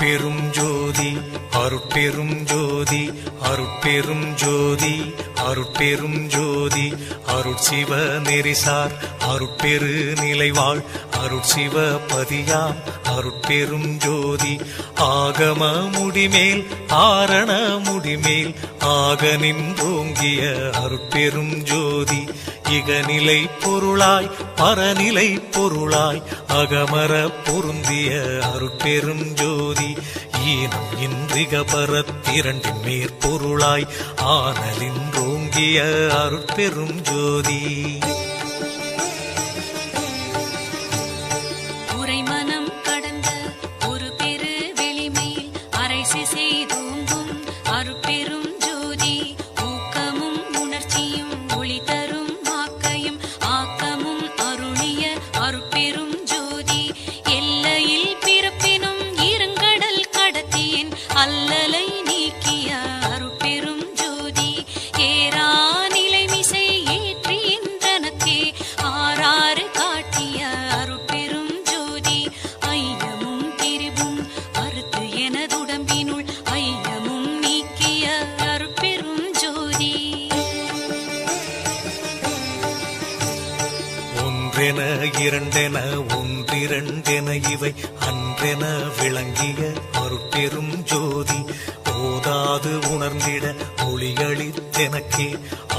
அருட்பெரும் ஜோதி அருட்பெரும் ஜோதி அருட்பெரும் ஜோதி அருட்பெரும் ஜோதி அருட்சிவ நெறிசார் அருட்பெரு நிலைவாழ் அருட்சிவ பதியாம் அருட்பெரும் ஜோதி ஆகம முடிமேல் ஆரண முடிமேல் ஆக நின்றோங்கிய அருட்பெரும் ஜோதி இகநிலை பொருளாய் பரநிலை பொருளாய் அகமர பொருந்திய அருட்பெரும் ஜோதி ஈனம் இன்றிக பரத்திரண்டின் மேற்பொருளாய் ஆனலின்றோங்கிய அருட்பெரும் ஜோதி உரைமனம் கடந்த ஒரு பெரு வெளிமேல் அரைசி செய்தோங்கும் அருட்பெரும் ஜோதி ஊக்கமும் உணர்ச்சியும் ஒளி தரும் ஆக்கையும் ஆக்கமும் அருளிய அருட்பெரும் ஜோதி எல்லையில் பிறப்பினும் இருங்கடல் கடத்தியின் அல்லலை நீக்கிய அருட்பெரும் ஜோதி ஏரா நிலைமிசை ஏற்றி இன்றனக்கே ஆறாறு காட்டிய அருட்பெரும் ஜோதி ஐயமும் திரிவும் அறுத்து எனதுடம்பினுள் ஐயமும் நீக்கிய அருட்பெரும் ஜோதி ஒன்றென இரண்டென ஒன்றிரண்டென இவை அன்றென விளங்கிய அருட்பெரும் ஜோதி ஓதாது உணர்ந்திட ஒளியளித்தெனக்கே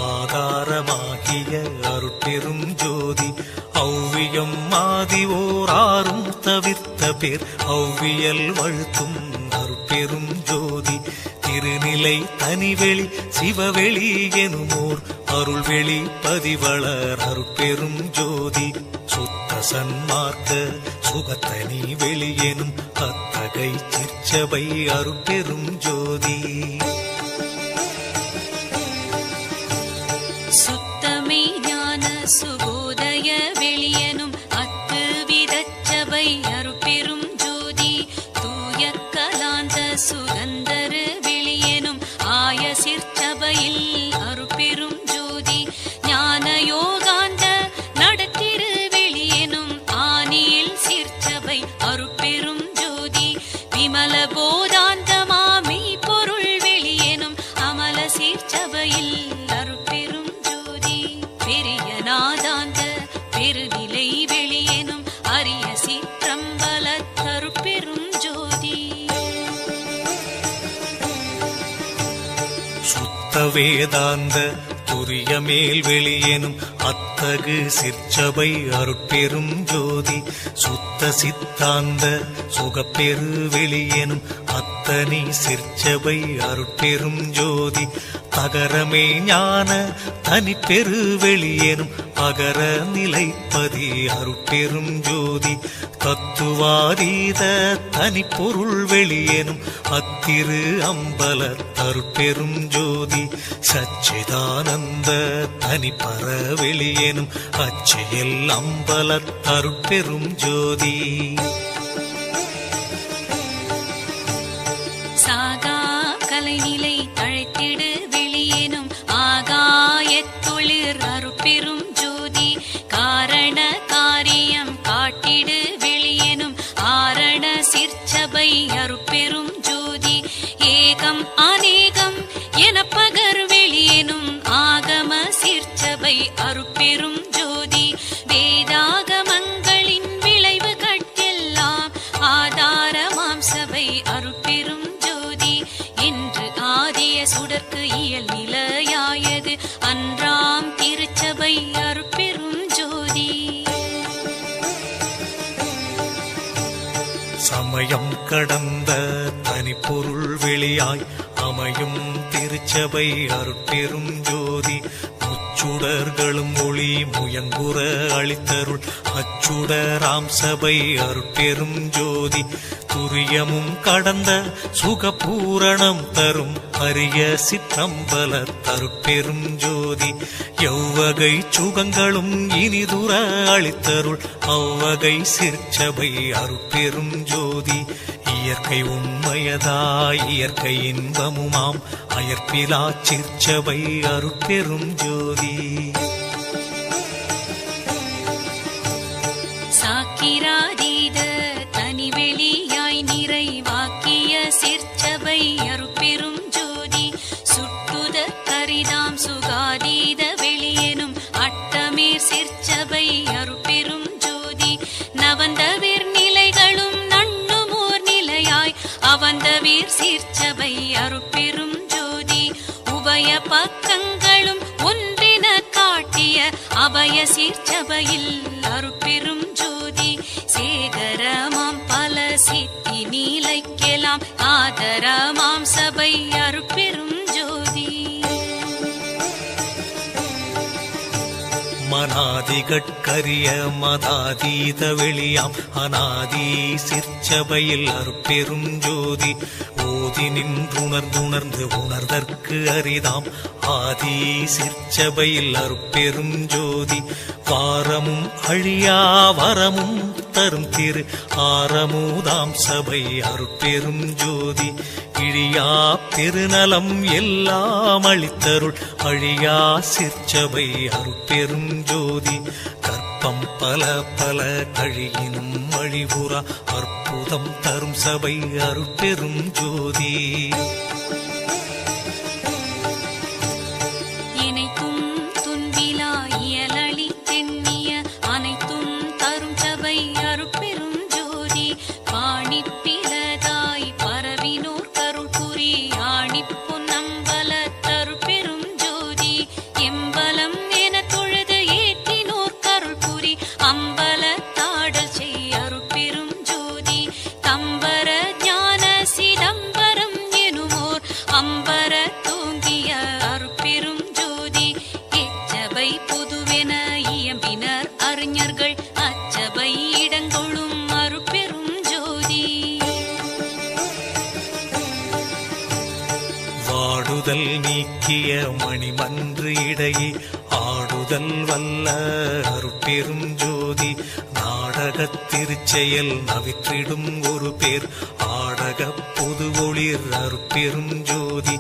ஆதாரமாகிய அருட்பெரும் ஜோதி ஔவியம் மாதி ஓராறும் தவிர்த்த பேர் ஔவியல் வழுத்தும் அருட்பெரும் ஜோதி திருநிலை தனிவெளி சிவவெளி எனுமோர் அருள்வெளி பதிவளர் அருட்பெரும் ஜோதி சுத்த சன்மார்க்க சுகத்தனி வெளியெனும் அத்தகை சிற்சபை அருட்பெரும் ஜோதி சுத்தமே ஞான சுபோதய வெளியனும் அத்து விதச்சபை அருட்பெரும் ஜோதி தூய கலாந்த சுகந்தரு வெளியனும் ஆய சிற்சபையில் அருட்பெரும் ஜோதி ஞான யோகாந்த நடத்திரு வெளியனும் ஆனியில் சிற்சபை அருட்பெரும் ஜோதி விமல போதாந்தமாமை பொருள் வெளியனும் அமல சிற்சபையில் அருட்பெரும் ஜோதி பெரிய நாதாந்த பெருநிலை வெளியனும் அரிய சிற்றம்பல அருட்பெரும் ஜோதி சுத்த வேதாந்த துரிய மேல் வெளியெனும் அத்தகு சிற்சபை அருட்பெரும் ஜோதி சுத்த சித்தாந்த சுகப்பெரு வெளியெனும் அத்தனி சிற்சபை அருட்பெரும் ஜோதி தகரமே ஞான தனிப்பெரு வெளியெனும் அகர நிலைப்பதி அருட்பெரும் ஜோதி தத்துவாதீத தனிப்பொருள் வெளியெனும் அத்திரு அம்பல அருட்பெரும் ஜோதி சச்சிதானந்த தனிப்பர வெளியெனும் அச்சியல் அம்பல அருட்பெரும் ஜோதி சாகா கலைநிலை தழைத்திடு வெளியேனும் ஆகாயத்தொழிற் அருட்பெரும் ஜோதி காரண காரியம் காட்டிடு வெளியேனும் ஆரண சிற்சபை அருட்பெரும் ஜோதி ஏகம் அநேகம் என பகர் வெளியேனும் ஆகம சிற்சபை அருட்பெரும் ஜோதி வேதாகமங்களின் விளைவு கட்டெல்லாம் ஆதாரமாம் சபை அருட்பெரும் ஜோதி என்று ஆதிய சுடர்க்கு இயல் நிலையாயது அன்றாம் திருச்சபை அருட்பெரும் ஜோதி சமயம் கடந்த தனிப்பொருள் வெளியாய் அமையும் திருச்சபை அருட்பெரும் ஜோதி முச்சுடர்களும் ஒளி முயங்குற அளித்தருள் அச்சுடராம் சபை அருட்பெரும் ஜோதி துரியமும் கடந்த சுகபூரணம் தரும் அரிய சிற்றம்பல அருட்பெரும் ஜோதி எவ்வகை சுகங்களும் இனிதுர அளித்தருள் அவ்வகை சிற்சபை அருட்பெரும் ஜோதி இயற்கை உண்மையதாய் இயற்கை இன்பமுமாம் அயற்பிலா சிற்சபை அருட்பெரும் ஜோதி சாக்கிராதீத தனிவெளியாய் நிறைவாக்கிய திருச்சபை அருட்பெரும் ஜோதி நவந்தவீர் நிலைகளும் நண்ணுமோர் நிலையாய் அவந்தவீர் சீர்ச்சபை அருட்பெரும் ஜோதி உபய பக்கங்களும் ஒன்றின காட்டிய அபய சீர்ச்சபையில் அருட்பெரும் ஜோதி சேகரமாம் பல சித்தி நீலைக்கெல்லாம் ஆதரமாம் சபை அருட்பெரும் ஜோதி மனாதிகட்கரிய மதாதீத வெளியாம் அநாதி சிற்சபையில் அருட்பெரும் ஜோதி ஓதி நின்றுணர்ந்துணர்ந்து உணர்தற்கு அரிதாம் ஆதி சிற்சபையில் அருட்பெரும் ஜோதி வாரமும் அழியா வரமும் தரும் திரு ஆரமுதாம் சபை அருட்பெரும் ஜோதி இழியா பெருநலம் எல்லாம் அளித்தருள் அழியா சிற்சபை அருட்பெரும் ஜோதி கற்பம் பல பல கழியினும் அழிவுறா அற்புதம் தரும் சபை அருட்பெரும் ஜோதி இணைத்தும் துன்பிலா இயலளி தென்னிய அனைத்தும் தரும் சபை அருட்பெரும் ஜோதி பாணிப்பிலதாய் பரவினோர் கருள் புரி ஆணிப்புன் நம்பல தருட்பெரும் ஜோதி எம்பலம் என தொழுது ஏற்றினோர் கருள் புரி அம்பல தாடல் செய் அருட்பெரும் ஜோதி தம்பர ஞான சிதம்பரம் எனுமோர் அம்பர தூங்கிய அருட்பெரும் ஜோதி எச்சபை பொதுவென இயம்பினர் அறிஞர்கள் அச்சபை இடங்கொள்ளும் அருட்பெரும் ஜோதி வாடுதல் நீக்கிய மணிமன்று இடையே ஆடுதல் வல்ல அருட்பெரும் ஜோதி நாடகத் திருச்செயல் நவிற்றிடும் ஒரு பேர் ஆடக பொது ஒளிர் அருட்பெரும் ஜோதி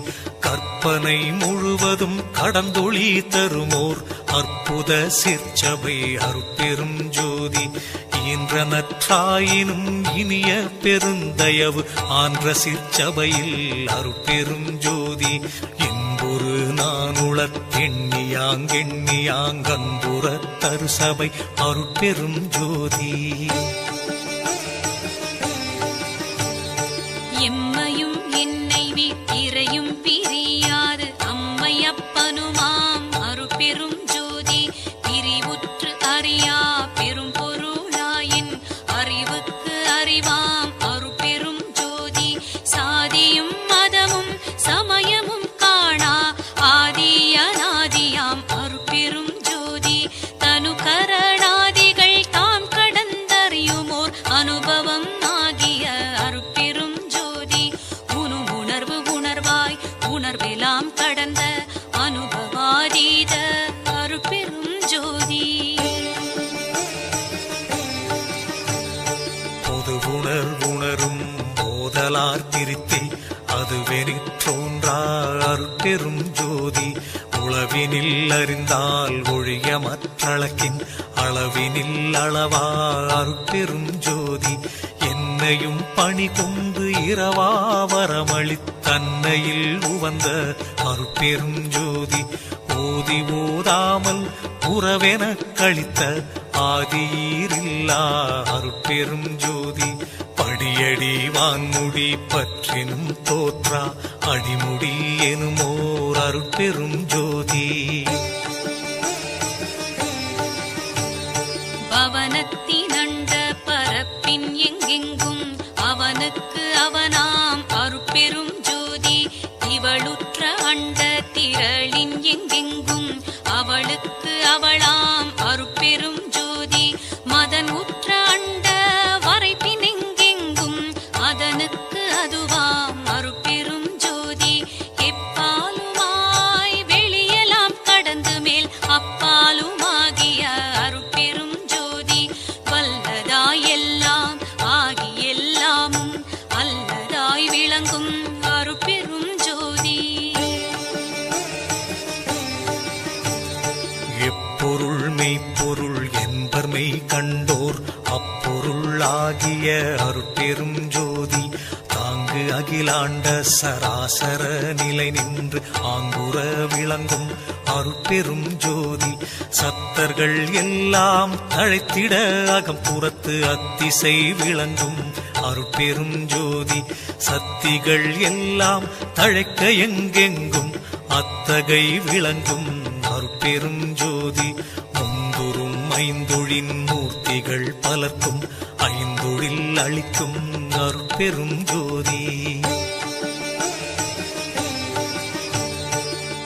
கற்பனை முழுவதும் கடந்தொளி தருமோர் அற்புத சிற்சபை அருட்பெரும் ஜோதி ஈன்ற நற்றாயினும் இனிய பெருந்தயவு ஆன்ற சிற்சபையில் அருட்பெரும் ஜோதி என்பொரு நானுளத் எண்ணியாங்கெண்ணியாங்கன்புற தரு சபை அருட்பெரும் ஜோதி எம்மையும் என்னை வீட்டிரையும் பிரியாது அம்மையப்பனுமாம் அருட்பெரும் ஜோதி பிரிவுற்று அறியா பெரும் பொருளாயின் அறிவுக்கு அறிவாம் அருட்பெரும் ஜோதி சாதியும் மதமும் சமயமும் காணா ஆதி அநாதியாம் அருட்பெரும் ஜோதி தனு கரணாதிகள் தாம் கடந்தறியுமோர் அனுபவம் ஆகிய அருட்பெரும் ஜோதி உணர்வு உணர்வாய் உணர்வெல்லாம் கடந்த அனுபவாதீத அருட்பெரும் ஜோதி பொது உணர்வுணரும் போதலார் திருத்தி அதுவெனிற்றோன்றா அருட்பெரும் ஜோதி உளவினில் அறிந்தால் ஒழிய மற்றளக்கின் அளவினில் அளவா அருட்பெரும் ஜோதி என்னையும் பணி கொண்டு இரவா வரமளித்தன்னையில் உவந்த அருட்பெரும் ஜோதி ஓதி ஓதாமல் உறவென கழித்த ஆதியீரில்லா அருட்பெரும் ஜோதி படியடி வான்முடி பற்றினும் தோற்றா அடிமுடி எனுமோர் அருட்பெரும் ஜோதி பவனத்தினண்ட பரப்பின் எங்கெங்கும் அவனுக்கு அவனாம் அருட்பெரும் ஜோதி இவளுற்ற அண்ட திரளின் எங்கெங்கும் அவளுக்கு அவளாம் அருட்பெரும் ஜோதி மதன் உற்ற அண்ட வரைப்பின் எங்கெங்கும் அதனுக்கு அதுவாம் அருட்பெரும் ஜோதி எப்பாலுமாய் வெளியெல்லாம் கடந்து மேல் அப்பாலுமாகிய அருட்பெரும் ஜோதி வல்லதாய் எல்லாம் ஆகி எல்லாமும் அல்லதாய் விளங்கும் அருட்பெரும் ஜோதி எப்பொருள் மெய்ப்பொருள் என்பர் மெய் கண்டோர் அப்பொருள் ஆகிய அருட்பெரும் ஜோதி தாங்க அங்கு அகிலாண்ட சராசர நிலை நின்று ஆங்குற விளங்கும் அருட்பெரும் ஜோதி. சத்தர்கள் எல்லாம் தழைத்திட அகம்புறத்து அத்திசை விளங்கும் அருட்பெரும் ஜோதி. சத்திகள் எல்லாம் தழைக்க எங்கெங்கும் அத்தகை விளங்கும் அருட்பெரும் ஜோதி. முந்துரும் ஐந்தொழின் மூர்த்திகள் பலர்க்கும் ஐந்தொழில் அளிக்கும் அருட்பெரும் ஜோதி.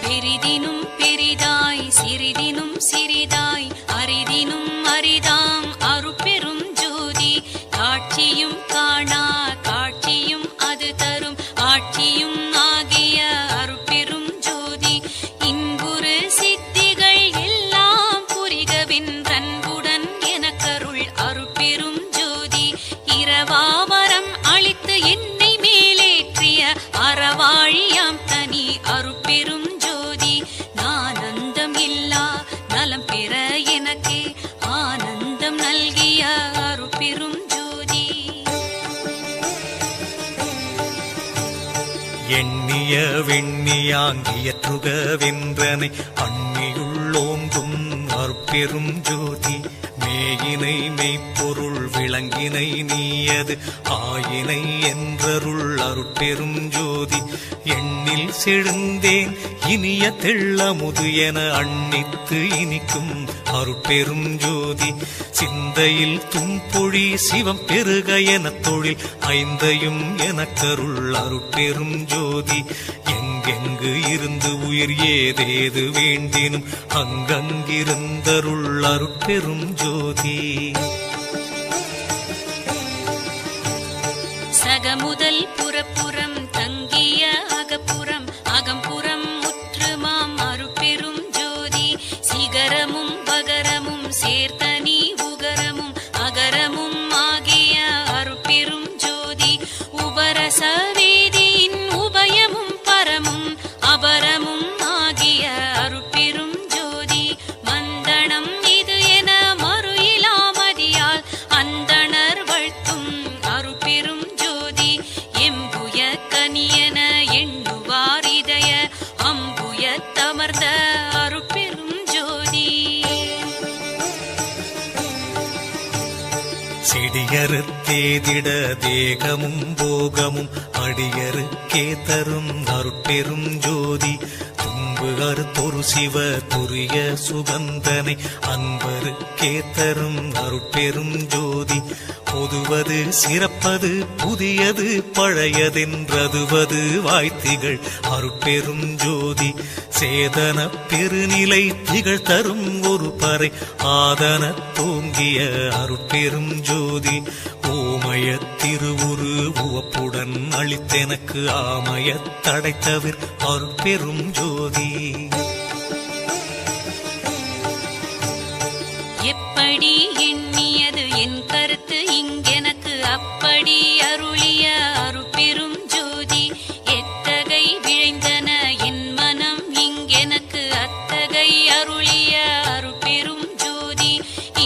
பெரிதினும் பெரிதாய் சிறிதினும் சிறிதாய் அரிதினும் அரிதாம் அருட்பெரும் ஜோதி. காட்சியும் காணா காட்சியும் அது தரும் ஆட்சியும் ஆகிய அருட்பெரும் ஜோதி. இன்புறு சித்திகள் எல்லாம் புரிகவென்றன்புடன் எனக்கருள் அருட்பெரும் ஜோதி. இரவாவரம் அளித்து என்னை மேலேற்றிய அறவாழியாம் தனி அருட்பெரும் ஜோதி. நானந்தம் இல்லா நலம் பெற எனக்கே ஆனந்தம் நல்கிய அருட்பெரும் ஜோதி. எண்ணிய வெண்ணியாங்கியற்றுக வென்றனை அண்ணியுள்ளோங்கும் அருட்பெரும் ஜோதி. மேயினை மெய்ப்பொருள் விளங்கினை நீயது ஆயினை என்றருள் அருட்பெரும் ஜோதி. எண்ணில் செழுந்தேன் இனிய தெள்ளமுது என அண்ணித்து இனிக்கும் அருட்பெரும் ஜோதி. சிந்தையில் தும்பொழி சிவம் பெருக என தொழில் ஐந்தையும் எனக்கருள் அருட்பெரும் ஜோதி. எங்கெங்கு இருந்து உயிர் ஏதேது வேண்டினும் அங்கங்கிருந்தருள் அருட்பெரும் ஜோதி. சகமுதல் புறப்புறம் தங்கிய அகப்புறம் அகம்புறம் முற்றுமாம் அருட்பெரும் ஜோதி. சிகரமும் பகரமும் சேர்த்தனி உகரமும் அகரமும் ஆகிய அருட்பெரும் ஜோதி. உபரச வேதியின் உபயமும் பரமும் அபரமும் ஆகிய அருட்பெரும் ஜோதி. மந்தனம் இது என மறு இலாமதியால் அந்தணர் வாழ்த்தும் அருட்பெரும் ஜோதி. எம்புய கனியன எண்ணுவார் இதய அம்புய தமர்ந்த அருட்பெரும் ஜோதி. செடியறுத்தேதிட தேகமும் போகமும் அடியருக்கே தரும் அருட்பெரும் ஜோதி. துன்பு அறுத்தொரு சிவ துரிய சுகந்தனை அன்பருக்கே தரும் அருட்பெரும் ஜோதி. பொதுவது சிறப்பது புதியது பழையதென்றதுவது வாய்த்திகள் அருட்பெரும் ஜோதி. சேதன பெருநிலை திகழ் தரும் ஒரு பறை ஆதன தோங்கிய அருட்பெரும் ஜோதி. ஓமய திருவுரு உவப்புடன் அளித்தெனக்கு ஆமய தடைத்தவிர் அருட்பெரும் ஜோதி. எப்படி எண்ணியது என் கருத்து இங்கெனக்கு அப்படி அருளிய அருட்பெரும் ஜோதி. எத்தகை விழைந்தன என் மனம் இங்கெனக்கு அத்தகை அருளிய அருட்பெரும் ஜோதி.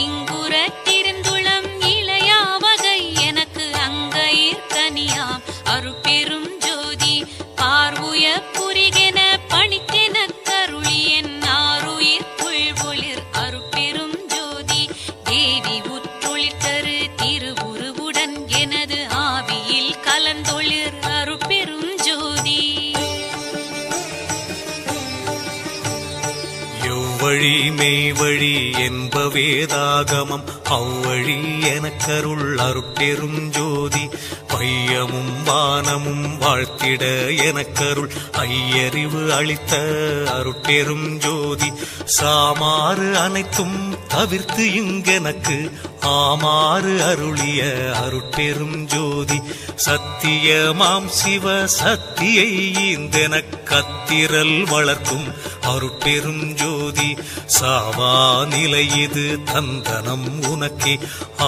இங்குறத்திருந்துளம் இளையா வகை எனக்கு அங்கயிற் கனியாம் அருட்பெரும் ஜோதி. பார்வுய புரிகென பணித்தெனக் கருளி என் ஆருயிர் புல்வொளிர் அருட்பெரும் ஜோதி. தேவி உற்றொழிற்கரு திருவுருவுடன் எனது ஆவியில் கலந்தொளிர் அருட்பெரும் ஜோதி. எவ்வழி மெய்வழி என்ப வேதாகமம் அவ்வழி எனக்கருள் அருட்பெரும் ஜோதி. பையமும் வானமும் வாழ்த்திட எனக்கருள் ஐயறிவு அளித்த அருட்பெரும் ஜோதி. சாமாறு அனைத்தும் தவிர்த்து இங்கெனக்கு ஆமாறு அருளிய அருட்பெரும் ஜோதி. சத்தியமாம் சிவ சக்தியை ஈந்தெனக் கத்திரல் வளர்க்கும் அருட்பெரும் ஜோதி. சாவா நிலை இது தந்தனம் உனக்கே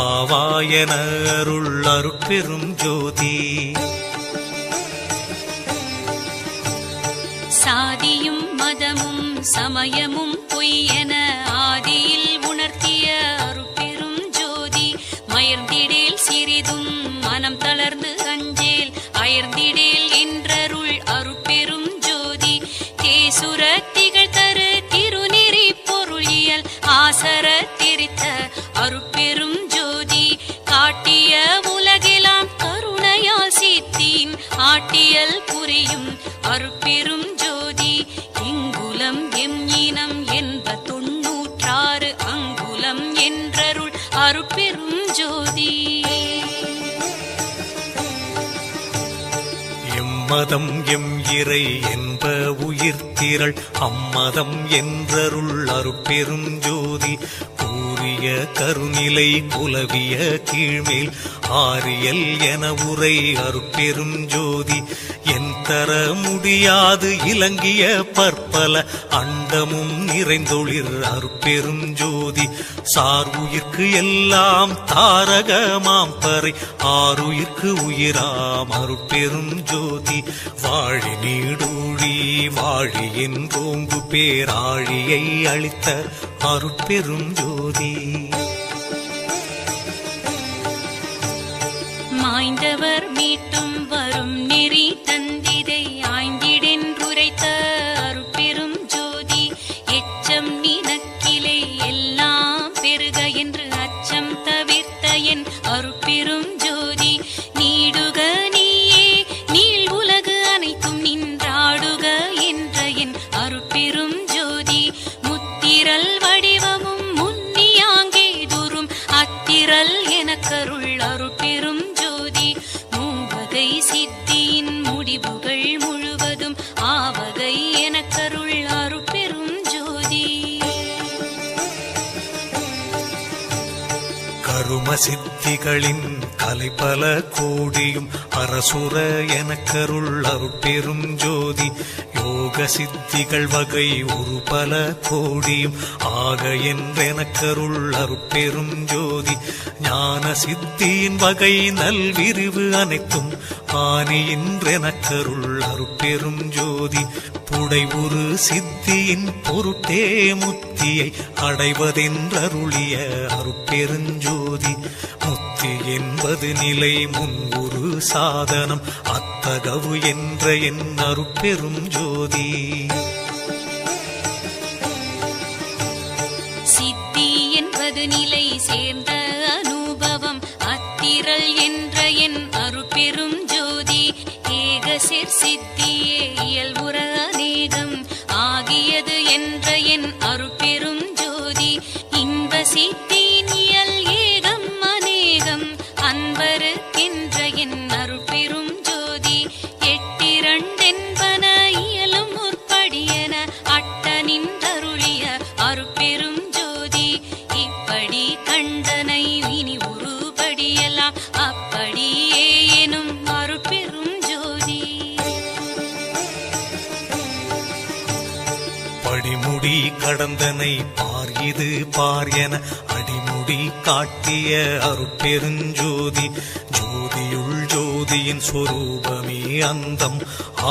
ஆவாயன அருள் அருட்பெரும் ஜோதி. சாதியும் மதமும் சமயமும் பொய்யென ஆதியில் உணர்த்திய அருட்பெரும் ஜோதி. மயர்ந்திடேல் சிறிதும் மனம் தளர்ந்து அஞ்சேல் அயர்ந்திட அருட்பெரும் ஜோதி காட்டிய உலகெல்லாம் கருணையால் சித்தின் ஆட்டியல் புரியும் அருட்பெரும் ஜோதி இங்குலம் எம் இனம் என்ப 96 அங்குலம் என்றருள் அருட்பெரும் ஜோதி எம்மதம் எம் இறை என்ப உயிர்த்திரள் அம்மதம் என்றருள் அருட்பெரும் ஜோதி கூறிய கருநிலை குலவிய கீழ்மேல் ஆரியல் என உரை அருட்பெரும் ஜோதி என் தர முடியாது இலங்கிய பற்பல அண்டமும் நிறைந்தொளிர் அருட்பெரும் ஜோதி சார்வுயிர்க்கு எல்லாம் தாரகமாம் பறை ஆறுயிர்க்கு உயிராம் அருட்பெரும் ஜோதி வாழி நீடூழி வாழி என்றோங்கு பேராழியை அளித்த அருட்பெரும் ஜோதி மாய்ந்தவர் மீட்டும் வரும் நெறி தந்திதை ஆய்ந்திடென்றுரைத்த அருட்பெரும் ஜோதி எச்சம் நினக்கிலே எல்லாம் பெருக என்று அச்சம் தவிர்த்த என் அருட்பெரும் ஜோதி நீடுக நீயே நீள் உலகு அனைத்தும் நின்றாடுக என்ற என் அருட்பெரும் ஜோதி முத்திரல் வடிவமும் முன்னியாங்கே துரும் அத்திரல் எனக்கருள் அருட்பெரும் ஜோதி மூவகை சித்தியின் முடிவுகள் முழுவதும் ஆவகை எனக்கருள் அருட்பெரும் ஜோதி கரும சித்திகளின் கலைபல கோடியும் அரசுர எனக்கருள் அருட்பெரும் ஜோதி யோக சித்திகள் வகை ஒரு பல கோடியும் ஆக என்றெனக்கருள் அருட்பெரும் ஜோதி ஞான சித்தியின் வகை நல்விரிவு அனைத்தும் ஆனியின்றெனக்கருள் அருட்பெரும் ஜோதி புடை ஒரு சித்தியின் பொருட்டே முத்தியை அடைவதென்றருளிய அருட்பெருஞ்சோதி முத்தி என்பது நிலை முன் ஒரு சாதனம் அத்தகவு என்ற என் அருட்பெரும் ஜோதி சித்தி என்பது நிலை சேர்ந்த அனுபவம் அத்திரல் என்ற என் அருட்பெரும் ஜோதி ஏகசிற் சித்தியே இயல்புற அநேகம் ஆகியது என்ற என் அருட்பெரும் ஜோதி இன்ப சித்தியின் இயல் ஏகம் அநேகம் அன்பருக்கென்ற என் அருட்பெரும் ஜோதி எட்டிரண்டென்பன இயலும் முற்படியன அட்ட நின்றருளிய அருட்பெரும் ஜோதி இப்படி கண்டனை இனி உருபடியெல்லாம் அப்படியே எனும் அருட்பெரும் ஜோதி படிமுடி கடந்தனை பார் இது பார் என அடிமுடி காட்டிய அருட்பெருஞ்சோதி ஜோதியுள் ஜோதியின் சொரூபமே அந்தம்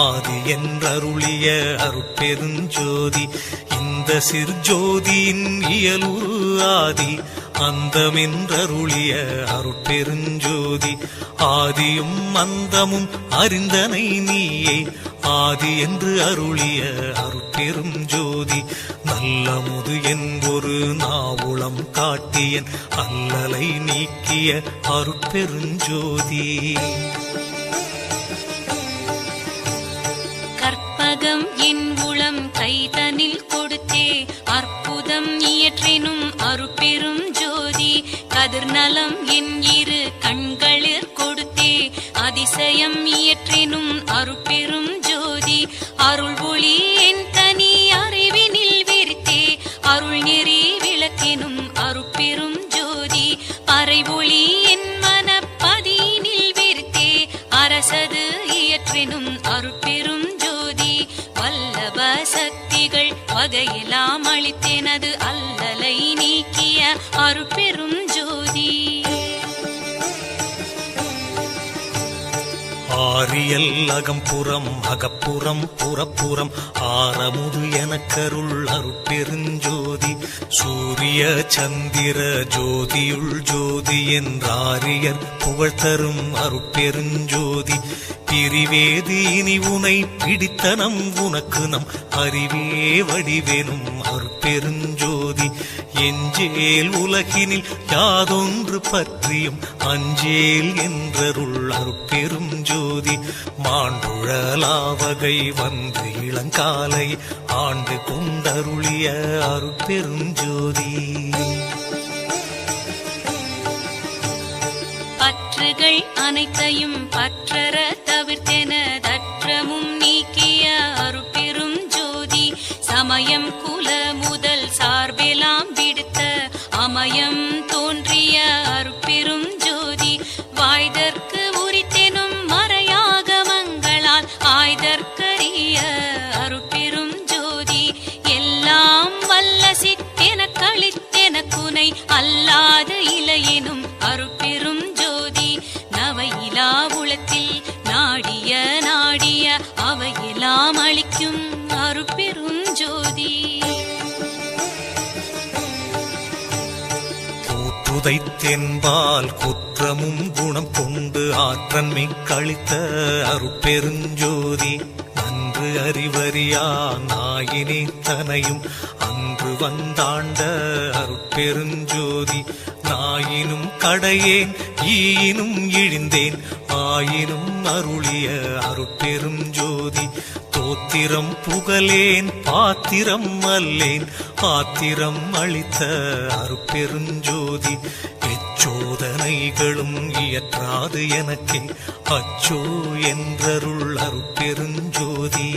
ஆதி என்றருளிய அருட்பெருஞ்சோதி இந்த சிற்ஜோதியின் இயலுரு ஆதி அந்தமென்றருளிய அருட்பெருஞ்சோதி ஆதியும் அந்தமும் அறிந்தனை நீயே ஆதி என்று அருளிய அருட்பெரும் ஜோதி நல்லமுது என்பொரு நாவுளம் காட்டியன் அல்லலை நீக்கிய அருட்பெருஞ்சோதி கற்பகம் என் உளம் கைதனில் கொடுத்தே அற்புதம் இயற்றினும் அருட்பெரும் ஜோதி கதிர்நலம் என் இரு கண்களிற் கொடுத்தே அதிசயம் இயற்றினும் அருட்பெரும் ஜோதி அருள் ஒளி என் தனி அறிவினில் விரித்தே அருள் நெறி விளக்கெனும் அருட்பெரும் ஜோதி பறை ஒளி என் மனப்பதியினில் விரித்தே அரசது இயற்றினும் அருட்பெரும் ஜோதி வல்லப சக்திகள் வகையெல்லாம் அளித்தேனது அல்லலை நீக்கிய அருட்பெரும் ஜோதி ஆரியல் அகம்புறம் அகப்புறம் புறப்புறம் ஆரமுது எனக்கருள் அருட்பெருஞ்சோதி சூரிய சந்திர ஜோதியுள் ஜோதி என்றாரியர் புகழ்தரும் அருட்பெருஞ்சோதி பிரிவேதி இனி உனை பிடித்தனம் உனக்கு நம் அறிவே வடிவேனும் அருட்பெருஞ்சோதி எஞ்சேல் உலகினில் யாதொன்று பற்றியும் அஞ்சேல் என்றருள் அருட்பெரும் ஜோதி மாண்டுழலாவகை வந்து இளங்காலை ஆண்டு கொண்டருளிய அருட்பெரும் ஜோதி. பற்றுகள் அனைத்தையும் பற்றற தவிர்த்தென தற்றமும் நீக்கிய அருட்பெரும் ஜோதி சமயம் குல முதல் சார்பெலாம் விடுத்த அமயம் தோன்றிய அருட்பெரும் ஜோதி வாய்தற்கு உரித்தெனும் மறையாகமங்களால் ஆய்தற்கரிய அருட்பெரும் ஜோதி எல்லாம் வல்ல சித்தென கழித்தென குனை அல்லாத இலையெனும் அருட்பெரும் ஜோதி நவையிலா உளத்தில் நாடிய நாடிய அவையெல்லாம் அளிக்கும் அருட்பெரும் ஜோதி. கூற்றுதைத்தென்பால் குற்றமும் குணம் கொண்டு ஆற்றன்மை கழித்த அருட்பெருஞ்சோதி நன்று அறிவறியா நாயினே தனையும் அன்று வந்தாண்ட அருட்பெருஞ்சோதி நாயினும் கடையேன் ஈயினும் இழிந்தேன் ஆயினும் அருளிய அருட்பெரும் ஜோதி தோத்திரம் புகழேன் பாத்திரம் அல்லேன் ஆத்திரம் அளித்த அருட்பெருஞ்சோதி எச்சோதனைகளும் இயற்றாது எனக்கே அச்சோ என்றருள் அருட்பெருஞ்சோதி.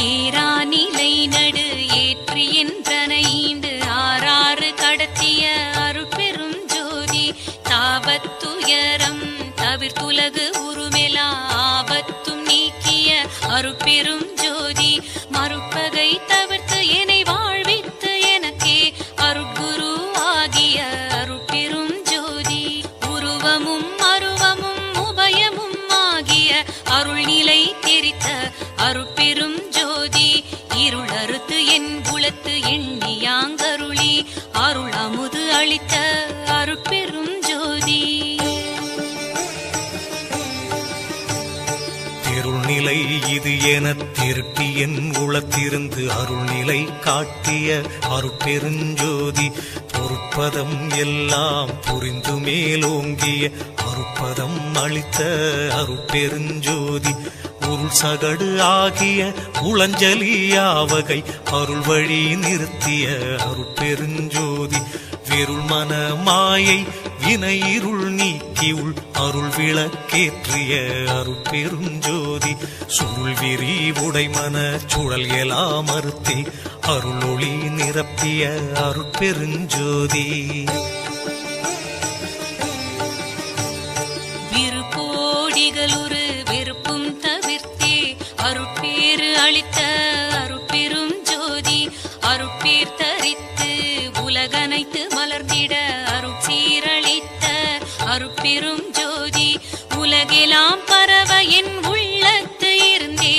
ஏரா நிலை நடு ஏற்றி என்றனைந்து ஆறாறு கடத்திய அருட்பெரும் ஜோதி தாபத்துயரம் தவிர்த்துலகு உருமெலா ஆபத்தும் நீக்கிய அருட்பெரும் ஜோதி மறுப்பகை தவிர்த்து என்னை வாழ்வித்து எனக்கே அருட்குரு ஆகிய அருட்பெரும் ஜோதி உருவமும் அருவமும் உபயமும் ஆகிய அருள்நிலை தெரித்த அருட்பெரும் ஜோதி இருள் அறுத்து என் குலத்து எண்ணியாங்கருளி அருள் அமுது அளித்த அருட்பெரும் ஜோதி. திருள்நிலை இது என திருட்டி என் உளத்திருந்து அருள்நிலை காட்டிய அருட்பெருஞ்சோதி பொறுப்பதம் எல்லாம் புரிந்து மேலோங்கிய அருட்பதம் அளித்த அருட்பெருஞ்சோதி உருள் சகடு ஆகிய உளஞ்சலியாவகை அருள் வழி நிறுத்திய அருட்பெருஞ்சோதி விருள் மன மாயை வினை இருள் நீக்கி உள் அருள் விளக்கேற்றிய அருட்பெருஞ்சோதி சுருள் விரி உடைமன சுழல் எலாம் மறுத்தே அருளொளி நிரப்பிய அருட்பெருஞ்சோதி. விருப்போடிகளுரு வெறுப்பும் தவிர்த்தே அருட்பேறு அளித்த அருட்பெரும் ஜோதி அருட்பேர் தரித்து உலகனைத்து மலர்ந்திட அருட்சீரளித்த அருட்பெரும் ஜோதி உலகெல்லாம் பரவ என் உள்ளத்து இருந்தே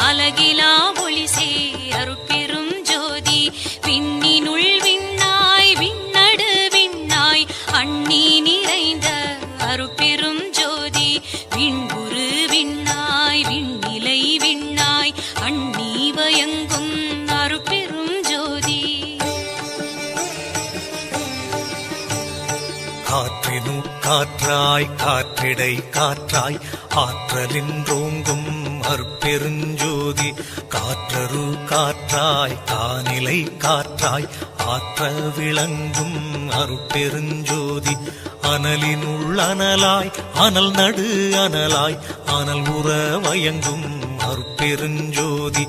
அலகிலா ஒளிசே அருட்பெரும் ஜோதி விண்ணினுள் விண்ணாய் விண்ணடு விண்ணாய் அண்ணி நிறைந்த அருட்பெரும் ஜோதி விண்புரு விண்ணாய் விண்ணிலை விண்ணாய் அண்ணி வயங்கும் அருட்பெரும் ஜோதி. காற்றினு காற்றாய் காற்றிடை காற்றாய் ஆற்றலின்றோங்கும் அருட்பெருஞ்சோதி காற்றரு காற்றாய் காநிலை காற்றாய் ஆற்ற விளங்கும் அருட்பெருஞ்சோதி அனலினுள் அனலாய் அனல் நடு அனலாய் அனல் உற வயங்கும் அருட்பெருஞ்சோதி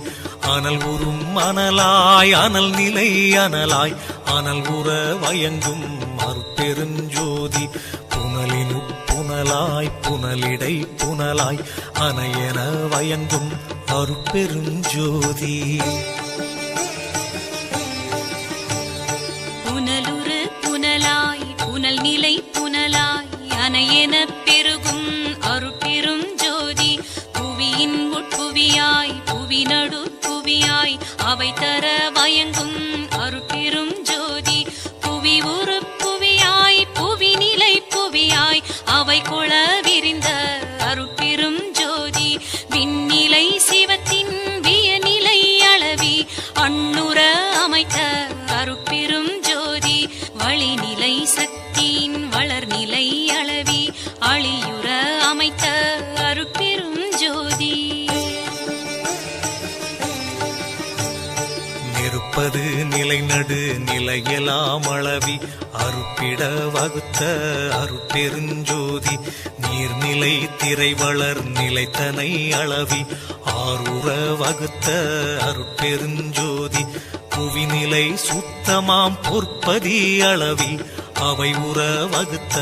அனல் உறும் அனலாய் அனல் நிலை அனலாய் அனல் உற வயங்கும் அருட்பெருஞ்சோதி புனலினு புனலாய் புனலிடை புனலாய் அனையென வயங்கும் அருட்பெருஞ்சோதி. புனலுரு புனலாய் புனல் நிலை புனலாய் அனையென பெருகும் அருட்பெரும் ஜோதி புவியின் உட்புவியாய் புவி நடு புவியாய் அவை தர வயங்கும் அருட்பெரும் ஜோதி புவி உரு புவியாய் புவி நிலை புவியாய் அவை கொள விரிந்த அருட்பெரும் ஜோதி விண்ணிலை சிவத்தின் வியநிலை அளவி அருட்பெரும் ஜோதி வழிநிலை சக்தியின் வளர்நிலை அளவி அழியுற அமைத்த அருட்பெரும் ஜோதி நிற்பது நிலைநடு நிலையெல்லாம் அளவி அருப்பிட வகுத்த அருட்பெருஞ்சோதி நீர்நிலை திரை வளர் நிலைத்தனை அளவி ஆறுற வகுத்த அருட்பெருஞ்சோதி புவிநிலை சுத்தமாம் பொற்பதி அளவி அவை உற வகுத்த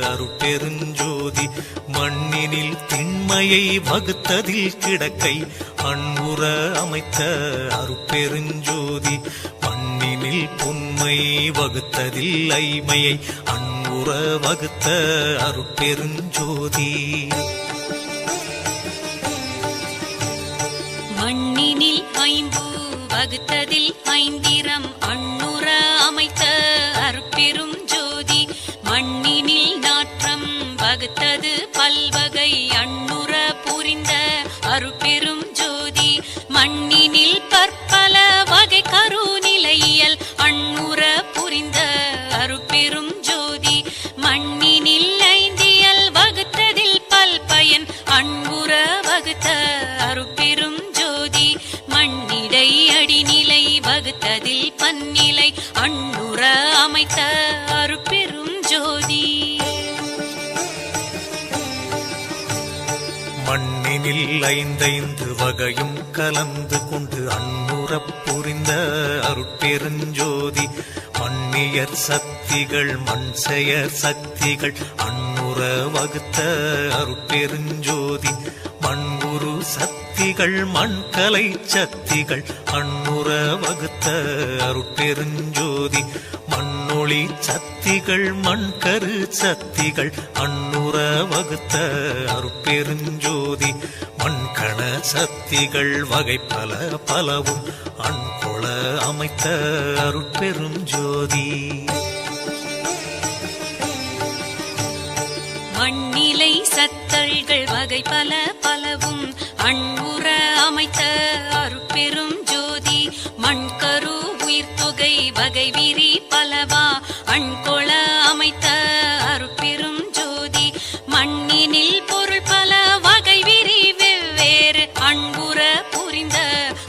அருட்பெருஞ்சோதி மண்ணினில் திண்மையை வகுத்ததில் கிடக்கை அன்புற அமைத்த அருட்பெருஞ்சோதி மண்ணினில் பொன்மை வகுத்ததில் ஐமையை அன்புற வகுத்த அருட்பெருஞ்சோதி மண்ணினில் ஐம்பூ வகுத்ததில் ஐந்திரம் அண்ணுற அமைத்த அருட்பெரும் ஜோதி மண்ணினில் நாற்றம் வகுத்தது பல்வகை அண்ணுற புரிந்த அருட்பெரும் ஜோதி மண்ணினில் பற்பல வகை கருநிலையியல் அண்ணுற புரிந்த அருட்பெரும் ஜோதி மண்ணினில் ஐந்தியல் வகுத்ததில் பல்பயன் அன்புற வகுத்த அருட்பெரும் ஜோதி மண்ணிடை அடிநிலை வகுத்ததில் பன்னிலை அண்ணுற அமைத்த அருட்பெரும் ஜோதி மண்ணினில் ஐந்தைந்து வகையும் கலந்து கொண்டு அன்புறப் புரிந்த அருட்பெருஞ்சோதி மண்ணியர் சக்திகள் மண் செயற் சக்திகள் அன்னுற வகுத்த அருட்பெருஞ்சோதி மண்குரு சக்திகள் மண்கலை சக்திகள் அன்னுற வகுத்த அருட்பெருஞ்சோதி மண்ணொளி சக்திகள் மண்கரு சக்திகள் அன்னுற வகுத்த அருட்பெருஞ்சோதி மண்கண சக்திகள் வகை பல பலவும் அன்கொள அமைத்த அருட்பெருஞ்சோதி மண்ணிலை சத்தல்கள் வகை பல பலவும் அன்புற அமைத்த அருட்பெரும் ஜோதி மண்கரு உயிர்த்தொகை வகை விரி பலவா அண்கொள அமைத்த அருட்பெரும் ஜோதி மண்ணினில் பொருள் பல வகை விரி வெவ்வேறு அன்புற புரிந்த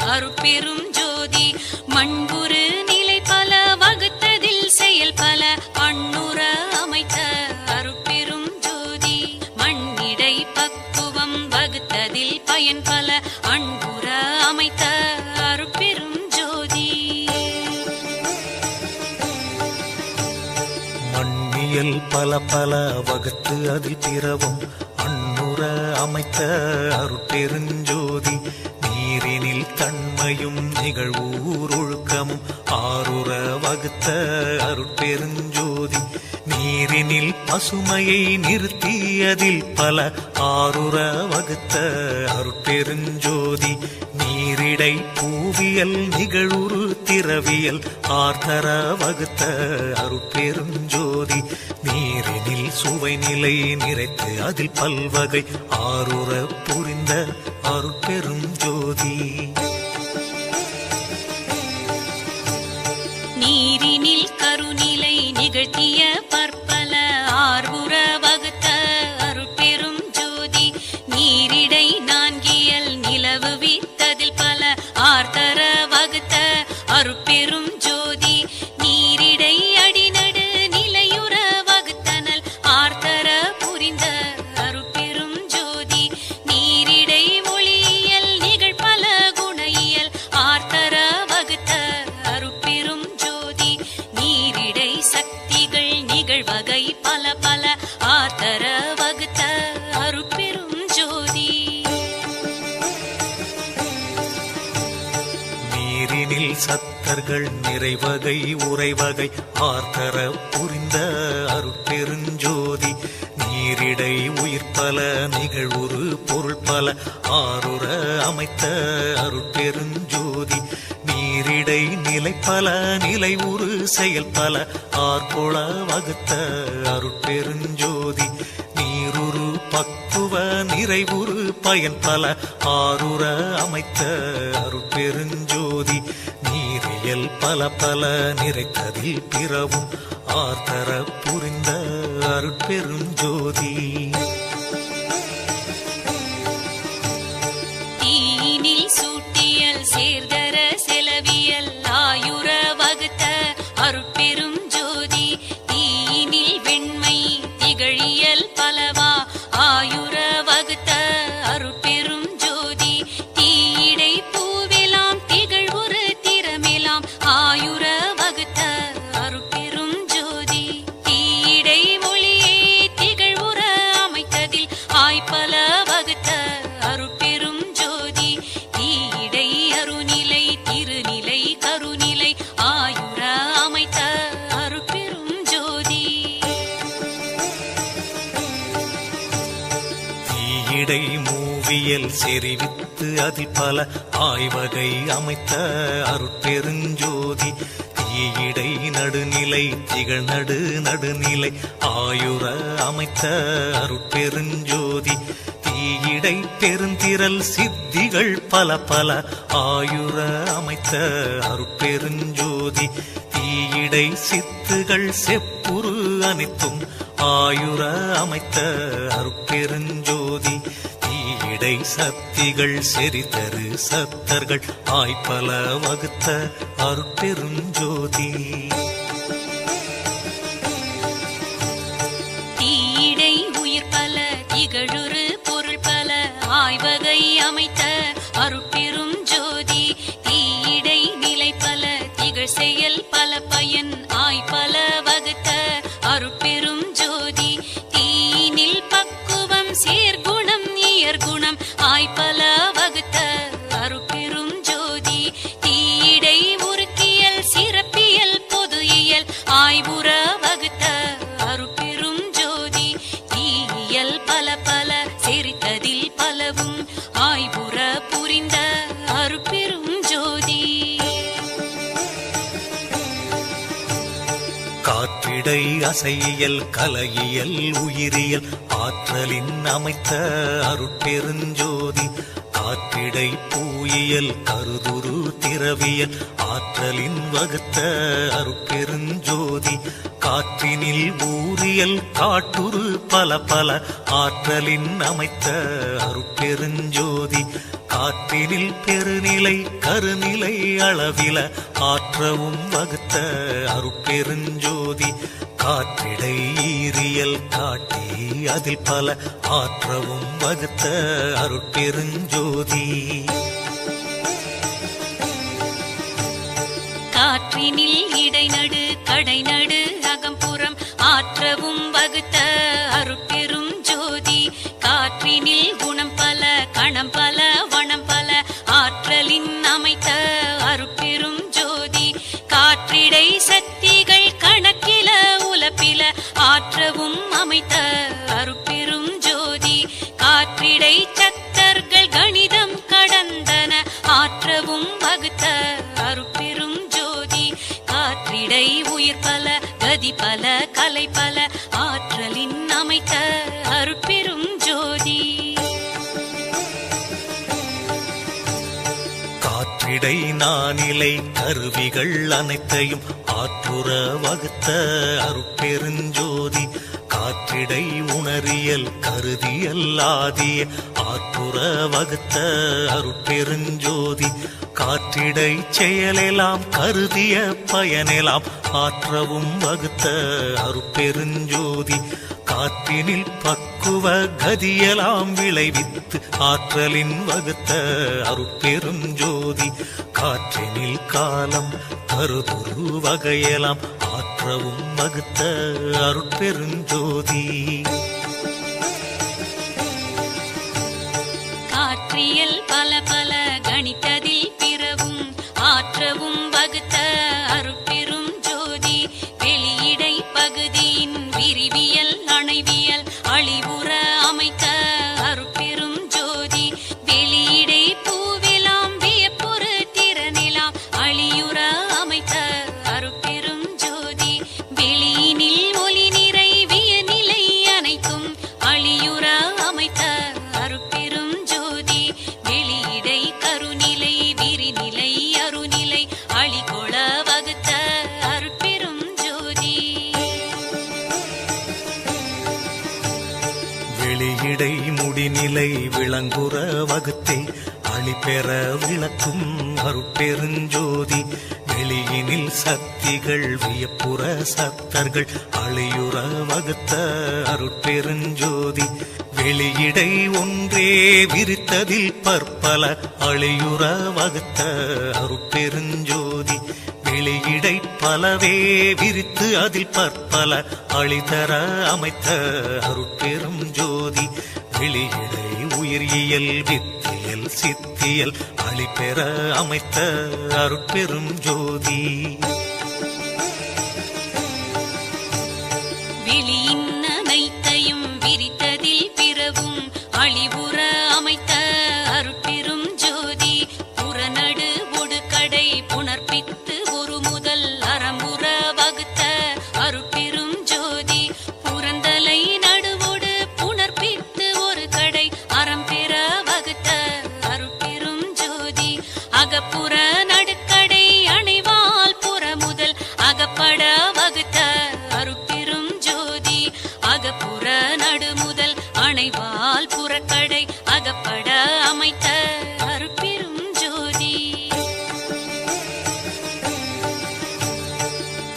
அருட்பெரும் ஜோதி மண்புரு நிலை பல வகுத்ததில் செயல் பல அண்ணுற அமைத்த அருட்பெரும் ஜோதி மண்ணிடை பக்குவம் வகுத்ததில் பயன் பல அன்புற அமைத்த அருட்பெரும் ஜோதி மண்ணியல் பல பல வகுத்து அதில் பிறவும் அன்னுற அமைத்த அருட்பெருஞ்சோதி நீரினில் தன்மையும் நிகழ்வூர் ஒழுக்கமும் ஆறுற வகுத்த அருட்பெருஞ்சோதி நீரினில் பசுமையை நிறுத்தியதில் பல ஆறுற வகுத்த அருட்பெருஞ்சோதி நீரிடை பூவியல் நிகழ்வுரு திரவியல் ஆர்த்தர வகுத்த அருட்பெருஞ்சோதி நீரினில் சுவை நிலை நிறைத்து அதில் பல்வகை ஆறுற புரிந்த அருட்பெருஞ்சோதி நீரினில் கருநிலை நிகழ்த்திய பற்பல ஆர்வுற வகுத்த அருட்பெரும் ஜோதி நீரிடை நான்கியல் நிலவு வித்ததில் பல ஆர்த்தர வகுத்த அருட்பெரும் ஜோதி நீரிடை அடிநடு நிலையுற வகுத்தனல் ஆர்த்தர புரிந்த அருட்பெரும் ஜோதி நீரிடை ஒளியியல் நிகழ் பல குணையியல் ஆர்த்தர வகுத்த அருட்பெரும் ஜோதி நீரிடை சக்திகள் நிகழ்வகை பல பல ஆர்த்தர வகுத்த அருட்பெரும் ஜோதி நீரினில் சத்தர்கள் நிறைவகை உறைவகை ஆர்த்தர புரிந்த அருட்பெருஞ்சோதி நீரிடை உயிர் பல நிகழ்வுரு பொருள் பல ஆறுற அமைத்த அருட்பெருஞ்சோதி நீரிடை நிலை பல நிலை உரு செயல் பல ஆர்கொள வகுத்த அருட்பெருஞ்சோதி நீருரு பக்குவ நிறைவுரு பயன் பல ஆறுற அமைத்த அருட்பெருஞ்சோதி நீரிய நீரியல் பல பல நிறைத்ததில் பிறவும் ஆர்த்தர புரிந்த அருட்பெருஞ்சோதி தீயினில் சூட்டியல் சேர்தர செலவியல் ஆயுர வகுத்த அருட்பெரும் ஜோதி தீயினில் வெண்மை திகழியல் பலவா ஆயுர வகுத்த அருட்பெரும் ஜோதி தீயிடை பூவெலாம் திகழ்வுறு திறமெலாம் ஆயுர வகுத்த அருட்பெரும் ஜோதி தீயிடை மொழியே திகழ்வுற அமைத்ததில் ஆய்பல வகுத்த அருட்பெரும் ஜோதி தீயிடை அருநிலை திருநிலை கருநிலை ஆயுர அமைத்த அருட்பெரும் ஜோதி தீயிடை மூவியல் செறிவித்து அதில் பல ஆய்வகை அமைத்த அருட்பெருஞ்சோதி தீயிடை நடுநிலை திகழ் நடுநிலை ஆயுர அமைத்த அருட்பெருஞ்சோதி தீயிடை பெருந்திரல் சித்திகள் பல பல ஆயுர அமைத்த அருட்பெருஞ்சோதி தீயிடை சித்துகள் செப்புரு அனைத்தும் ஆயுர அமைத்த அருட்பெருஞ்சோதி தீயிடை சக்திகள் செறிதரு சத்தர்கள் ஆய்பல வகுத்த அருட்பெருஞ்சோதி தீயிடை உயிர் பல திகழுறு பொருள் பல ஆய்வகை அமைத்த அருட்பெரும் ஜோதி தீயிடை நிலை பல திகழ் செயல் பல பயன் ஆய்பல வகுத்த அருட்பெரும் ஜோதி தீயினில் பக்குவம் சேர்குணம் இயற்குணம் ஆய்பல வகுத்த அருட்பெரும் ஜோதி தீயிடை உருக்கியல் சிறப்பியல் பொது இயல் ஆய்வுற வகுத்த அருட்பெரும் ஜோதி தீயியல் பல பல செறித்ததில் பலவும் ஆய்வுற புரிந்த அருட்பெரும் ஜோதி காற்றிடை அசையியல் கலையியல் உயிரியல் ஆற்றலின் அமைத்த அருட்பெருஞ்சோதி காற்றிடை பூயியல் கருதுரு திரவியல் ஆற்றலின் வகுத்த அருட்பெருஞ்சோதி காற்றினில் ஊரியல் காட்டுரு பல பல ஆற்றலின் அமைத்த அருட்பெருஞ்சோதி காற்றினில் பெருநிலை கருநிலை அளவில ஆற்றவும் வகுத்த அருட்பெருஞ்சோதி காற்றிடை ஈரியல் காட்டி அதில் பல ஆற்றவும் வகுத்த அருட்பெருஞ்சோதி காற்றினில் இடைநடு கடைநடு அகம்புறம் ஆற்றவும் வகுத்த அருட்பெரும் ஜோதி காற்றினில் குணம் பல கணம் பல வனம் பல ஆற்றலின் அமைத்த அருட்பெரும் ஜோதி காற்றிடை சக்திகள் கணக்கில உலப்பில ஆற்றவும் அமைத்த அருட்பெரும் ஜோதி காற்றிடை சத்தர்கள் கணிதம் கடந்தன ஆற்றவும் வகுத்த அருட்பெரும் ஜோதி காற்றிடை உயிர் பல கதி பல கலை பல ஆற்றலின் அமைத்த அருட்பெரும் ஜோதி காற்றிடை நானிலை கருவிகள் அனைத்தையும் ஆற்றுற வகுத்த அருட்பெருஞ்சோதி காற்றிடை உணரியல் கருதியல் ஆதிய ஆற்றுற வகுத்த அருட்பெருஞ்சோதி காற்றிடை செயலெல்லாம் கருதிய பயனெல்லாம் ஆற்றவும் வகுத்த அருட்பெருஞ்சோதி காற்றினில் பக்குவ கதியெல்லாம் விளைவித்து ஆற்றலின் வகுத்த அருட்பெருஞ்சோதி காற்றினில் காலம் கருதுரு வகையெல்லாம் ஆற்றவும் வகுத்த அருட்பெருஞ்சோதி காற்றியல் பல பல கணித்ததில் பிறவும் ஆற்றவும் வகுத்த அருட்பெரும் ஜோதி வெளியிடை பகுதியின் விரிவியல் அணைவியல் அழிவுற அமைத்த அருட்பெரும் ஜோதி வெளியிடை பூவெலாம் வியப்புறு திறனெலாம் அழியுற அமைத்த அருட்பெரும் ஜோதி வெளியினில் ஒளி நிறைவிய நிலை அனைத்தும் வெளியிடை முடிநிலை விளங்குற வகுத்தே அழிபெற விளக்கும் அருட்பெருஞ்சோதி வெளியினில் சக்திகள் வியப்புற சத்தர்கள் அழியுற வகுத்த அருட்பெருஞ்சோதி வெளியிடை ஒன்றே விரித்ததில் பற்பல அழியுற வகுத்த அருட்பெருஞ்சோதி வெளியிடை பலவே விரித்து அதில் பற்பல அழிதர அமைத்த அருட்பெரும் ஜோதி வெளியிடை உயிரியல் வித்தியல் சித்தியல் அழிபெற அமைத்த அருட்பெரும் ஜோதி வெளியின் அனைத்தையும் விரித்ததில் பிறவும் அழிவுற அமைத்த அருட்பெரும் ஜோதி புறநடு ஒடுக்கடை புணர்ப்பித்து ஒரு முதல் அறமுற வகுத்த அருட்பெரும் ஜோதி புறந்தலை நடுவோடு புணர்ப்பித்து ஒரு கடை அறம் பெற வகுத்த அருட்பெரும் ஜோதி அகப்புற நடுக்கடை அணைவால் புற முதல் அகப்பட வகுத்த அருட்பெரும் ஜோதி அகப்புற நடுமுதல் அணைவால் புறக்கடை அகப்பட அமைத்த அருட்பெரும் ஜோதி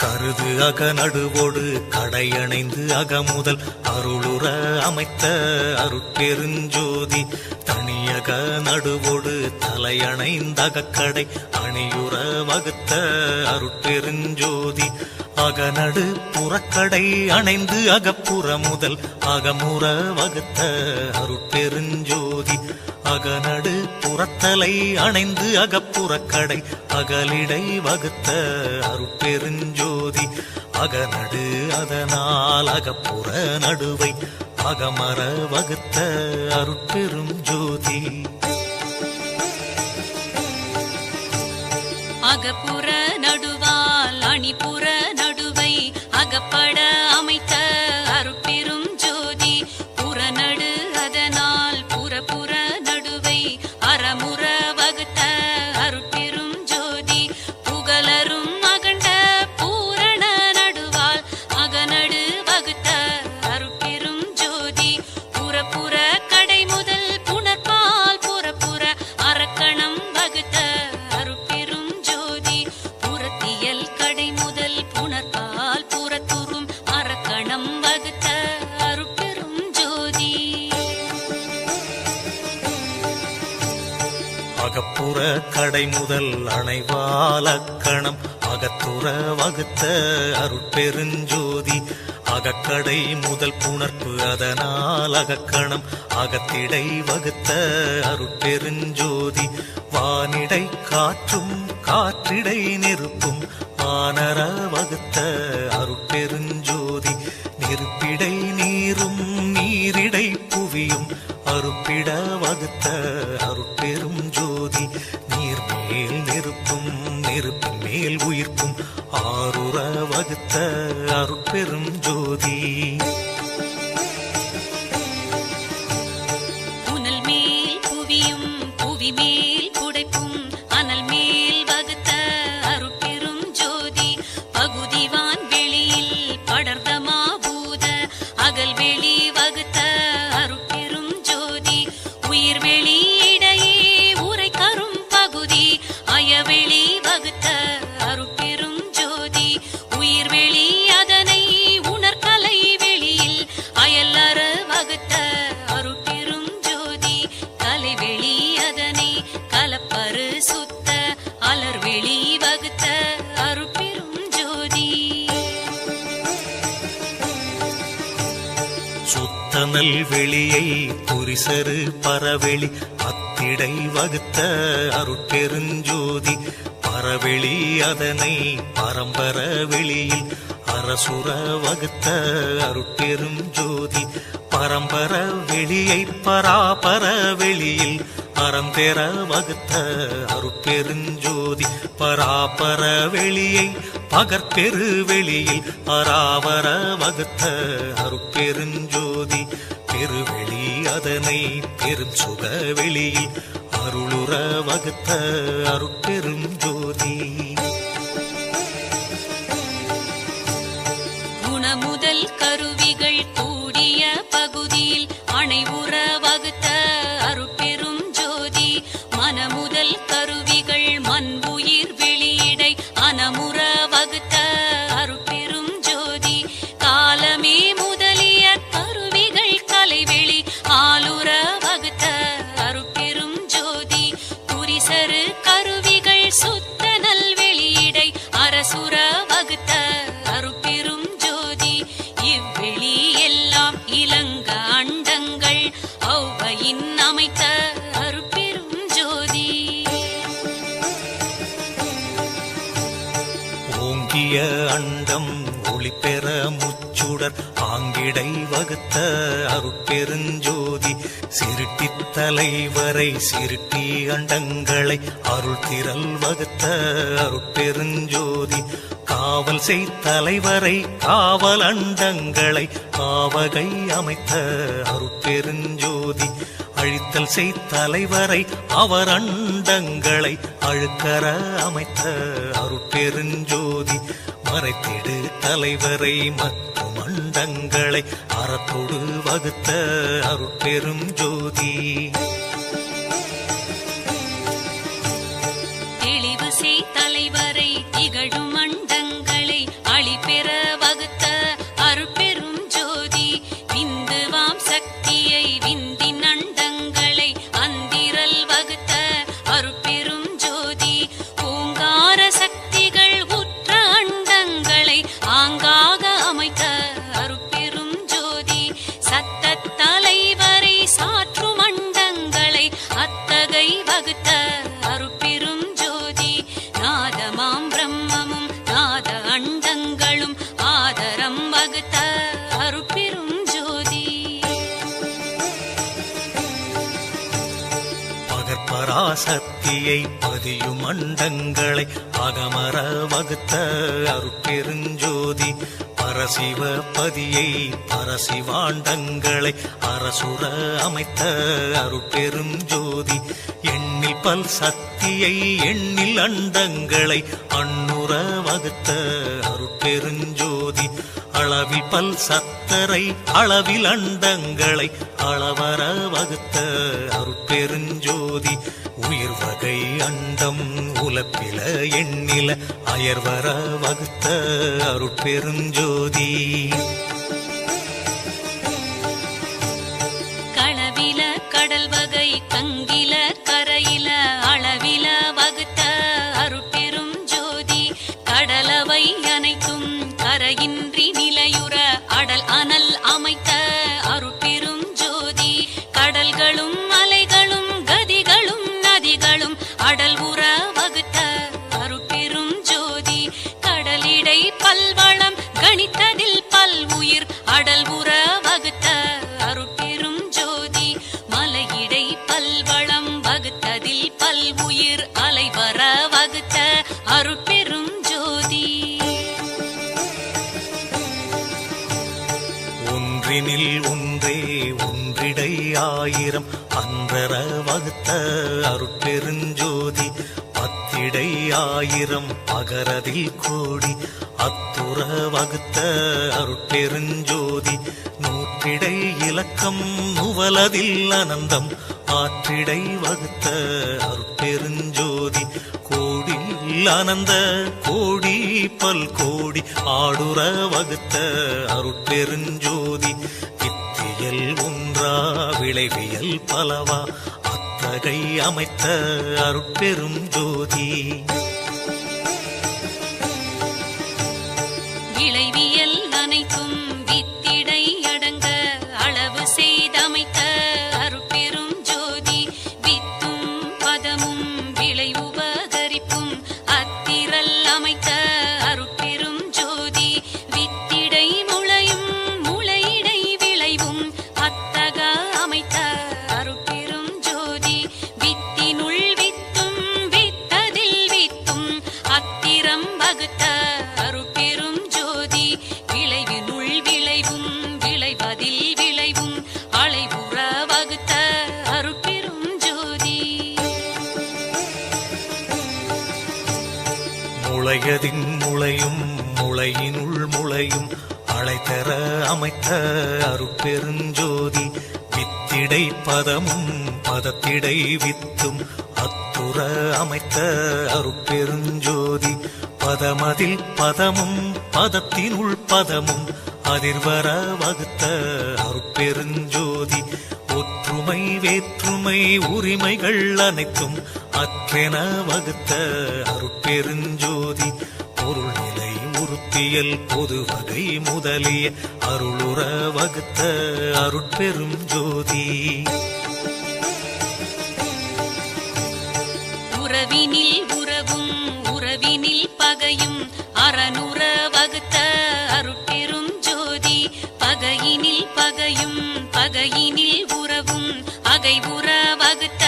கருது அக நடுவோடு கடையணைந்து அகமுதல் அருளுற அமைத்த அருட்பெருஞ்சோதி தனியக நடுவோடு தலையணைந்தகக்கடை அணியுற வகுத்த அருட்பெருஞ்சோதி அகநடு புறக்கடை அணைந்து அகப்புற முதல் அகமுற வகுத்த அருட்பெருஞ்சோதி அகநடு புறத்தலை அணைந்து அகப்புறக்கடை அகலிடை வகுத்த அருட்பெருஞ்சோதி அகநடு அதனால் அகப்புற நடுவை அகமர வகுத்த அருட்பெரும் ஜோதி அகப்புற நடுவால் அணிபுற நடுவை அகப்பட அமைத்த அருட்பெரும் ஜோதி புறநடு அதனால் புறப்புற நடுவை அறமுற வகுத்த அருட்பெரும் ஜோதி புகழரும் அகண்ட பூரண நடுவால் அகநடு வகுத்த அருட்பெரும் ஜோதி புறப்புற கடை முதல் புணர்பால் புறப்புற அரக்கணம் வகுத்த அருட்பெரும் ஜோதி புறத்தியல் கடை முதல் புணர்பால் புறத்துறும் அரக்கணம் வகுத்த அருட்பெரும் ஜோதி அகப்புற கடை முதல் அணைவாலக்கணம் அகத்துற வகுத்த அருட்பெருஞ்சோதி அகக்கடை முதல் புணர்ப்பு அதனால் அகக்கணம் அகத்திடை வகுத்த அருட்பெருஞ்சோதி வானிடை காற்றும் காற்றிடை நெருப்பும் ஆனர வகுத்த அருட்பெருஞ்சோதி நெருப்பிடை நீரும் நீரிடை புவியும் அருப்பிட வகுத்த அருட்பெரும் ஜோதி நீர்மேல் நெருப்பும் நெருப்பின் மேல் உயிர்ப்பும் ஆறுற வகுத்த அருட்பெரும் ஜோதி புனல் மேல் புவியும் புவி மேல் புடைப்பும் அனல் மேல் வகுத்த அருட்பெரும் ஜோதி பகுதிவான் வெளியில் படர்தமா பூத அகல் வெளி வகுத்த அருட்பெரும் ஜோதி உயிர் வெளி இடையே உரை கரும் பகுதி அயவெளி வகுத்த அருட்பெரும் ஜோதி உயிர் வெளி அதனை உணர்கலை வெளியில் அயல்லற வகுத்த அருட்பெரும் ஜோதி கலைவெளி அதனை கலப்பரு சுத்த அலர்வெளி வகுத்த அருட்பெரும் ஜோதி சுத்தனல் வெளியை துரிசரு பரவெளி அத்திடை வகுத்த அருட்பெருஞ்சோதி பரவெளி அதனை பரம்பர வெளியில் அரசுர வகுத்த அருட்பெரும் ஜோதி பரம்பர வெளியை பராபர வெளியில் அறந்தெற வகுத்த அருட்பெருஞ்சோதி பராபர வெளியை பகற்பெரு வெளியில் அராவர வகுத்த அருட்பெருஞ்சோதி பெருவெளி அதனை பெரும் சுக வெளியில் அருளுற வகுத்த அருட்பெரும் ஜோதி குணமுதல் கருவிகள் கூடிய பகுதியில் அணைவுற வகுத்த அருட்பெரும் ஜோதி மனமுதல் கருவிகள் மண் உயிர் வெளியிடை அனமுற வகுத்த அருட்பெரும் ஜோதி காலமே முதலிய கருவிகள் கலைவெளி ஆளுற வகுத்த அருட்பெரும் ஜோதி குறிசரு கருவிகள் சுத்த நல் வெளியிடை அரசுர வகுத்த அருட்பெரும் ஜோதி இவ்வெளி எல்லாம் இலங்க அண்டங்கள் ஔவையின் அமைத்த அருட்பெரும் ஜோதி ஓங்கிய அண்டம் ஒளிபெற முச்சுடர் ஆங்கிடை வகுத்த அருட்பெருஞ்சோதி சிருட்டித் தலைவரை சிருட்டி அண்டங்களை அருள் திரள் வகுத்த அருட்பெருஞ்சோதி காவல் செய் தலைவரை காவல் அண்டங்களை காவகை அமைத்த அருட்பெருஞ்சோதி அழித்தல் செய் தலைவரை அவர் அண்டங்களை அழுக்கற அமைத்த அருட்பெருஞ்சோதி மறைத்திடு தலைவரை மற்றும் அண்டங்களை அறத்தொடு வகுத்த அருட்பெரும் ஜோதி தெளிவு செய் தலைவரை திகழும் அண்டங்களை அழிபெற வகுத்த அருட்பெரும் ஜோதி விந்துவாம் சக்தியை விந்தின் அண்டங்களை அந்திரல் வகுத்த அருட்பெரும் ஜோதி ஓங்கார சக்திகள் உற்ற அண்டங்களை ஆங்காக அமைத்த அருட்பெரும் ஜோதி சத்த தலைவரை சாற்றும் அண்டங்களை அத்தகை வகுத்த அருட்பெரும் ஜோதி நாதமாம் பிரம்மமும் நாத அண்டங்களும் ஆதரம் வகுத்த அருட்பெரும் ஜோதி பகற்பராசக்தியை பதியும் அண்டங்களை அகமர வகுத்த அருட்பெருஞ்சோதி பரசிவ பதியை பரசிவாண்டங்களை அரசுர அமைத்த அருட்பெரும் ஜோதி எண்ணில் பல் சக்தியை எண்ணில் அண்டங்களை அண்ணுற வகுத்த அருட்பெருஞ்சோதி அளவில் பல் சத்தரை அளவில் அண்டங்களை அளவர வகுத்த அருட்பெருஞ்சோதி உயிர் வகை அண்டம் உலப்பில எண்ணில அயர்வர வகுத்த அருட்பெருஞ்சோதி களவில கடல் வகை கங்கில கரையில அளவில வகுத்த அருட்பெரும் ஜோதி கடலவை அனைத்தும் கரையின்றி நிலையுற அடல் அனல் அமைத்த அருட்பெரும் ஜோதி கடல்களும் அலைகளும் கதிகளும் நதிகளும் அடல் உற வகுத்த அருட்பெரும் ஜோதி கடலிடை பல்வளம் கணித்ததில் பல் உயிர் அடல் உற வகுத்த அருட்பெரும் ஜோதி மலையிடை பல்வளம் வகுத்ததில் பல் உயிர் அலைவர வகுத்த அருட்பெரும் ஜோதி ஒன்றினில் ஒன்றே ஒன்றிடை ஆயிரம் அன்றர வகுத்த அருட்பெருஞ்சோதி பத்திடை ஆயிரம் பகரதில் கோடி அத்துற வகுத்த அருட்பெருஞ்சோதி நூற்றிடை இலக்கம் நுவலதில் அனந்தம் ஆற்றிடை வகுத்த அருட்பெருஞ்சோதி கோடியில் அனந்த கோடி பல் கோடி ஆடுற வகுத்த அருட்பெருஞ்சோதி வித்தியல் ஒன்றா விளைவியல் பலவா அத்தகை அமைத்த அருட்பெரும் ஜோதி விளைவியல் அனைத்தும் வித்திடை அடங்க அளவு செய்தமைத்த அருட்பெரும் ஜோதி வித்தும் பதமும் விளை உபகரிப்பும் அத்திரல் அமைத்த அருட்பெரும் ஜோதி வித்திடை முளையும் முளையிடை விளைவும் அத்தக அமைத்த அருட்பெரும் ஜோதி வித்தினுள் வித்தும் வித்ததில் வித்தும் அத்திரம் வகுத்த அருட்பெரும் ஜோதி விளைவினுள் விளைவும் விளைவதில் விளைவும் அளைவுற வகுத்த அருட்பெரும் ஜோதி முளையதின் முளையும் முளையினுள் முளையும் அழைத்தர அமைத்த அருட்பெருஞ்சோதி வித்திடை பதமும் பதத்திடை வித்தும் அத்துற அமைத்த அருட்பெருஞ்சோதி பதமதில் பதமும் பதத்தினுள் பதமும் அதிர்வர வகுத்த அருட்பெருஞ்சோதி ஒற்றுமை வேற்றுமை உரிமைகள் அனைத்தும் அற்றென வகுத்த அருட்பெருஞ்சோதி பொருள்நிலை உறுப்பியல் பொது வகை முதலிய அருளுற வகுத்த அருட்பெரும் ஜோதி உறவினில் உறவும் உறவினில் பகையும் அறனுற வகுத்த அருட்பெரும் ஜோதி பகையினில் பகையும் பகையினில் உறவும் அகைவுற வகுத்த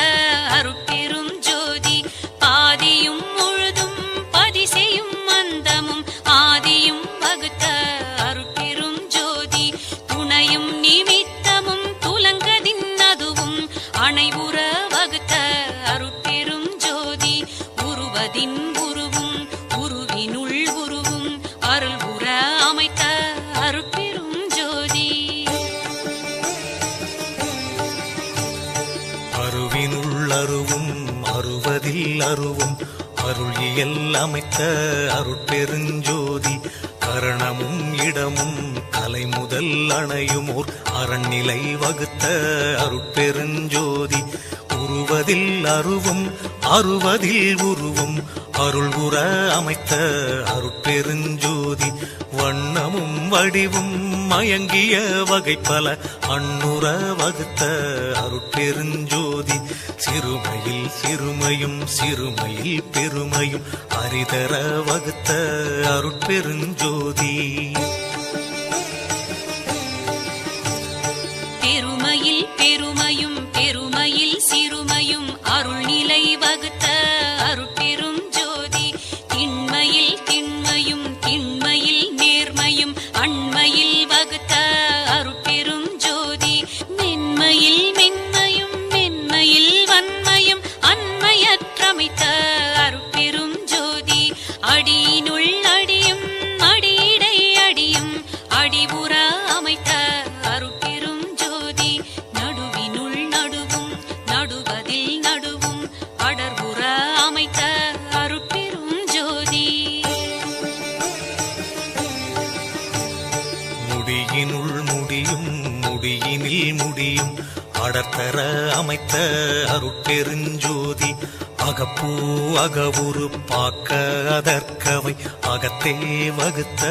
அருட்பெரும் ஜோதி பாதியும் முழுதும் பதிசெயும் அந்தமும் ஆதியும் வகுத்த அருட்பெரும் ஜோதி துணையும் நிமித்தமும் துலங்கதின் அதுவும் அணைவுற வகுத்த அருட்பெரும் ஜோதி உருவதின் உருவும் உருவினுள் உருவும் அருள் உற அமைத்த அருட்பெரும் ஜோதி அருவினுள் அருவும் அருவதில் அருவும் அருள் இயல் அமைத்த அருட்பெருஞ்சோதி கரணமும் இடமும் கலை முதல் அணையுமோர் அரண்நிலை வகுத்த அருட்பெருஞ்சோதி உருவதில் அருவும் அருவதில் உருவும் அருள் உற அமைத்த அருட்பெருஞ்சோதி வண்ணமும் வடிவும் மயங்கிய வகை பல அன்னுற வகுத்த அருட்பெருஞ்சோதி சிறுமையில் சிறுமையும் சிறுமையில் பெருமையும் அரிதர வகுத்த அருட்பெருஞ்சோதி பெருமையில் பெருமையும் பெருமையில் சிறுமையும் அருள்நிலை வகுத்த அருட்பெரும் ஜோதி திண்மையில் திண்மையும் திண்மையில் நேர்மையும் அண்மையில் வகுத்த அருட்பெரும் ஜோதி மென்மையில் மென்மையும் மென்மையில் வன்மையும் அண்மையற்றமைத்த அருட்பெரும் ஜோதி அடியினுள் அடியும் அடியிடை அடியும் அடிவுற அமைத்த அருட்பெரும் ஜோதி நடுவினுள் நடுவும் நடுவதில் நடுவும் அடர்வுற அமைத்த அருட்பெரும் ஜோதி முடியினுள் முடியும் முடியினில் முடியும் அடர்த்தர அமைத்த அருட்பெருஞ்சோதி அகப்பூ அகவுரு பாக்க அதற்கவை அகத்தே வகுத்த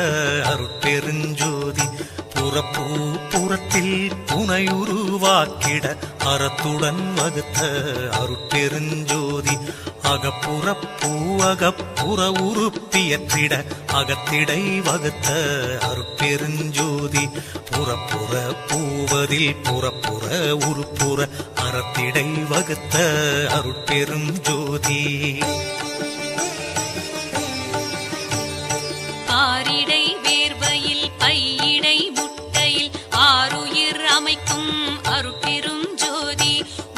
அருட்பெருஞ்சோதி புறப்பூ புறத்தில் புனையுருவாக்கிட அறத்துடன் வகுத்த அருட்பெருஞ்சோதி அகப்புறப்பூ அகப்புற உறுப்பியற்றிட அகத்திடை வகுத்த அருட்பெருஞ்சோதி புறப்புற பூவதில் புறப்புற உருப்புற அறத்திடை வகுத்த அருட்பெரும் ஜோதி ஆரிடை வேர்வையில் பையிடை முட்டையில் ஆருயிர் அமைக்கும் அருட்பெரும் ஜோதி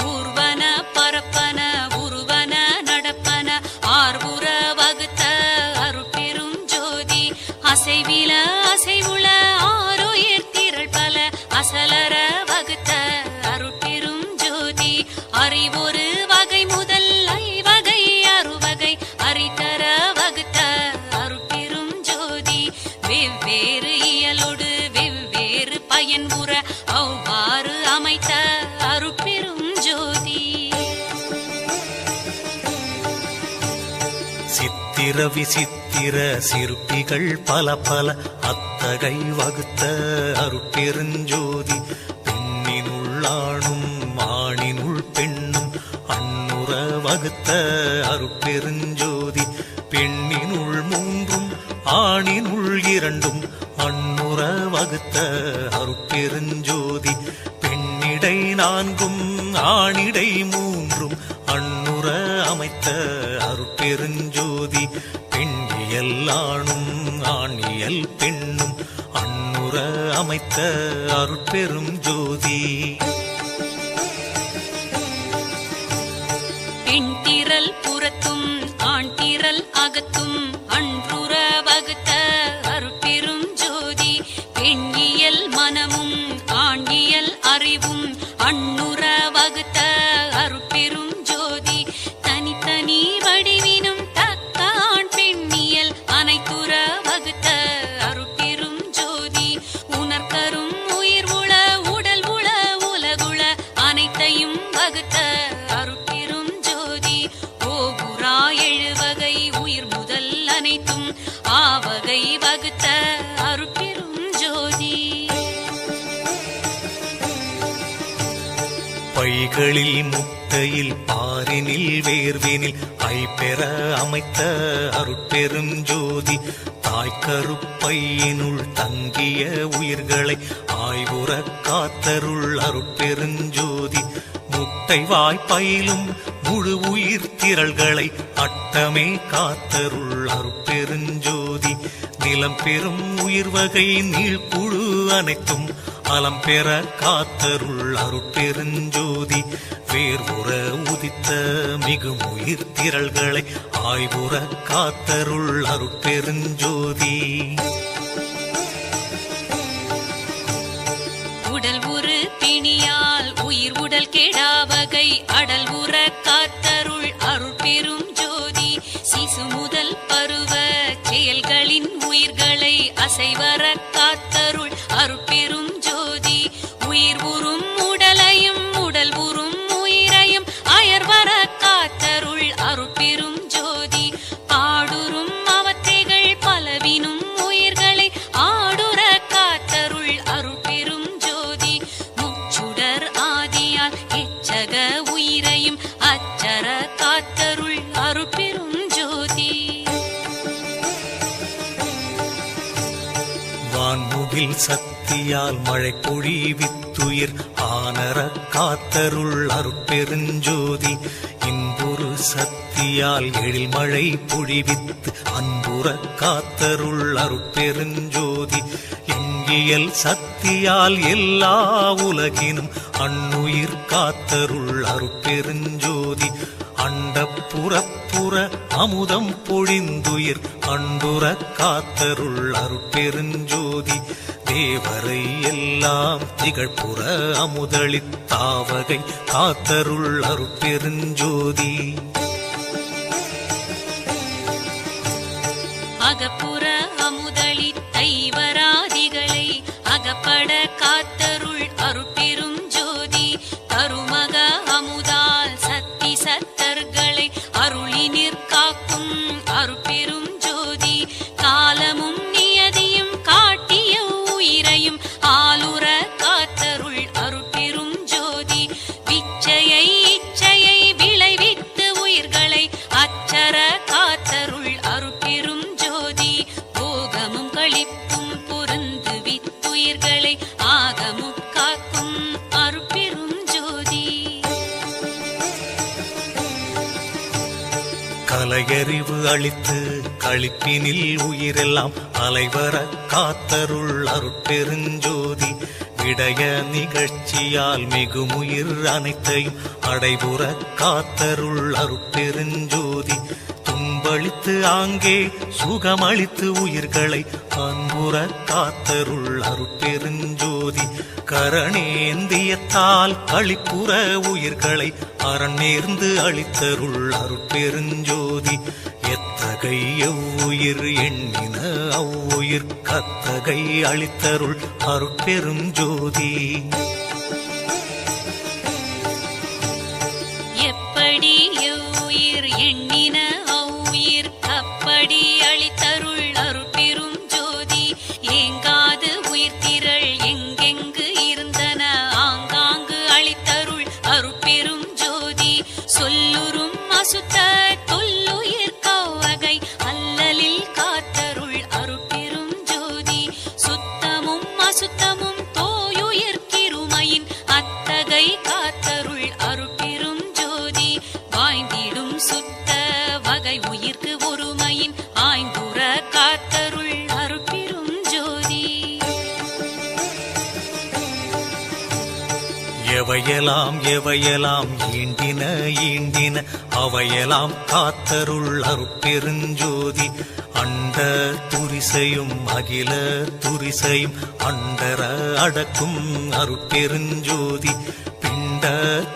ஊர்வன பரப்பன உருவன நடப்பன ஆர்வுற வகுத்த அருட்பெரும் ஜோதி அசைவில அசைவுள ஆருயிர் திரள் பல அசலர வகுத்த அருட்பெரும் ஜோதி அறிவொரு வகை முதல் ஐவகை அறுவகை அறிதர வகுத்த அருட்பெரும் ஜோதி வெவ்வேறு இயலோடு வெவ்வேறு பயன் உற அவ்வாறு அமைத்த அருட்பெரும் ஜோதி சித்திர விசித்திர சிற்பிகள் பல பல அத்தகை வகுத்த அருட்பெருஞ்சோதி பெண்ணினுள் ஆணும் ஆணினுள் பெண்ணும் அன்னுற வகுத்த அருட்பெருஞ்சோதி பெண்ணினுள் மூன்றும் ஆணினுள் இரண்டும் அன்னுற வகுத்த அருட்பெருஞ்சோதி பெண்ணிடை நான்கும் ஆணிடை மூன்றும் அன்னுற அமைத்த அருட்பெருஞ்சோதி பெண்ணியல் ஆணும் ஆணியல் பெண்ணும் அன்னுற அமைத்த அருட்பெரும் ஜோதி பெண்திரல் புறத்தும் ஆண்திரல் அகத்தும் அன்றுற வகுத்த அருட்பெரும் ஜோதி பெண் வகுத்த அருட்பெரும் ஜோதி. பைகளில் முட்டையில் பாரினில் வேர்வினில் ஐப்பெற அமைத்த அருட்பெரும் ஜோதி. தாய்க்கருப்பையினுள் தங்கிய உயிர்களை ஆய்வுற காத்தருள் அருட்பெருஞ்சோதி. முட்டை வாய்ப்பையிலும் முழு உயிர் திரள்களை அட்டமே காத்தருள் அருட்பெருஞ்சோதி. நிலம் பெறும் உயிர் வகை நீழ்குழு அனைத்தும் அலம் பெற காத்தருள் அருட்பெருஞ்சோதி. வேர்வுற உதித்த மிகும் உயிர் திரள்களை ஆய்வுற காத்தருள் அருட்பெருஞ்சோதி. உடல் உரு பிணியால் உயிர் உடல் கெடாவகை அடல் உற காத்தருள் அருட்பெரும் ஜோதி. சிசு முதல் பருவ செயல்களின் உயிர்களை அசைவர காத்தருள் அருட்பெரும் ஜோதி. உயிர் உறும் உடலையும் உடல் உறும் உயிரையும் அயர்வர காத்தருள் அருட்பெரும் ஜோதி. பாடுறும் அவத்தைகள் பலவினும் உயிர்களை ஆடுற காத்தருள் அருட்பெரும் ஜோதி. முச்சுடர் ஆதியால் எச்சக உயிரையும் அச்சர காத்தருள் அருட்பெரும் ஜோதி. வான்முகில் சக்தியால் மழை பொழிவித்துயிர் ஆனர காத்தருள் அருட்பெருஞ்சோதி. இன்புறு சக்தியால் எழில் மழை பொழிவித்து அன்புற காத்தருள் அருட்பெருஞ்சோதி. எங்கியல் சக்தியால் எல்லா உலகினும் அன்னுயிர் காத்தருள் அருட்பெருஞ்சோதி. அண்டப்புறப்புற அமுதம் பொழிந்துயிர் அன்புற காத்தருள் அருட்பெருஞ்சோதி. தேவரை எல்லாம் திகழ்புற அமுதளித்தாவகை காத்தருள் அருட்பெருஞ்சோதி. அகப்புற அமுதளி தைவராதிகளை அகப்பட காத்தருள் அருட்பெரும் ஜோதி. தருமக அமுதால் சக்தி சத்தர்களை அருளினிற் காக்கும் அருட்பெரும் ஜோதி. காலமும் நியதியும் காட்டிய உயிரையும் ஆளுற காத்தருள் அருட்பெரும் ஜோதி. விச்சையை இச்சையை விளைவித்து உயிர்களை அச்சர காத்தருள் அருட்பெரும் ஜோதி. போகமும் களிப்பும் பொருந்து வித்துயிர்களை ஆகமும் காக்கும் அருட்பெரும் ஜோதி. கலையறிவு அளித்து களிப்பினில் உயிரெல்லாம் அலைவர காத்தருள் அருட்பெருஞ்சோதி. விடய நிகழ்ச்சியால் மிகுமுயிர் அனைத்தையும் அடைபுற காத்தருள் அருட்பெருஞ்சோதி. துன்பளித்து ஆங்கே சுகமளித்து உயிர்களை அன்புற காத்தருள் அருட்பெருஞ்சோதி. கரணேந்தியத்தால் களிப்புற உயிர்களை அரண் நேர்ந்து அளித்தருள் அருட்பெருஞ்சோதி. எத்தகை எவ்வுயிர் எண்ணின அவ்வுயிர் கத்தகை அளித்தருள் அருட்பெருஞ்சோதி. எப்படி எவ்வுயிர் எண்ணின அவ்வுயிர் கப்படி அளித்தருள் அருட்பெரும் ஜோதி. ஏங்காது உயிர் திரள் எங்கெங்கு இருந்தன ஆங்காங்கு அளித்தருள் அருட்பெரும் ஜோதி. சொல்லுறும் அசுத்த தொல்லுயிர் கவ்வகை அல்லலில் காத்தருள் அருட்பெரும் ஜோதி. சுத்தமும் அசுத்தமும் தோயுயிர் கிருமையின் அத்தகை காத்தருள் அருட்பெரும் ஜோதி. வாய்ந்திடும் சுத்த வகை உயிர்க்கு ஒருமையின் ஆய்ந்துற காத்தருள் அருட்பெரும் ஜோதி. எவையெல்லாம் எவையெல்லாம் ஈண்டின ஈண்டின அவையெல்லாம் காத்தருள் அருட்பெருஞ்சோதி. அண்ட துரிசையும் அகில துரிசையும் அண்டர அடக்கும் அருட்பெருஞ்சோதி. பிண்ட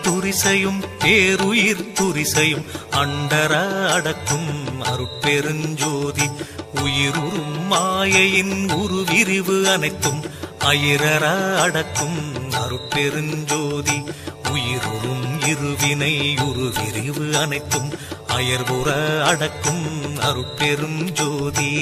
துரிசையும் பேருயிர் துரிசையும் அண்டர அடக்கும் அருட்பெருஞ்சோதி. உயிருறும் மாயையின் உருவிரிவு அனைத்தும் அயிரற அடக்கும் அருட்பெருஞ்சோதி. உயிருறும் இருவினை உருவிரிவு அனைத்தும் அயர்வுற அடக்கும் அருட்பெருஞ்சோதி.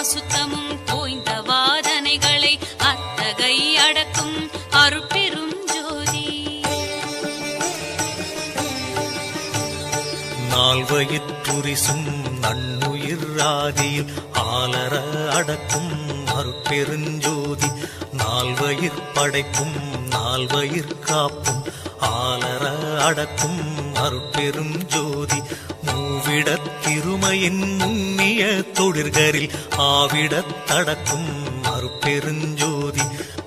அசுத்தமும் தோய்ந்த வாதனைகளை அத்தகை அடக்கும் அருட்பெரும் ஜோதி. நால்வயிற்றுரிசும் நன்னுயிர் ஆதியில் ஆலர அடக்கும் அருட்பெருஞ்சோதி. நால்வயிற் படைக்கும் நால்வயிற் காப்பும் ஆலர அடக்கும் அருட்பெரும் ஜோதி. மூவிடத் திருமையின் முன்னிய தொழிற்கரில் ஆவிடத் தடக்கும் அருட்பெருஞ்சோதி.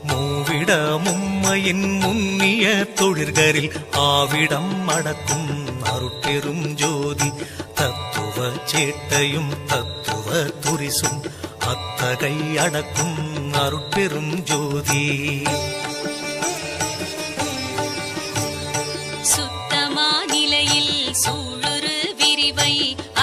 மூவிட மும்மையின் முன்னிய தொழிற்கரில் ஆவிடம் அடக்கும் அருட்பெரும் ஜோதி. தத்துவ சேட்டையும் தத்துவ துரிசும் அத்தகை அடக்கும் அருட்பெரும் ஜோதி. சுத்தமா நிலையில் சூழுரு விரிவை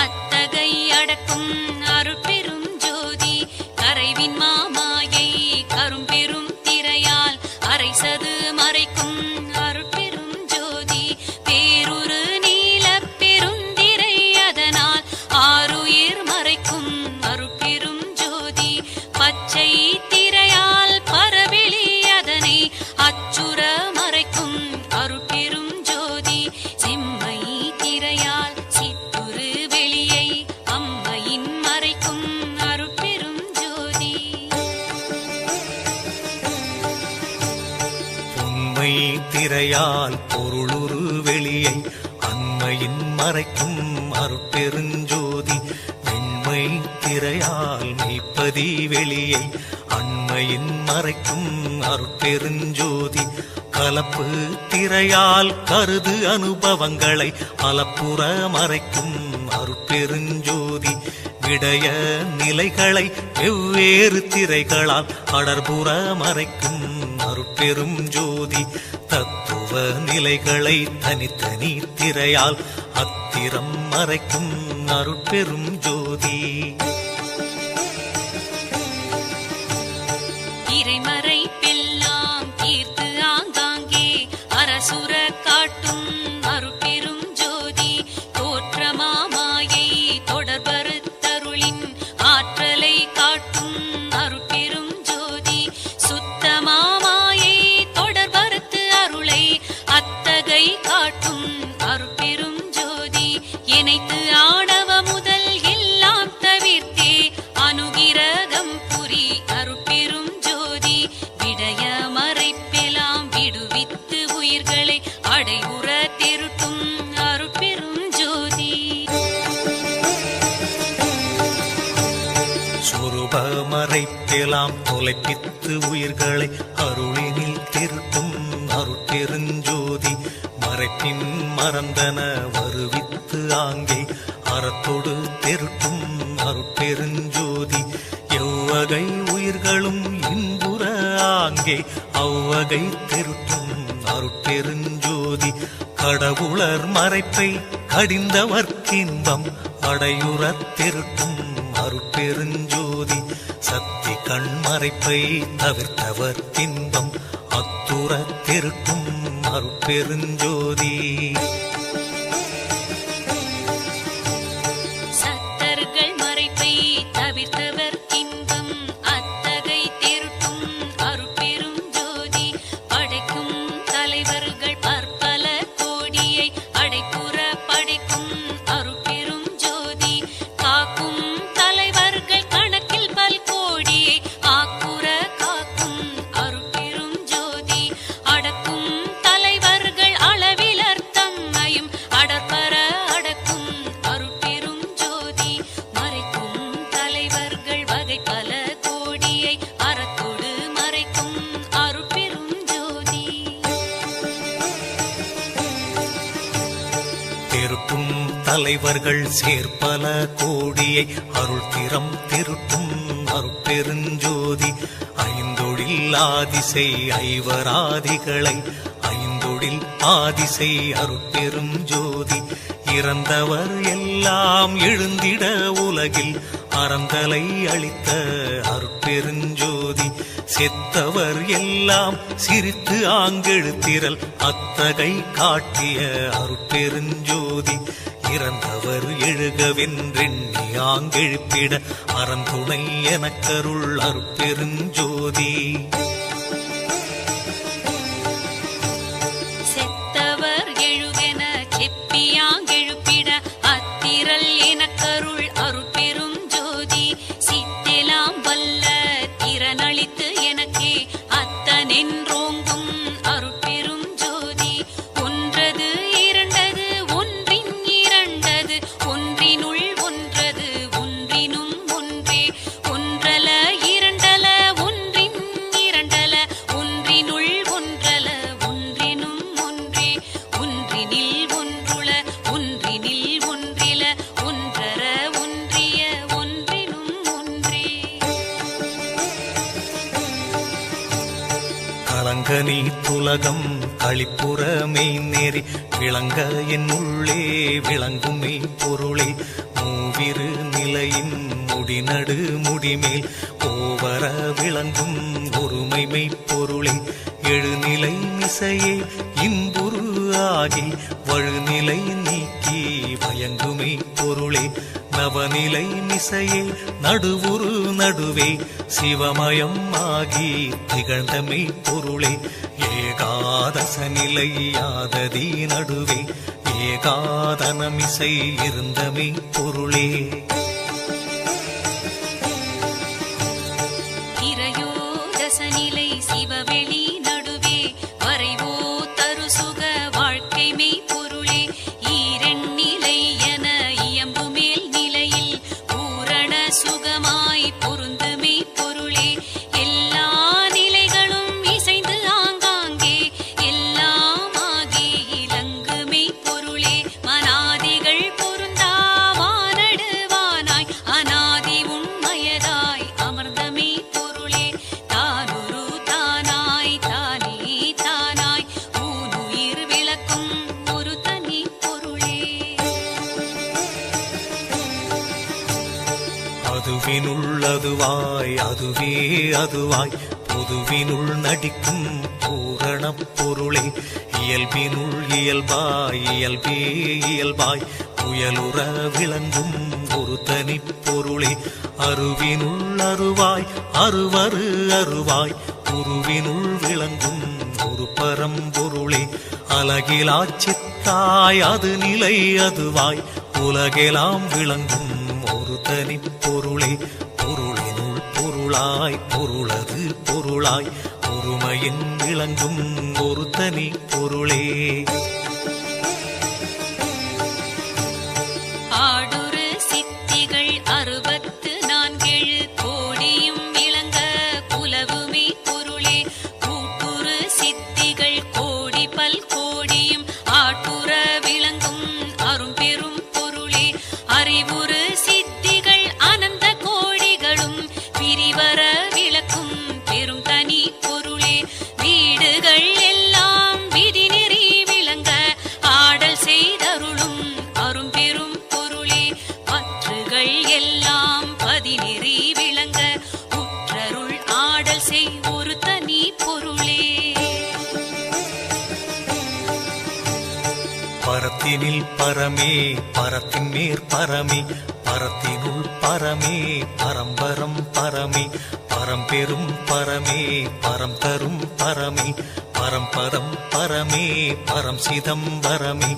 அத்தகை அடக்கும் அருட்பெரும் ஜோதி. கரைவின் மாமாயை கரும்பெரும் திரையால் அரைசது மறைக்கும் அருட்பெரும் ஜோதி. பேருரு நீல பெருந்திரை அதனால் ஆருயிர் மறைக்கும் அருட்பெரும் ஜோதி. பச்சை திரையால் பரவெளி அதனை அச்சுர மறைக்கும் அருட்பெரும் ஜோதி. செம்மை திரையால் சித்துரு வெளியை அம்மையின் மறைக்கும் அருட்பெரும் ஜோதி. உண்மை திரையால் பொருளுரு வெளியை அண்மையின் மறைக்கும் அருட்பெருஞ்சோதி. வெண்மை திரையால் மெய்ப்பதி வெளியை அண்மையின் மறைக்கும் அருட்பெருஞ்சோதி. கலப்பு திரையால் கருது அனுபவங்களை அலப்புற மறைக்கும் அருட்பெருஞ்சோதி. விடய நிலைகளை வெவ்வேறு திரைகளால் அடர்புற மறைக்கும் அருட்பெரும் ஜோதி. தத்துவ நிலைகளை தனித்தனி திரையால் அத்திரம் மறைக்கும் அருட்பெரும் ஜோதி. இறைமறை பெல்லாம் தீர்த்து ஆங்காங்கே அரசுர காட்டும் அருட்பெரும் ஜோதி. தோற்றமாமாயை தொடர்பறுத்தருளின் ஆற்றலை காட்டும் அருட்பெரும் ஜோதி. சுத்தமாமாயை தொடர்பறுத்து அருளை அத்தகை காட்டும் அருட்பெரும் ஜோதி. எனைத்து ஆணவ முதல் எல்லாம் தவிர்த்தே அனுகிரகம் புரி அருட்பெரும் ஜோதி. விடய மறைப்பெல்லாம் விடுவித்து உயிர்களை அடைவுற திருட்டும் அருட்பெரும் ஜோதி. சொருப மறைப்பெல்லாம் தொலைப்பித்து உயிர்களை அருளினில் திருட்டும் அருட்பெருஞ்சோதி. மறைப்பின் மறந்தன வருவித்து ஆங்கே அறத்தொடு திருட்டும் அருட்பெருஞ்சோதி. எவ்வகை உயிர்களும் இன்புற ஆங்கே அவ்வகை திருட்டும் அருட்பெருஞ்சோதி. கடவுளர் மறைப்பை கடிந்தவர்க்கின்பம் அடையுறத் திருட்டும் அருட்பெருஞ்சோதி. சக்தி கண் மறைப்பை தவிர்த்தவர் இன்பம் அத்துற திருட்டும் அருட்பெருஞ்சோதி. சத்தர்கள் மறைப்பை தவிர்த்தவர் இன்பம் அத்தகை திருட்டும் அருட்பெரும் ஜோதி. படைக்கும் தலைவர்கள் பற்பல கோடியை அடைப்புற படைக்கும் அருட்பெரும் ஜோதி. காக்கும் தலைவர்கள் கணக்கில் பல் கோடியை ஆக்குற காக்கும் அருட்பெரும் ஜோதி. அடக்கும் தலைவர்கள் அளவிலர் தம்மையும் அடற்பர அடக்கும் அருட்பெரும் ஜோதி. மறைக்கும் தலைவர்கள் வகை பல கோடியை அறத்தோடு மறைக்கும் அருட்பெரும் ஜோதி. திருட்டும் தலைவர்கள் சேர்ப்பல கோடியை அருள் திறம் திருட்டும் அருட்பெருஞ்சோதி. ஐந்தொழில் ஆதிசை ஐவராதிகளை ஐந்தொழில் ஆதிசை அருட்பெரும் ஜோதி. இறந்தவர் எல்லாம் எழுந்திட உலகில் அறந்தலை அளித்த அருட்பெருஞ்சோதி. செத்தவர் எல்லாம் சிரித்து ஆங்கெழுத்திரல் அத்தகை காட்டிய அருட்பெருஞ்சோதி. இறந்தவர் எழுகவென்றெண்ணி செப்பியாங்கெழுப்பிட அறந்துணை எனக்கருள் அருட்பெருஞ்சோதி. செத்தவர் எழுகென செப்பியாங்கெழுப்பிட அத்திரல் எனக்கருள் அருட்பெரும் ஜோதி. சித்தெலாம் வல்ல திறனளித்து எனக்கே அத்தனென்றோங்கும் அருட்பெரும் ஜோதி. ஒன்றது இரண்டது ஒன்றின் இரண்டது ஒன்றினுள் ஒன்றது ஒன்றினும் ஒன்றே. ஒன்றல இரண்டல ஒன்றின் இரண்டல ஒன்றினுள் ஒன்றல ஒன்றினும் ஒன்றே. ஒன்றினில் ஒன்றுள ஒன்றினில் ஒன்றில ஒன்றர ஒன்றிய ஒன்றினும் ஒன்றே. களங்கனி துலகம் களிப்புற மெய்நேறி விளங்க என் உள்ளே விளங்கும் மெய் பொருளே. மூவிரு நிலையின் முடிநடு முடிமேல் ஓவர விளங்கும் ஒருமை மெய்ப்பொருளே. எழுநிலை மிசையே இன்புரு ஆகி வழுநிலை நீக்கி வயங்குமை பொருளே. நவநிலை மிசையே நடுவுரு நடுவே சிவமயம் ஆகி திகழ்ந்தமை பொருளே. ஏகாதச நிலையாததி நடுவே ஏகாதனமிசை இருந்தமை பொருளே. இறையோதசநிலை சிவவெளி நடுவே வரைவோ தருசுக வாழ்க்கை மெய் பொருளே. ஈரெண்ணிலை என இயம்பு மேல் நிலையில் பூரண சுகமாய் பொருந்து மெய் பொருளே. எல்லா நிலைகளும் இசைந்து ஆங்காங்கே எல்லாமாகி இலங்கு மெய் பொருளே. மனாதிகள் பொருந்தா வானடுவானாய் அநாதி உண்மையதாய் அமர்ந்த மெய் பொருளே. தானொரு தானாய் தானே தானாய் ஊனுயிர் விளக்கும் ஒரு தனி பொருளே. அதுவினுள் அதுவாய் அதுவே அதுவாய் பொதுவினுள் நடிக்கும் பூரணப் பொருளே. இயல்பினுள் இயல்பாய் இயல்பே இயல்பாய் புயலுற விளங்கும் ஒரு தனி பொருளே. அருவினுள் அருவாய் அருவரு அருவாய் உருவினுள் விளங்கும் ஒரு பரம்பொருளே. அலகிலா சித்தாய் அது நிலை அதுவாய் உலகெல்லாம் விளங்கும் ஒரு தனி பொருளே. பொருளினுள் பொருளாய் பொருளது பொருளாய் ஒருமையின் விளங்கும் ஒரு தனி பொருளே. ஆடுரு சித்திகள் 64 கோடியும் விளங்க புலவுமே பொருளே. கூட்டுரு சித்திகள் கோடி பல் கோடியும் ஆட்டுற விளங்கும் அரும்பெரும் பொருளே. அறிவுறு சித்திகள் அனந்த கோடிகளும் பிரிவர விளக்கும் பெரும் தனி பொருளே. வீடுகள் எல்லாம் விதிநெறி விளங்க ஆடல் செய்தருளும் அரும்பெரும் பொருளே. பற்றுகள் எல்லாம் பதிநெறி விளங்க உற்றருள் ஆடல் செய் ஒரு தனி பொருளே. பரத்தினில் பரமே பரத்தின் மேற்பரமே பரத்தினுள் பரமே பரம்பரம் பரமே பரம்பெரும் பரமே பரம் தரும் பரமே பரம்பரம் பரமே பரம் சிதம்பரமே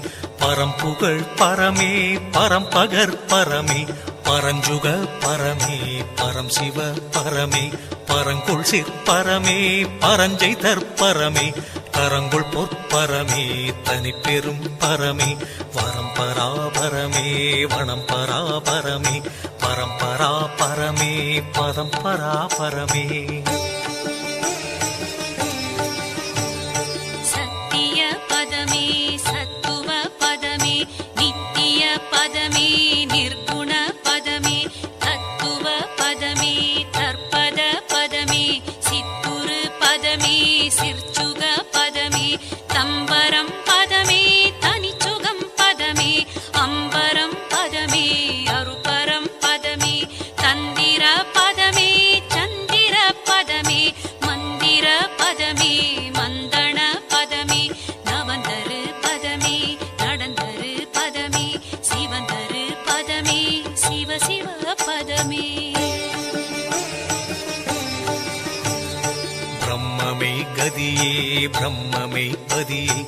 பரம்புகழ் பரமே பரம்பகர் பரமே பரஞ்சுக பரமே பரம் சிவ பரமே பரங்குள் சிற்பரமே பரஞ்சை தற்பரமே கரங்குள் பொற்பரமே தனி பெரும் பரமே வரம்பராபரமே வனம்பராபரமே பரம்பராபரமே பதம்பராபரமே. சத்திய பதமே சத்துவ பதமே நித்திய பதமே நிர்குண பதமே தத்துவ பதமே தற்பத பதமே சித்துரு பதமே சிற்சுக பதமே தம்பரம் பதமே தனிச்சுகம் பதமே அம்பரம் பதமே அருபரம் பதமே தந்திர பதமே சந்திர பதமே மந்திர பதமே மந்தன பதமே நவந்தரு பதமே நடந்தரு பதமே சிவந்தரு பதமே சிவ சிவ பதமே. பிரம்மமே கதியே பிரம்மமே பதியே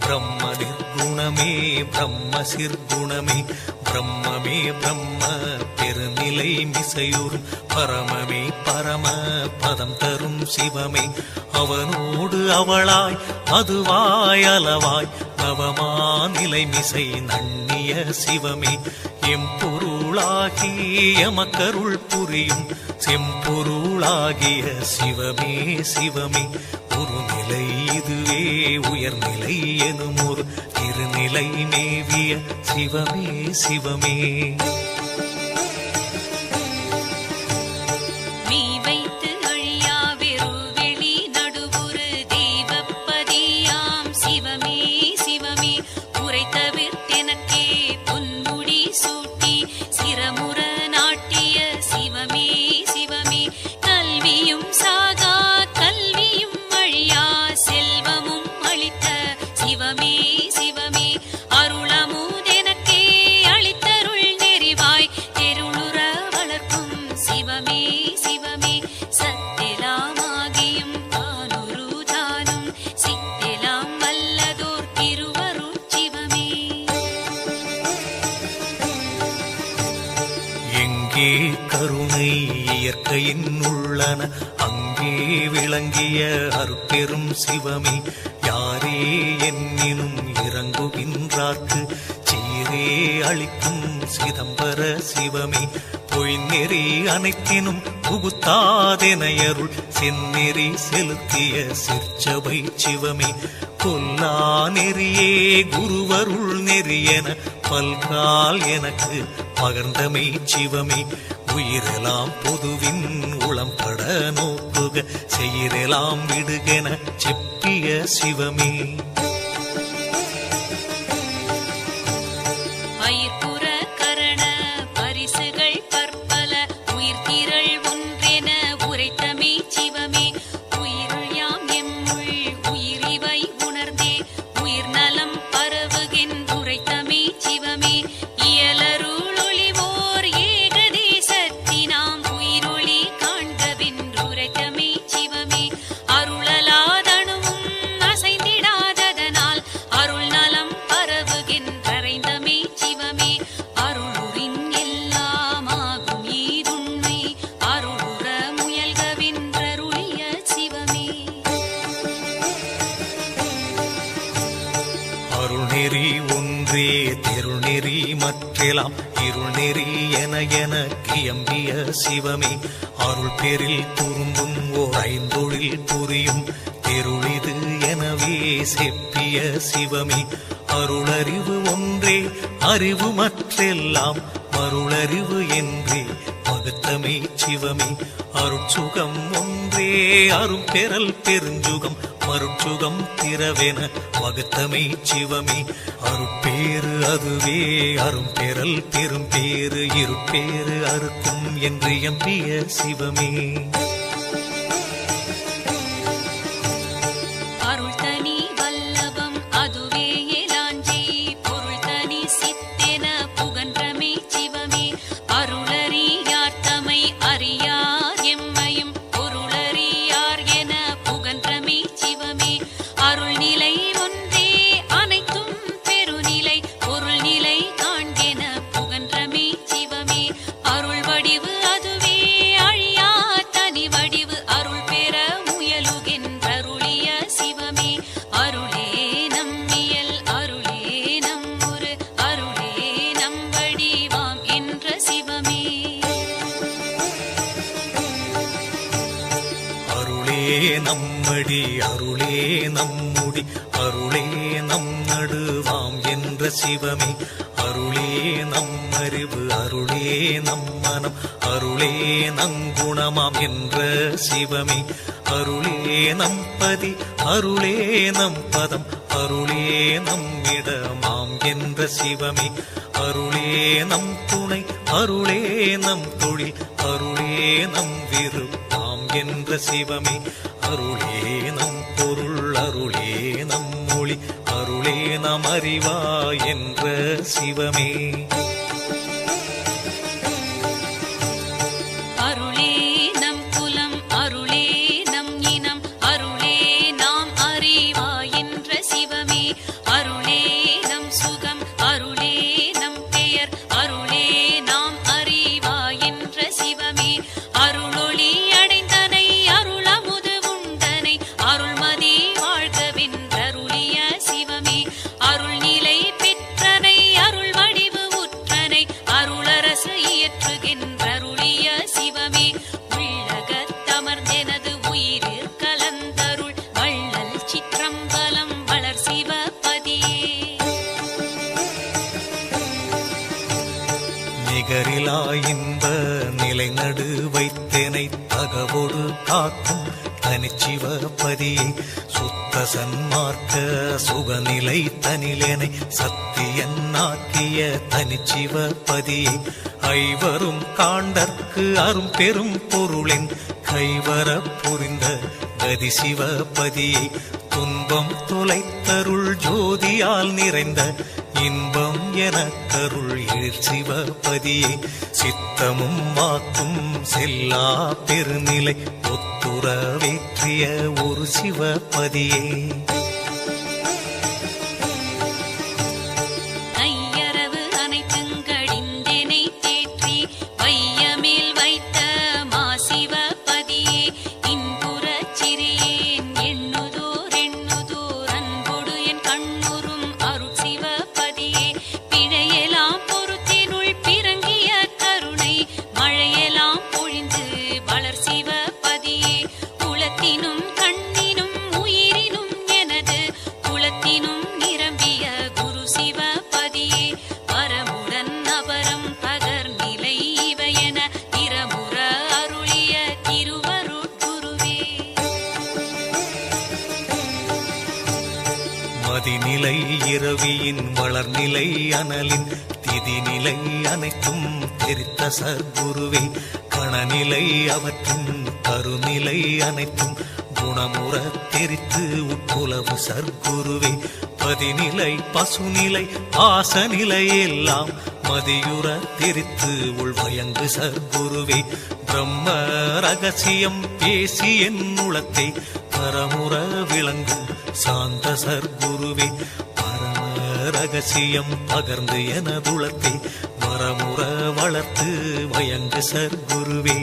பிரம்ம நிர்குணமே பிரம்ம சிற்குணமே பிரம்மமே பிரம்ம பெருநிலை மிசையுறும் பரமமே பரம பதம் தரும் சிவமே. அவனோடு அவளாய் அதுவாய் அளவாய் நவமாநிலை மிசை நன்னிய சிவமே. எம்பொருளாகி எமக்கருள் புரியும் செம்பொருளாகிய சிவமே சிவமே. ஒரு நிலை இதுவே உயர்நிலை எனும் ஒரு திருநிலை மேவிய சிவமே சிவமே. மெய் வைத்து அழியா வெறுவெளி நடுவுறு தெய்வப்பதியாம் சிவமே சிவமே. உரை தவிர்த்தெனக்கே பொன்முடி சூட்டி சிரமுற நாட்டிய சிவமே சிவமே. கல்வியும் சாகா கல்வியும் அழியா செல்வமும் அளித்த சிவமே சிவமே. அருளமுதெனக்கே அளித்தருள் நெறிவாய் தெருளுற வளர்க்கும் சிவமே சிவமே. சத்தெலாமாகியும் தானொரு தானும் சித்தெலாம் வல்லதோர் திருவருட் சிவமே. எங்கே கருணை இயற்கையின் உள்ளன அங்கே விளங்கிய அருட்பெரும் சிவமே. யாரே என்னினும் இறங்குகின்றார்க்கு சீரே அளிக்கும் சிதம்பர சிவமே. பொய்நெறி அனைத்தினும் புகுத்தாதெனையருள் செந்நெறி செலுத்திய சிற்சபை சிவமே. கொல்லா நெறியே குருவருள் நெறியென பல்கால் எனக்கு பகர்ந்தமை சிவமே. உயிரெலாம் பொதுவின் உளம் பட நோக்குக செயிரெலாம் விடுகென செப்பிய சிவமே. பயிர்ப்புற கரண பரிசுகள் பற்பல உயிர்த்திரள் ஒன்றென உரைத்தமே சிவமே. உயிருள் யாம் எம்முள் உயிரிவை உணர்ந்தே உயிர் நலம் பரவுகின்றுரைத்தமே சிவமே. இயலருள் ஒளிவோர் ஏகதேசத்தினாம் உயிரொளி காண்கவென்றுரைத்தமே சிவமே. அருளலாதணுவும் அசைந்திடாததனால் அருள் நலம் பரவுகின்றறைந்தமே சிவமே. அருளுரின் எல்லாமாகும் ஈதுண்மை அருளுற முயல்கவென்றருளிய சிவமே. அருள்நெறி ஒன்றே தெருநெறி மற்றெல்லாம் இருள்நெறி என கியம்பிய சிவமே. அருள் பெரில் துரும்பும் ஓர் ஐந்தொழில் புரியும் தெருளிது எனவே செப்பிய சிவமே. அருளறிவு ஒன்றே அறிவு மற்றெல்லாம் மருளறிவு என்றே பகுத்தமை சிவமே. அருட்சுகம் ஒன்றே அரும் பெறல் பெருஞ்சுகம் மருட்சுகம் திறவென வகுத்தமை சிவமே. அருட்பேறு அதுவே அரும் பெறல் பெரும் பேறு இருப்பேறு அறுக்கும் என்று எம்பிய சிவமே. அருள் தனி வல்லபம் அதுவே எலாஞ்சி பொருள் தனி சித்தென புகன்றமே சிவமே. அருளறியார் தமை அறியார் எம்மையும் பொருளறியார் என புகன்றமே சிவமே. அருள் நிலை ஒன்றே அனைத்தும் பெருநிலை பொருள் நிலை காண்கென புகன்றமே சிவமே. அருள் வடிவு அதுவே அழியா தனி வடிவு அருள் பெற முயலுகின்றருளிய சிவமே. அருளே நம்மியல் அருளே நம்மொரு அருளே நம் வடிவாம் என்ற சிவமே. அருளே நம்மடி அருளே நம்முடி அருளே நம் நடுவாம் என்ற சிவமே. அருளே நம் அறிவு அருளே நம் மனம் அருளே நங்குணமாம் என்ற சிவமே. அருளே நம் பதி அருளே நம் பதம் அருளே நம் இடமாம் என்ற சிவமே. அருளே நம் துணை அருளே நம் தொழில் அருளே நம் விருப்பாம் என்ற சிவமே. அருளே நம் பொருள் அருளே நம் மொழி அருளே நம் அறிவா என்ற சிவமே. தகுவிலா இன்ப நிலை நடு வைத்தேனை தகவோடு காக்கும் தனிச்சிவபதியை சுத்த சன்மார்க்க சுகநிலை தனிலேனை சத்தியன்னாக்கிய தனிச்சிவபதியை ஐவரும் காண்டற்கு அரும் பெரும் பொருளின் கைவர புரிந்த கதி சிவபதியை துன்பம் தொலைத்தருள் ஜோதியால் நிறைந்த இன்பம் எனக்கருள் எழில் சிவபதியை சித்தமும் வாக்கும் செல்லா பெருநிலை ஒத்துறவேற்றிய ஒரு சிவபதியே மதிநிலை இரவியின் வளர்நிலை அனலின் திதிநிலை அனைத்தும் தெரித்த சர்க்குருவே கணநிலை அவற்றின் கருநிலை அனைத்தும் குணமுற தெரித்து உட்புலவு சர்க்குருவே பதிநிலை பசுநிலை பாசநிலை எல்லாம் மதியுற தெரித்து உள்வயங்கு சர்க்குருவே பிரம்ம ரகசியம் பேசி என் உளத்தை பரமுற விளங்கும் சாந்த சர்க்குருவே பரம ரகசியம் பகர்ந்து எனதுளத்தை வரமுற வளர்த்து வயங்கு சர்க்குருவே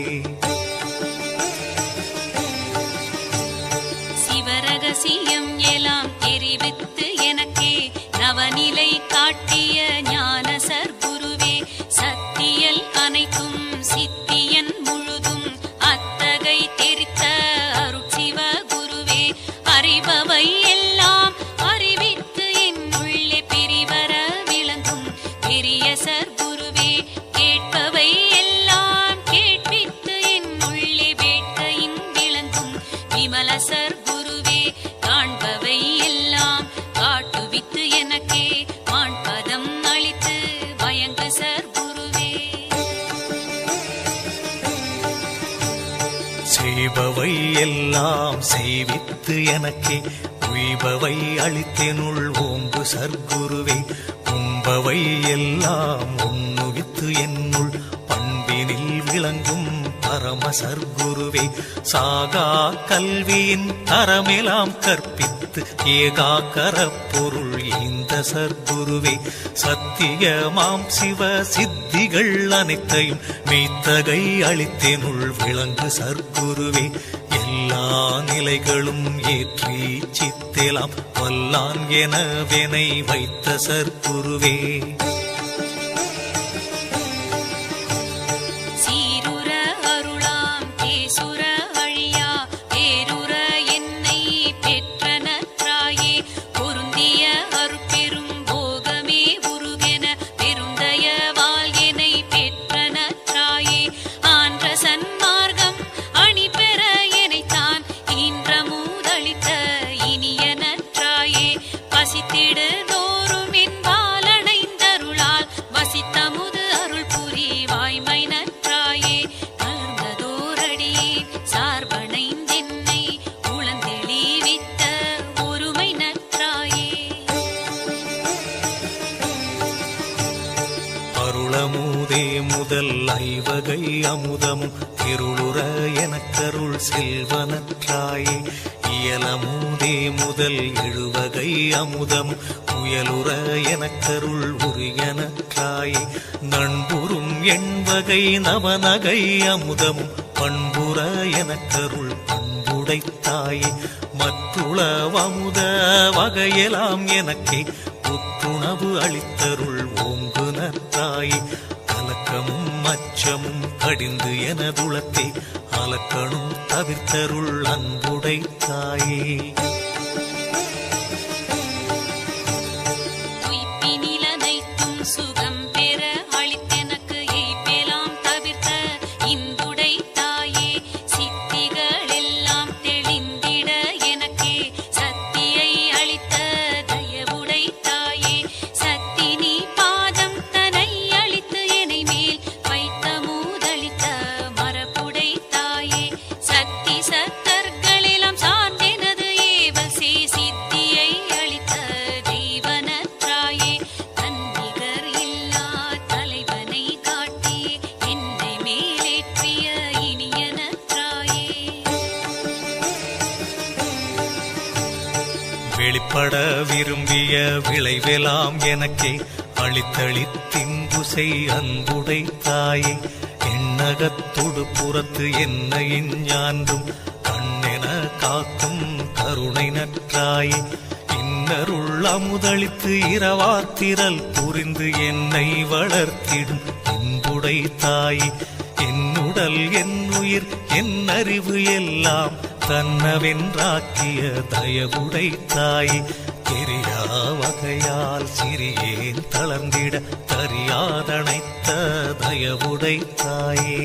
சிவரகசியம் எல்லாம் தெரிவித்து எனக்கே நவநிலை காட்டிய ஞான சர்க்குருவே சத்தியல் அனைத்தும் சித்தியன் முழுதும் அத்தகை தெரித்த அருட்சிவ குருவே அறிபவை எல்லாம் அறிவித்து என் உள்ளே பிரிவர விளங்கும் பெரிய சர்க்குருவே கேட்பவை எல்லாம் கேட்பித்து என் உள்ளே வேட்கையின் விளங்கும் விமல சர்க்குருவே காண்பவை எல்லாம் காட்டுவித்து எனக்கே மாண்பதம் அளித்து பயங்கு சர்க்குருவே செய்பவை எல்லாம் செய்வித்து எனக்கே உய்பவை அளித்தெனுள் ஓம்பு சர்க்குருவே உண்பவை எல்லாம் உண்ணுவித்து என்னுள் பண்பினில் விளங்கும் பரம சர்க்குருவே சாகா கல்வியின் தரமெல்லாம் கற்பித்து ஏகாக்கர பொருள் இந்த சர்க்குருவே சத்தியமாம் சிவ சித்திகள் அனைத்தையும் மெய்த்தகை அளித்தெனுள் விளங்கு சர்க்குருவே எல்லா நிலைகளும் ஏற்றி சித்தெலாம் வல்லான் எனவெனை வைத்த சர்க்குருவே அருளமுதே முதல் ஐவகை அமுதமும் திருளுற எனக்கருள் செல்வனற்றாயே இயலமுதே முதல் எழுவகை அமுதமும் முயலுற எனக்கருள் உரியனற்றாயே நண்புறும் எண்வகை நவநகை அமுதமும் பண்புற எனக்கருள் பண்புடைத்தாயே மற்றுளவமுத வகையெல்லாம் எனக்கே புத்துணவு அளித்தருள் ஓங்கு நற்றாயே கலக்கமும் அச்சமும் கடிந்து எனதுளத்தை அலக்கணும் தவிர்த்தருள் அன்புடைத்தாயே சுகம் பெற அளித்தெனக்கு எய்பெல வழிபட விரும்பிய விளைவெலாம் எனக்கே அளித்தளித்தின்புசை அன்புடை தாயே, எண்ணகத்தொடு புறத்து என்னையின் ஞான்றும் கண்ணென காக்கும் கருணை நற்றாயே, இன்னருள் அமுதளித்து இரவாத்திரல் புரிந்து என்னை வளர்த்திடும் அன்புடை தாயே, என்னுடல் என் உயிர் என் அறிவு எல்லாம் தன்னவென்றாக்கிய தயவுடை தாயே, தெரியா வகையால் சிறியேன் தளர்ந்திட தறியாதணைத்த தயவுடை தாயே.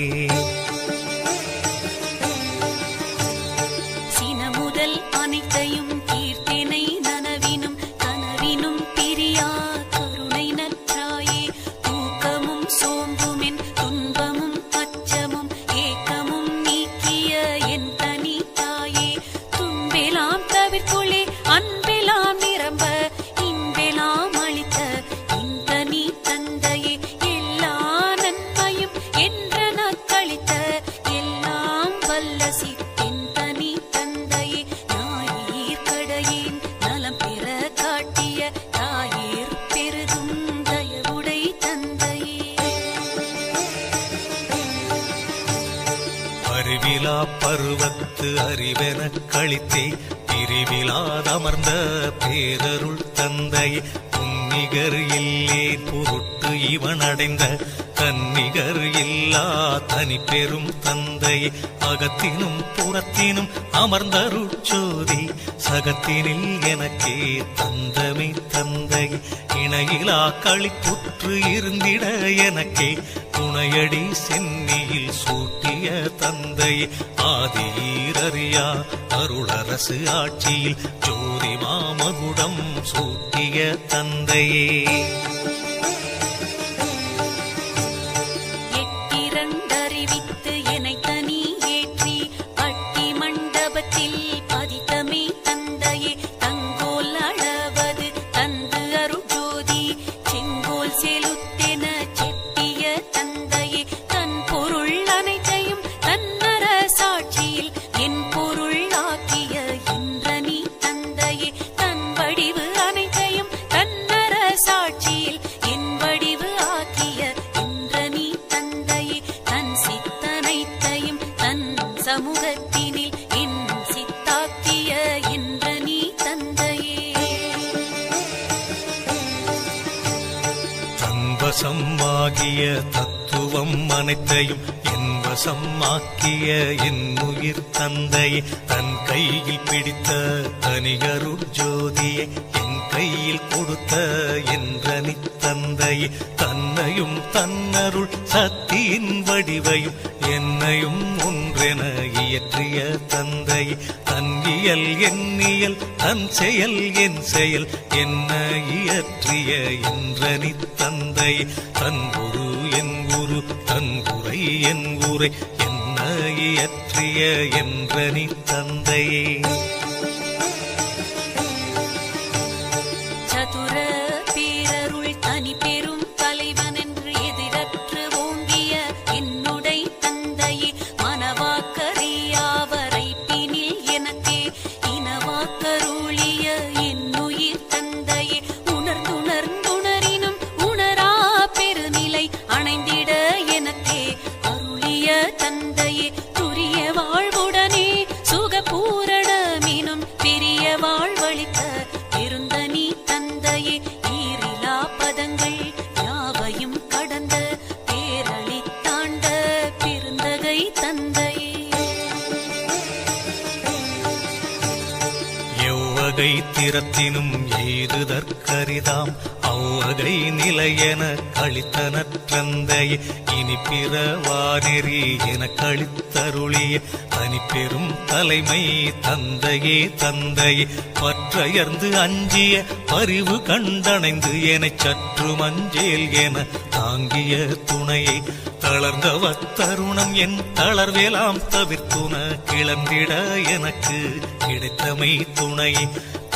சினமுதல் அனைத்தையும் தீர்த்தனை நனவினும் கனவினும் பிரியா கருணை நற்றாயே, தூக்கமும் சோம்புமென் துன்பமும் அச்சமும் ஏக்கமும் நீக்கிய என் தனி தாயே, துன்பெலாம் தவிர்த்துளே அன்பெலாம் நிரம்ப இன்பெலாம் அளித்த இந்த நீ தந்தையே, எல்லா நன்மையும் என்றன கழித்த எல்லாம் வல்லசி என் தனி தந்தையே, நாயீர் கடையேன் நலம் பெற காட்டிய தாயீர் பெருதும் தயவுடை தந்தையே. அறிவிலா பருவத்து அறிவெனக் கழித்தே பிரிவிலாதமர்ந்த பேரருள் தந்தையே, புன்னிகர் இல்லேன் பொருட்டு இவன் அடைந்த தன்னிகர் இல்லா தனி பெரும் தந்தையே, அகத்தினும் புறத்தினும் அமர்ந்தருட்சோதி சகத்தினில் எனக்கே தந்தமை தந்தையே, இணையிலா களிப்புற்று இருந்திட எனக்கே துணையடி சென்னியில் சூட்டிய தந்தையே, ஆதீரறியா அருளரசு ஆட்சியில் ஜோதி மாமகுடம் சூட்டிய தந்தையே. எட்டிரண்டறிவித்து என்னை தனி ஏற்றி பட்டி மண்டபத்தில் பதித்தமே தந்தையே, தங்கோல் அளவது தந்து அருட்ஜோதி செங்கோல் செலுத்தென செட்டிய தந்தையே, தன் பொருள் அனைத்தையும் தன்னர சாட்சியில் என் பொருள் ஆக்கிய இன்றனி தந்தையே, தன் வடிவு அனைத்தையும் தன்னர சாட்சியில் என் வடிவு ஆக்கிய இன்றனி தந்தையே, தன் சித்தனைத்தையும் தன் சமூகத்தினில் என் சித்தாக்கிய இன்றனி தந்தையே. தன்வசம் ஆகிய தத்துவம் அனைத்தையும் என் வசம் ஆக்கிய என் உயிர் தந்தையே, தன் கையில் பிடித்த தனிகருட் ஜோதியை என் கையில் கொடுத்த என்றனி தந்தையே, தன்னையும் தன்னருள் சக்தியின் வடிவையும் என்னையும் ஒன்றென இயற்றிய தந்தையே, தன் இயல் எண்ணியல் தன் செயல் என் செயல் என்ன இயற்றிய என்றனி தந்தையே, தன் குரு என் குரு தன் குறை என் குறை என்ன இயற்றிய என்றனி தந்தையே. சதுர பேரருள் தனி பெரும் தலைவன் என்று எதிரற்று ஓங்கிய என்னுடை தந்தையே, மனவாக்கறியாவரை பினில் எனக்கே இனவாக்கருளிய என்னுயிர் தந்தையே, உணர்ந்துணர்ந்துணரினும் உணரா பெருநிலை அணைந்திட எனக்கே அருளிய தந்தையே, துரிய வாழ்வுடனே சுகபூரணமினும் பெரிய வாழ்வளித்த பெருந்தனி தந்தையே, ஈரிலா பதங்கள் யாவையும் கடந்த பேரளித்தாண்ட பெருந்தகை தந்தையே. எவ்வகை திறத்தினும் எய்துதற்கரிதாம் அவ்வகை நிலையென கழித்தனற்றந்தையே, இனி பிறவானெறி என கழித்தருளிய தனிப்பெரும் தலைமை தந்தையே தந்தையே, பற்றையர்ந்து அஞ்சிய பரிவு கண்டணைந்து எனச் சற்று மஞ்சேல் என தாங்கிய துணையை, தளர்ந்தவத்தருணம் என் தளர்வேலாம் தவிர்த்துன கிளம்பிட எனக்கு கிடைத்தமை துணையை,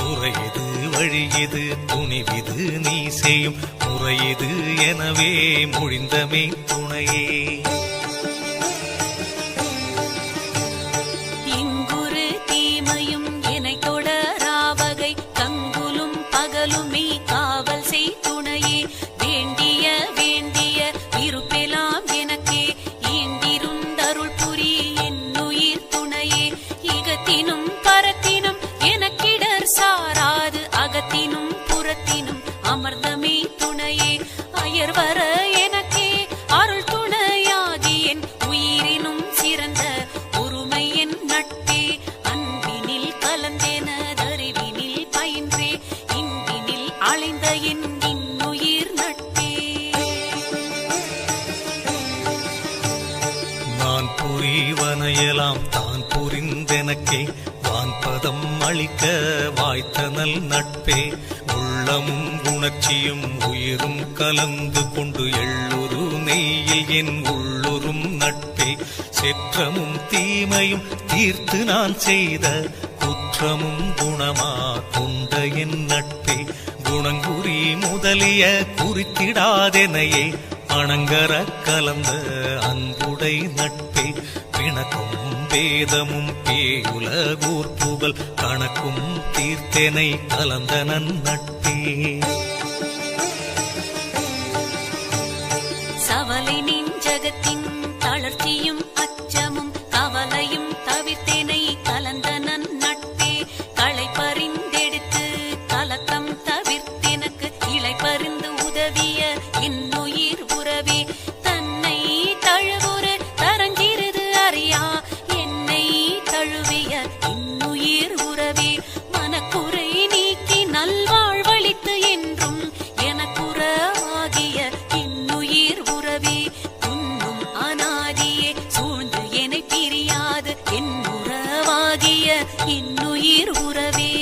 துறையது வழியது துணிவிது நீ செய்யும் முறையது எனவே முடிந்தமை துணையே. இங்குரு தீமையும் எனை தொடராவகை கங்குரு புரிவனையெல்லாம் தான் புரிந்தெனக்கே வான்பதம் அளிக்க வாய்த்தனல் நட்பே. உள்ளமும் உணர்ச்சியும் உயிரும் கலந்து கொண்டு எள்ளுரு நெய்யில் என் உள்ளுரும் நட்பே. செற்றமும் தீமையும் தீர்த்து நான் செய்த குற்றமும் குணமா கொண்ட என் நட்பே. குணங்குறி முதலிய குறித்திடாதெனையே அணங்கர கலந்த அன்புடை நட்பே. பிணக்கும் வேதமும் பேயுலகூர் புகழ் கணக்கும் தீர்த்தனை கலந்த நட்பே. சவலை நெஞ்சகத்தின் தளர்ச்சியும் அச்சமும் கவலையும் தவிர்த்தேனை கலந்த நட்பே. களை பறிந்தெடுத்து கலக்கம் தவிர்த்தெனக்கு இலை பறிந்து உதவிய என்னுயிர் உறவே. தன்னை தழுவுற தரஞ்சிறுது அறியா என்னை தழுவிய இன்னுயிர் உறவே. மனக்குறை நீக்கி நல்வாழ்வளித்து என்றும் எனக்குறவாகிய இன்னுயிர் உறவே. துன்னும் அநாதியே சூழ்ந்து என்னை பிரியாது என்னுறவாகிய இன்னுயிர் உறவே.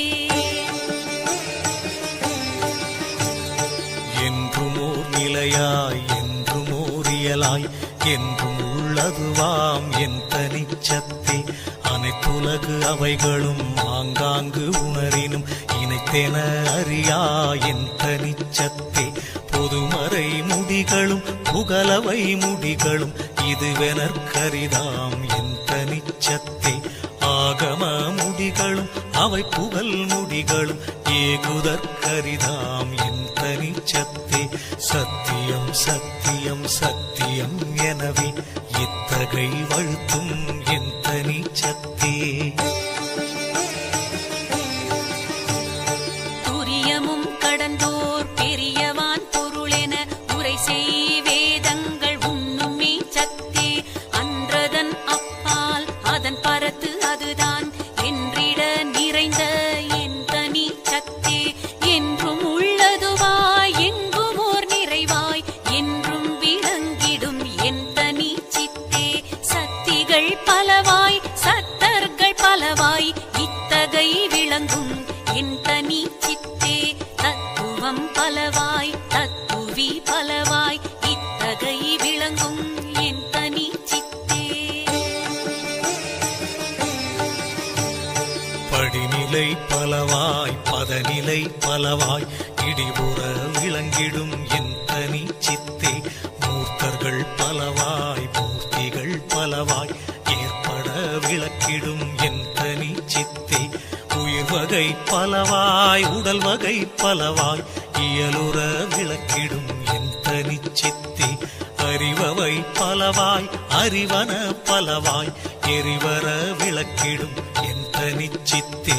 என்றுமோர் நிலையாய் என்றுமோர் இயலாய் என்றும் உள்ளதுவாம் என் தனிச்சத்தே. அனைத்துலகு அவைகளும் ஆங்காங்கு உணரினும் இணைத்தென அறியா என் தனிச்சத்தே. பொதுமறை முடிகளும் புகழவை முடிகளும் இதுவெனற்கரிதாம் என் தனிச்சத்தே. ஆகம முடிகளும் அவை புகழ் முடிகளும் ஏகுதற்கரிதாம் என் தனிச்சத்தே. சத்தியம் சத்தியம் சத்தியம் எனவே இத்தகை வழுத்தும் என் தனிச்சத்தே. துரியமும் கடந்தோர் பெரியவான் பொருளென உரை செய் வேதங்கள் உண்ணுமே சத்தே. அன்றதன் அப்பால் அதன் பரத்து அதுதான் என்றிட நிறைந்த என் தனி சத்தே. என்றும் உள்ளதுவாய் எங்கும் ஓர் நிறைவாய் என்றும் விளங்கிடும் என் தனி சித்தே. சக்திகள் பலவாய் சத்தர்கள் பலவாய் இத்தகை விளங்கும் என் தனி சித்தே. தத்துவம் பலவாய் தத்துவி பலவாய் இத்தகை விளங்கும் என் தனி சித்தே. படிநிலை பலவாய் பதநிலை பலவாய் இடிபுற விளங்கிடும் என் தனி சித்தே. மூர்த்தர்கள் பலவாய் மூர்த்திகள் பலவாய் ஏற்பட விளக்கிடும் என் தனி சித்தே. உயிர் வகை பலவாய் உடல் வகை பலவாய் இயலுற விளக்கிடும் என் தனி சித்தே. அறிவவை பலவாய் அறிவன பலவாய் எரிவர விளக்கிடும் என் தனி சித்தே.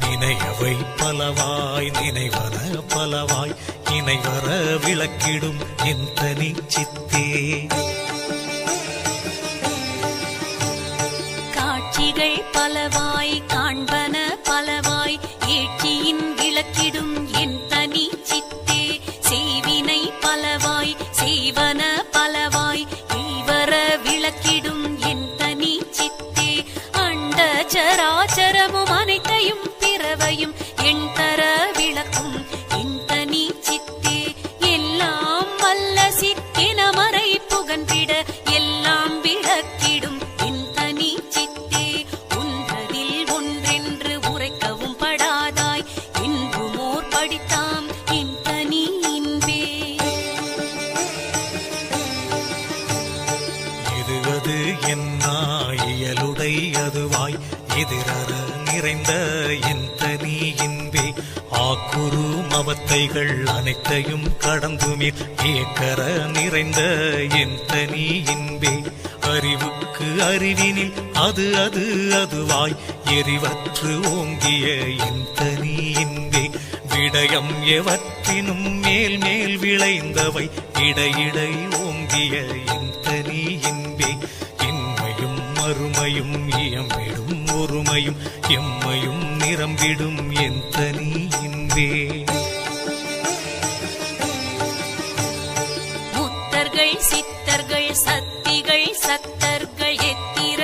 நினையவை பலவாய் நினைவன பலவாய் இணைவர விளக்கிடும் என் தனி சித்தே. காட்சிகள் பலவாய் காண்பன பலவாய் ஏட்சியின் விளக்கிடும் என் தனி சித்தே. செய்வினை பலவாய் செய்வன பலவாய் ஈவர விளக்கிடும் என் தனி சித்தே. அண்ட சராச்சரமும் அனைத்தையும் பிறவையும் என் தர விளக்கும் என் தனி சித்தே. எல்லாம் வல்ல சித்தின மறை புகன்றிட எல்லாம் விளக்கிடும் என் தனி சித்தே. ஒன்றதில் ஒன்றென்று உரைக்கவும் படாதாய் என்றுமோர் படித்தாம் என் தனி இன்பே. இது அது என்னா இயலுடை அதுவாய் எதிரற நிறைந்த என் தனி இன்பே. ஆக்குரு மவத்தைகள் அனைத்தையும் கடந்துமீர் ஏக்கர நிறைந்த என் தனி இன்பே. அறிவுக்கு அறிவினில் அது அது அதுவாய் எரிவற்று ஓங்கிய என் தனி இன்பே. விடயம் எவற்றினும் மேல் மேல் விளைந்தவை இடையிடை ஓங்கிய என் தனி இன்பே. இன்மையும் மறுமையும் இயம்பிடும் ஒருமையும் எம்மையும் நிரம்பிடும் என் தனி இன்பே. முத்தர்கள் சித்தர்கள் சத்திகள் சத்தர்கள் எத்திர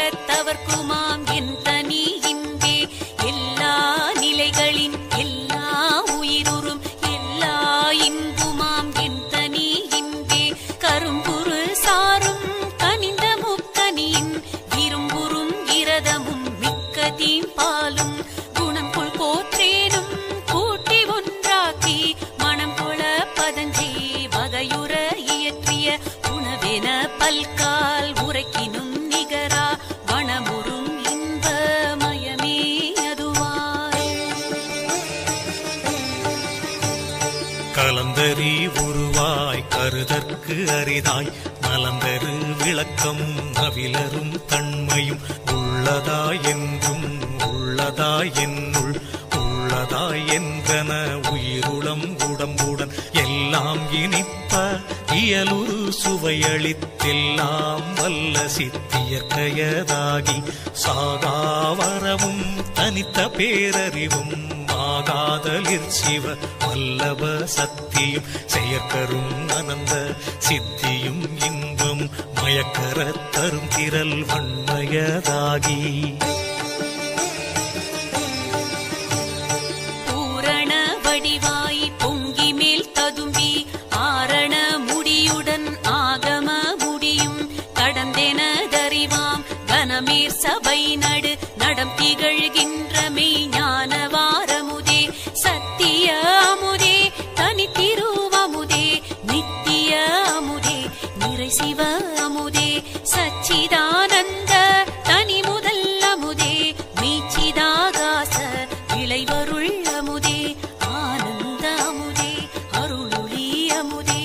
நமக்கு அரிதாய் நலந்தரு விளக்கமும் நவிலரும் தன்மையும் உள்ளதாய் என்றும் உள்ளதாய் என்னுள் உள்ளதாய் என்றன உயிருளம் உடம்புடன் எல்லாம் இனிப்ப இயலுரு சுவையளித்தெல்லாம் வல்ல சித்தியற்கையதாகி சாகாவரமும் தனித்த பேரறிவும் ஆகாதலிற் சிவ வல்லப சக்தியும் செயற்கரும் அனந்த சித்தியும் இன்பம் மயக்கரத் தரும் திரள் வன்மயதாகி பூரண வடிவாய் பொங்கி மேல் ததும்பி ஆரண முடியுடன் ஆகம முடியும் கடந்தெனதறிவாம் கனமேற் சபை நடு நடம் திகழ்கின்ற மெய்ஞானவாரமுதே சத்திய அமுதே தனித்திருவமுதே நித்திய அமுதே நிறை சிவ அமுதே சச்சிதானந்த தனி முதல் அமுதே மீச்சிதாகாச விளைவருள் அமுதே ஆனந்த அமுதே அருளொளி அமுதே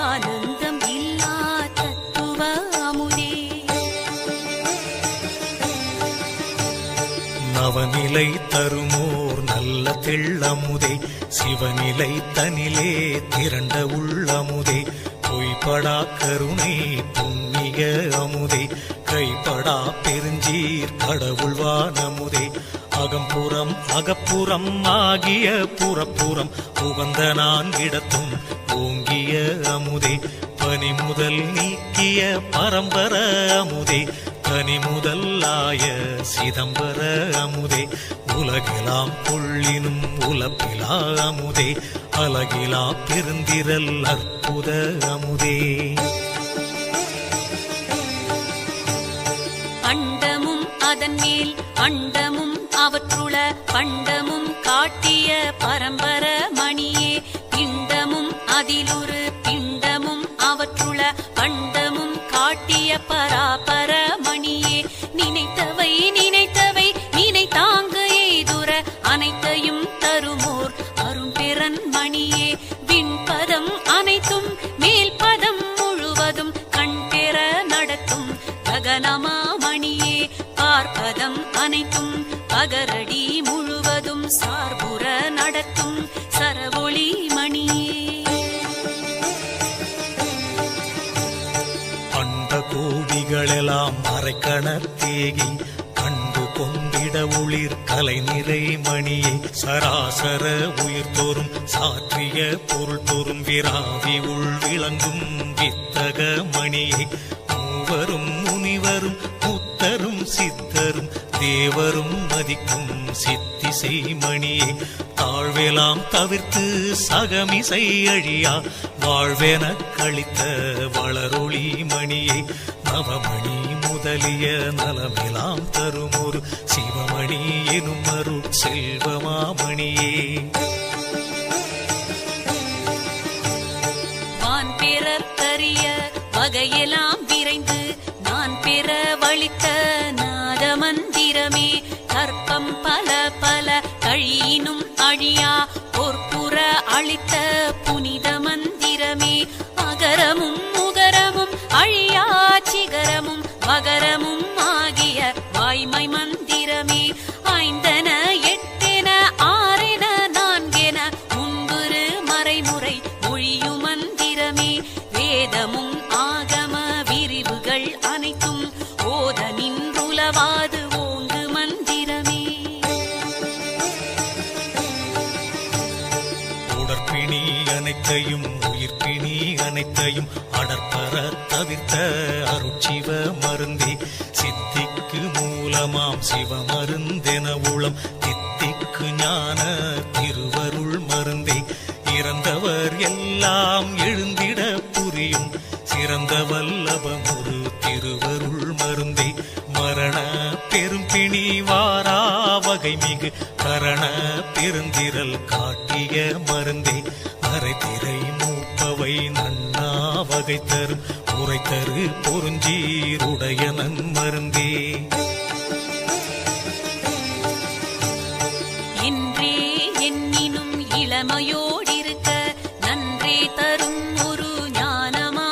ஆனந்தம் இல்லா தத்துவ அமுதே நவநிலை தருமோர் நல்ல தெள்ளமுதே சிவநிலை தனிலே திரண்ட உள்ளமுதே பொய்படா கருணை புண்ணிய அமுதே கைப்படா பெருஞ்சீர் கடவுள்வானமுதே அகம்புறம் அகப்புறம் ஆகிய புறப்புறம் உகந்த நான்கிடத்தும் ஓங்கிய அமுதே பனி முதல் நீக்கிய பரம்பர அமுதே தனி முதலாய சிதம்பர அமுதே உலகெலாம் கொள்ளினும் உலப்பிலா அமுதே அலகிலா பெருந்திரல் அற்புத அமுதே அண்டமும் அதன் மேல் அண்டமும் அவற்றுள பண்டமும் காட்டிய பரம்பர மணியே பிண்டமும் அதிலுரு பிண்டமும் அவற்றுள பண்டமும் காட்டிய பராபர மணியே நினைத்தவை நினைத்தவை நினைத்தாங்க எய்துர அனைத்தையும் தருமோர் அரும்பெறன் மணியே விண்பதம் அனைத்தும் மேல் பதம் முழுவதும் கண்பெற நடத்தும் ககனமா மணியே பார்ப்பதம் அனைத்தும் பகரடி முழுவதும் சார்புற நடத்தும் சரவொளி மணியே அண்ட கோடிகளெல்லாம் மறைக்கணத்தேகி கண்டு கொண்டிட ஒளிர் கலை நிறை மணியை சராசர உயிர் தோறும் சாற்றிய பொருள் தோறும் விராவி உள் விளங்கும் வித்தக மணியை மூவரும் முனிவரும் முத்தரும் சித்தரும் தேவரும் மதிக்கும் சித்திசை மணியை தாழ்வெலாம் தவிர்த்து சகமிசை அழியா வாழ்வென கழித்த வளரொளி மணியை நவமணி முதலிய நலமெலாம் தரும் ஒரு சிவமணி எனும் அருள் செல்வமாமணியே வான் பெறற் கரிய வகையெல்லாம் விரைந்து நான் பெற வழித்த நாத மந்திரமே கற்பம் பல பல கழியினும் அழியா பொற்புற அளித்த புனித மந்திரமே அகரமும் முகரமும் அழியா சிகரமும் மகரமும் ஆகிய வாய்மை மந்திரமே ஐந்தன எட்டென ஆறென நான்கென முன்புறு மறைமுறை மொழியும் மந்திரமே வேதமும் ஆகம விரிவுகள் அனைத்தும் ஓத நின்றுலவாது ஓங்கு மந்திரமே உடற்பிணி அனைத்தையும் உயிர்ப்பிணி அனைத்தையும் அடற்பர தவிர்த்த அருட்சிவ மருந்தே சித்திக்கு மூலமாம் சிவமருந்தென உளம் தித்திக்கு ஞான திருவருள் மருந்தே இறந்தவர் எல்லாம் எழுந்திட புரியும் சிறந்த வல்லபமொரு திருவருள் மருந்தே மரண பெரும்பிணி வாரா வகை மிகு கரண பெருந்திரல் காட்டிய மருந்தே அரைத்திரை மூப்பவை நன்னா வகை தரும் உரை தரு பொருஞ்சீருடைய நன்மருந்தே என்றே எண்ணினும் இளமையோடிருக்க நன்றே தரும் ஒரு ஞானமா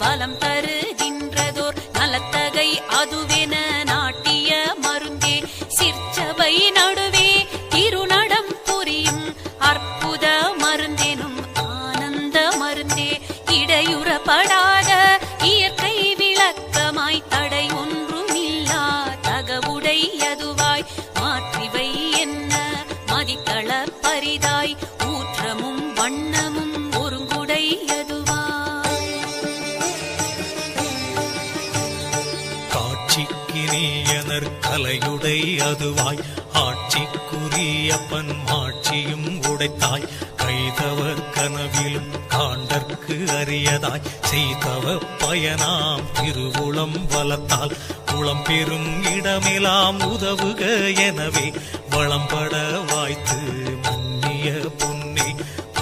வலம் தருகின்றதோர் நலத்தகை அதுவென நாட்டிய மருந்தே சிற்சபை நடுவே திருநடம் புரியும் அற்புத மருந்தெனும் ஆனந்த மருந்தே இடையுறப்படாத இயற்கை விளக்கமாய் தடை ஒன்றுமில்லா தகவுடையதுவாய் மாற்றிவை என்ன மதித்தள பரிதாய் ஊற்றமும் வண்ணமும் ஒருங்குடையதுவாய் காட்சிக்கினியனர் கலையுடை அதுவாய் ஆட்சிக்குரியப்பன் மாட்சியும் உடைத்தாய் கைதவர் கனவிலும் காண்டற்கு அரியதாய் செய்தவ பயனாம் திருவுளம் வளத்தால் உளம் பெறும் இடமெல்லாம் உதவுக எனவே வளம்பட வாய்த்து மன்னிய பொன்னே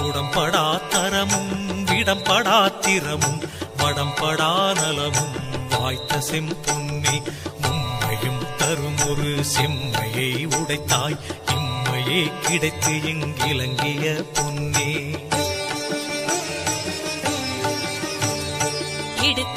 உடம்படா தரமும் விடம்படா திறமும் வடம்படா நலமும் வாய்த்த செம்பொன்னே மும்மையும் தரும் ஒரு செம்மையை உடைத்தாய் இம்மையே கிடைத்து இங்கிலங்கிய பொன்னே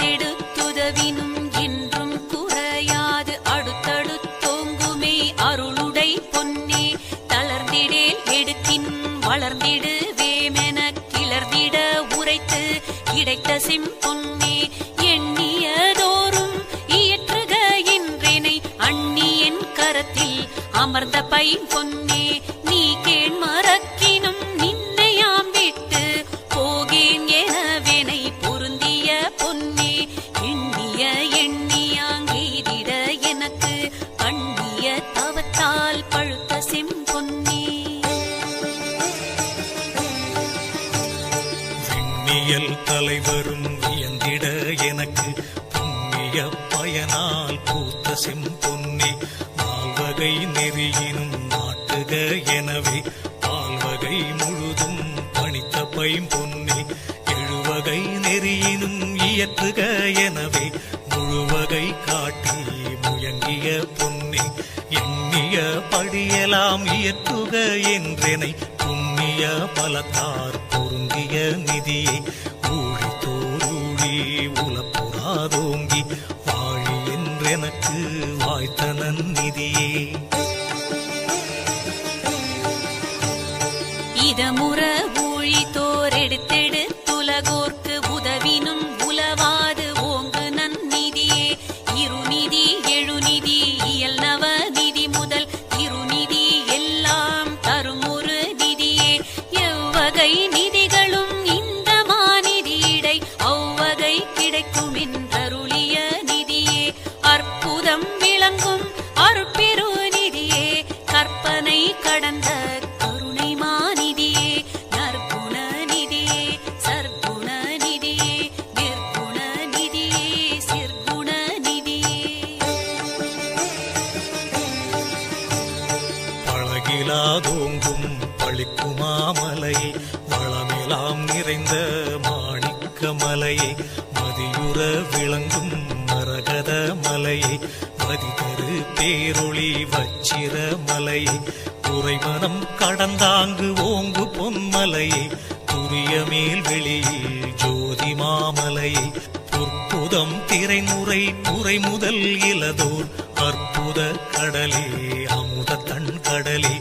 எடுத்தெடுத்துதவினும் என்றும் குறையாது அடுத்தடுத்தோங்குமே அருளுடை பொன்னே தளர்ந்திடேல் எடுக்கின் வளர்ந்திடுவேமென கிளர்ந்திட உரைத்து கிடைத்த செம்பொன்னே எண்ணியதோறும் இயற்றுக என்றேனை அந்நியன் கரத்தில் அமர்ந்த பைம்பொன்னே நீ கேண் மறக்கினும் நின்னையாம் விட்டு போகேன் எனவேனை பொருந்திய பொன்னே எண்ணிய எண்ணியாங்கெய்திட எனக்கு பண்ணிய தவத்தால் பழுத்த செம்பொன்னே விண்ணியல் தலைவரும் வியந்திட எனக்கு புண்ணிய பயனால் பூத்த செம்பொன்னே நால்வகை நெறியினும் நாட்டுக எனவே பால்வகை முழுதும் பணித்த பைம்பொன்னே எழுவகை நெறியினும் இயற்றுக எனவே முழுவகை காட்டி முயங்கிய பொன்னே எண்ணிய படியலாம் இயற்றுக என்றெனை புண்ணிய பலத்தார் பொருந்திய நிதியை ஊழி தோரூழி உலப்புறாதோங்கி வாழி என்றெனக்கு வாய்த்த நன்னிதியே இதமுற ஊழித்தோர் எடுத்தெடுத்துலகோர்க்கு உதவினும் உலவாது ஓங்கு நன்னிதியே இருநிதி எழுநிதி இயல் நவநிதி முதல் திருநிதி எல்லாம் தரும் ஒரு நிதியே எவ்வகை நிதிகளும் இந்த மாநிதியிடை அவ்வகை கிடைக்கும் என்றருளிய நிதியே அற்புதம் விளங்கும் அருட்பெரு நிதியே கற்பனை கடந்த கருணை மாநிதியே நற்குண நிதியே சற்குண நிதியே நிர்குண நிதியே சிற்குண நிதியே பழகிலாதோங்கும் பழிக்குமாமலையை வளமெலாம் நிறைந்த மாணிக்க மலையை மதியுற விளங்கும் மரகத மலையை மதிதரு பேரொளி வச்சிர மலையை குறைமனம் கடந்தாங்கு ஓங்கு பொன்மலையை துரிய மேல் வெளியில் ஜோதி மாமலையை பொற்புதம் திரைமுறை புரை முதல் இலதோர் அற்புத கடலே அமுத தன் கடலே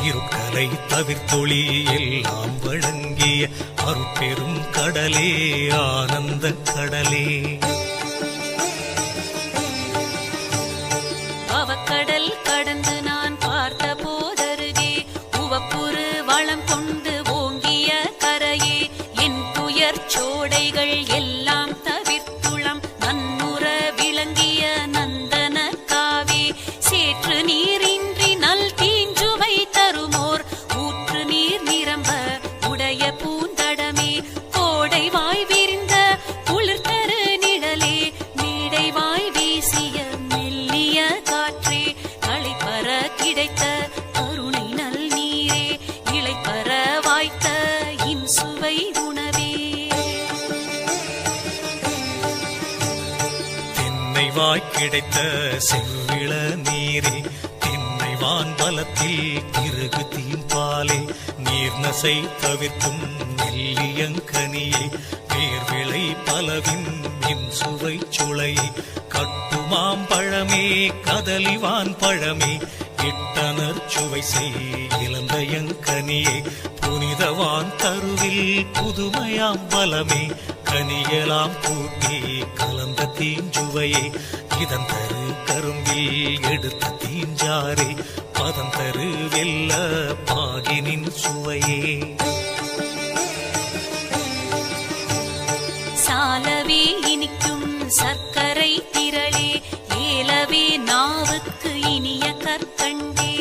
இருட்கலை தவிர்த்தொளி எல்லாம் வழங்கிய அருட்பெரும் கடலே ஆனந்த கடலே அவக்கடல் கடந்து நான் பார்த்த போதருகே உவப்புறு வளம் கொண்டு ஓங்கிய கரையே என் துயர் சோடைகள் எல்லாம் தவிர்த்துளம் நன்னுற விளங்கிய நந்தன காவே சேற்று நீரின்றி நல் தீஞ்சுவை தருமோர் ஊற்று நீர் நிரம்ப உடைய பூந்தடமே கோடை வாய் விரிந்த குளிர்தரு நிழலே மேடை வாய் வீசிய மெல்லிய காற்றே களைப்பற கிடைத்த கருணை நல் நீரே இளைப்பற வாய்த்த இன்சுவை உணவே தென்னை வாய் கிடைத்த செவ்விள நீரே தென்னை வான் பலத்தில் திருகு தீம்பாலே நீர்நசை தவிர்க்கும் நெல்லியங்கனியே வேர்விளை பலவின் நின் சுவை சுளையே கட்டுமாம் பழமே கதலிவான் பழமே இட்டனர் சுவை செய் இளந்தயங்கனியே புனிதவான் தருவில் புதுமையாம் பலமே கனியலாம் கூட்டி கலந்த தீஞ்சுவையே இதன் தரு கரும்பில் எடுத்த தீஞ்சாரே பதம் தரு வெல்ல பாகினின் சுவையே சாலவே இனிக்கும் சர்க்கரை திரளே ஏலவே நாவுக்கு இனிய கற்கண்டே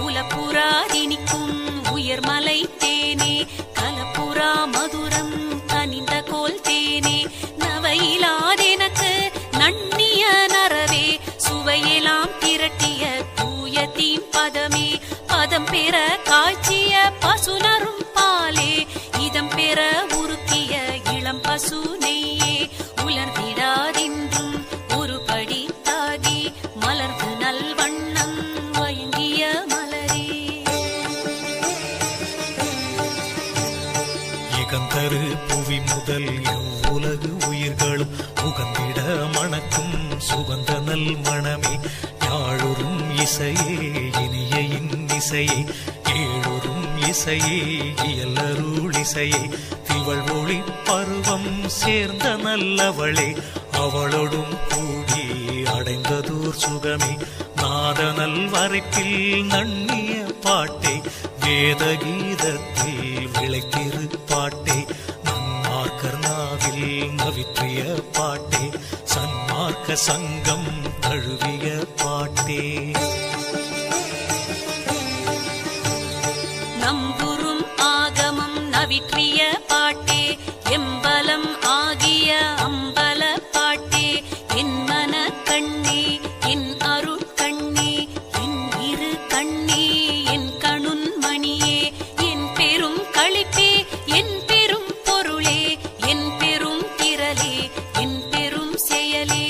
உலப்புறாதினிக்கும் உயர்மலை தேனே கலப்புறா மதுரம் கனிந்த கோல் தேனே நவையிலாதெனக்கு நன்னிய நரவே சுவையெல்லாம் திரட்டிய தூய தீம்பதமே பதம் பெற காய்ச்சிய பசுனரும் பாலே இதம் பெற உருக்கிய இளம் பசு நெய்யே உலர்ந்திடாதென்றும் ஒரு படி தாகி மலர்ந்து நல்வண்ணம் வயங்கிய மலரே இகந்தரு புவி முதல் எவ்வுலகு உயிர்களும் உகந்திட மணக்கும் சுகந்த நல் மணமே யாழொரும் இசையே இனிய இன்னிசையே ஏழொரும் இசையே இயலருள் இசையே திவள் ஒளி பருவம் சேர்ந்த நல்லவளே அவளோடும் கூடி அடைந்ததோர் சுகமே நாதனல் வரைப்பில் நன்னிய பாட்டே வேத கீதத்தில் விளைத்திரு பாட்டே நன்மார்க்கர் நாவில் நவிற்றிய பாட்டே சன்மார்க்க சங்கம் தழுவிய பாட்டே நம்புறும் ஆகமம் நவிற்றிய பாட்டே எம்பலம் ஆகிய அம்பல பாட்டே என் மன கண்ணே என் அருட்கண்ணே என் இரு கண்ணே என் கணுன் மணியே என் பெரும் களிப்பே என் பெரும் பொருளே என் பெரும் திரளே என் பெரும் செயலே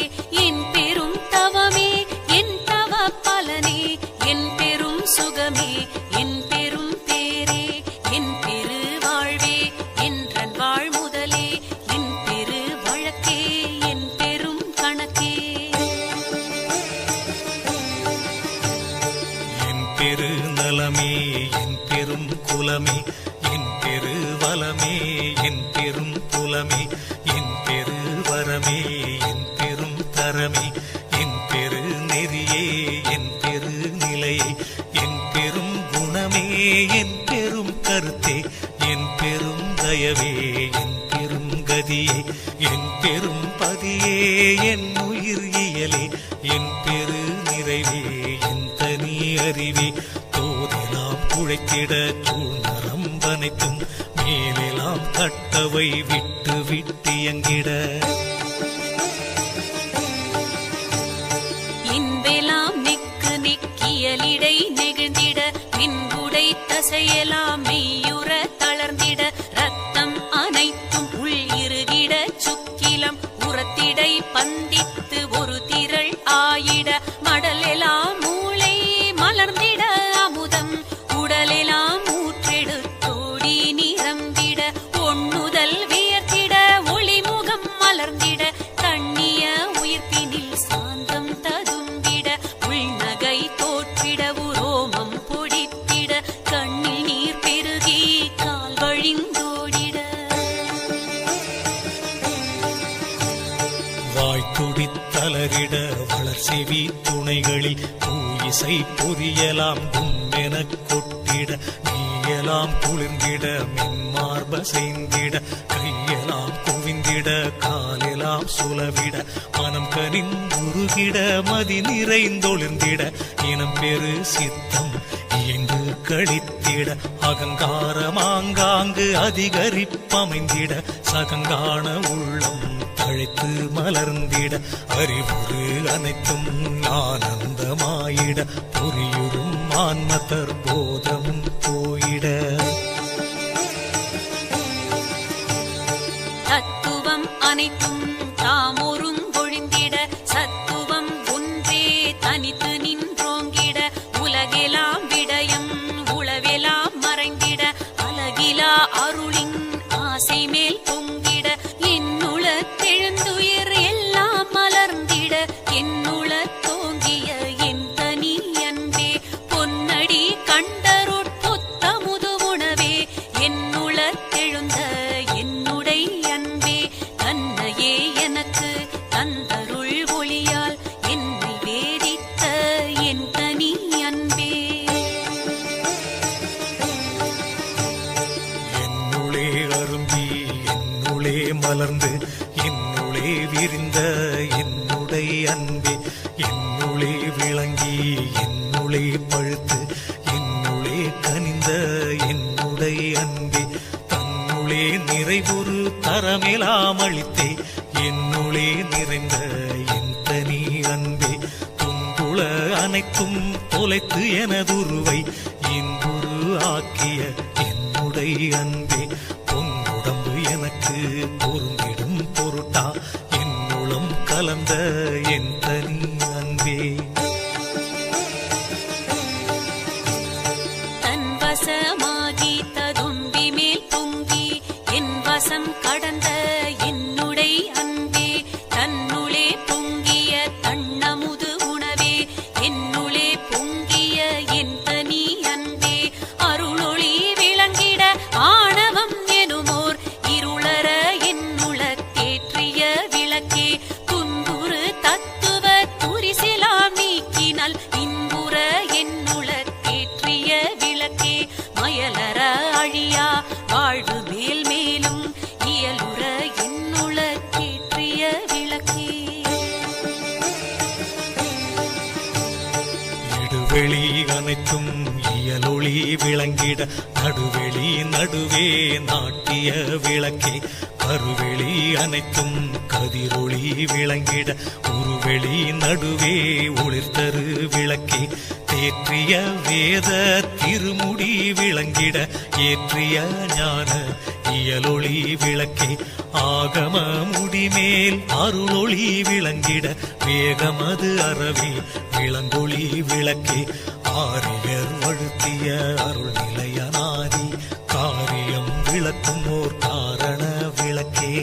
என் பெரும் தவமே என் தவ பலனே என் பெரும் சுகமே என் பெரும் பேரே என் பெரு வாழ்வே என்றன் வாழ் முதலே என் பெரு வழக்கே என் பெரும் கணக்கே என் பெரு நலமே என் பெரும் குலமே என் பெரு வலமே என் பெரும் புலமே என் பெரு வரமே என் பெரும் தரமே என் பெரு நெறியே என் பெரு நிலையே என் பெரும் குணமே என் பெரும் கருத்தே என் பெரும் தயவே என் பெரும் கதியே என் பெரும் பதியே என் உயிர் இயலே என் பெரு நிறைவே என் தனி அறிவே தோதெல்லாம் குழைத்திட சூழ்நரம்பனைத்தும் மேலெல்லாம் கட்டவை விட்டு விட்டியங்கிட இன்பெலாம் நெக்கு நெக்கியலிடை நெகிழ்ந்திட பின்புடை தசையெல்லாம் மெய்யுற தளர்ந்திட ரத்தம் அனைத்தும் உள் இருகிட சுக்கிலம் உரத்திடை பந்தித்து ஒரு திரள் ஆயிட மடலெலாம் மூளை மலர்ந்திட அமுதம் உடலெலாம் ஊற்றெடுத்தோடி நிரம்பிட ஒண்ணுதல் வியர்த்திட ஒளிமுகம் மலர்ந்திட கண்ணிய உயிர்ப்பினில் சாந்தம் ததும்பிட உள்நகை தோற்றிட உரோமம் பொடித்திட கண்ணில் நீர் பெருகி கால் வழிந்தோடிட வாய்த்துடித்தலரிட வளர்செவி துணைகளில் பூயிசை பொரியலாம் கும்பெனக் கொட்டிட நீயலாம் குளிர்ந்திட மென்மார்ப செய்திட கையெல்லாம் குவிந்திட காலெல்லாம் சுலவிட மனம் கனிந்துருகிட மதி நிறைந்தொளிர்ந்திட இனம் பெரு சித்தம் இயங்கு கழித்திட அகங்காரமாங்காங்கு அதிகரிப்பமைந்திட சகங்கான உள்ளம் தழைத்து மலர்ந்திட அறிவுறு அனைத்தும் ஆனந்தமாயிட புரியுறும் ஆன்மதர் போதமும் போயிட தத்துவம் அனைத்தும் தாமொரும் ஒழிந்திட சத்துவம் ஒன்றே தனித்து நின்றோங்கிட உலகெலாம் விடயம் உளவெலாம் மறைந்திட அலகிலா அருளின் ஆசை மேல் பொங்கிட என்னுளத்தெழுந்துயிர் தந்தருள் ஒளியால் என்னை வேதித்த என் தனி அன்பே. என்னுளே அரும்பி என்னுளே மலர்ந்து என்னுளே விரிந்த என்னுடைய அன்பே, என்னுளே விளங்கி என்னுளே பழுத்து என்னுளே கனிந்த என்னுடைய அன்பே, தன்னுளே நிறைவுறு தரமெலாம் அளித்தே என்னுளே நிறைந்த என் தனி அன்பே, துன்புல அனைத்தும் தொலைத்து எனதுருவை இன்புரு ஆக்கிய என்னுடைய அன்பே, பொன்னுடம்பு எனக்கு பொருந்திடும் பொருட்டா என்னுளம் கலந்த என் தனி அன்பே. தன் வசமாகி ததும்பி மேல் பொங்கி என் வசம் கடந்த என்னுடை அன்பே, தன்னுளே பொங்கிய தன்னமுது உணவே என்னுளே பொங்கிய என் தனி அன்பே, அருளொளி விளங்கிட ஆணவம் எனுமோர் இருளற என்னுள தேற்றிய விளக்கே, துன்புறு தத்துவ துரிசிலாம் நீக்கினால் இன்புற என்னுள தேற்றிய விளக்கே, மயலற அழியா வாழ்வு மேல் மேலும் இயலுற என்னுள தேற்றிய விளக்கே. இடுவெளி அனைத்தும் இயலொளி விளங்கிட நடுவெளி நடுவே நாட்டிய விளக்கே, கருவெளி அனைத்தும் கதிரொளி விளங்கிட உருவெளி நடுவே ஒளிர்தரு விளக்கே, தேற்றிய வேத திருமுடி விளங்கிட ஏற்றிய ஞான இயலொளி விளக்கே, ஆகம முடிமேல் அருளொளி விளங்கிட வேகமது அறவே விளங்கொளி விளக்கே, ஆரியர் வழுத்திய அருள் நிலையனாதி காரியம் விளக்கும் ஓர் காரண விளக்கே.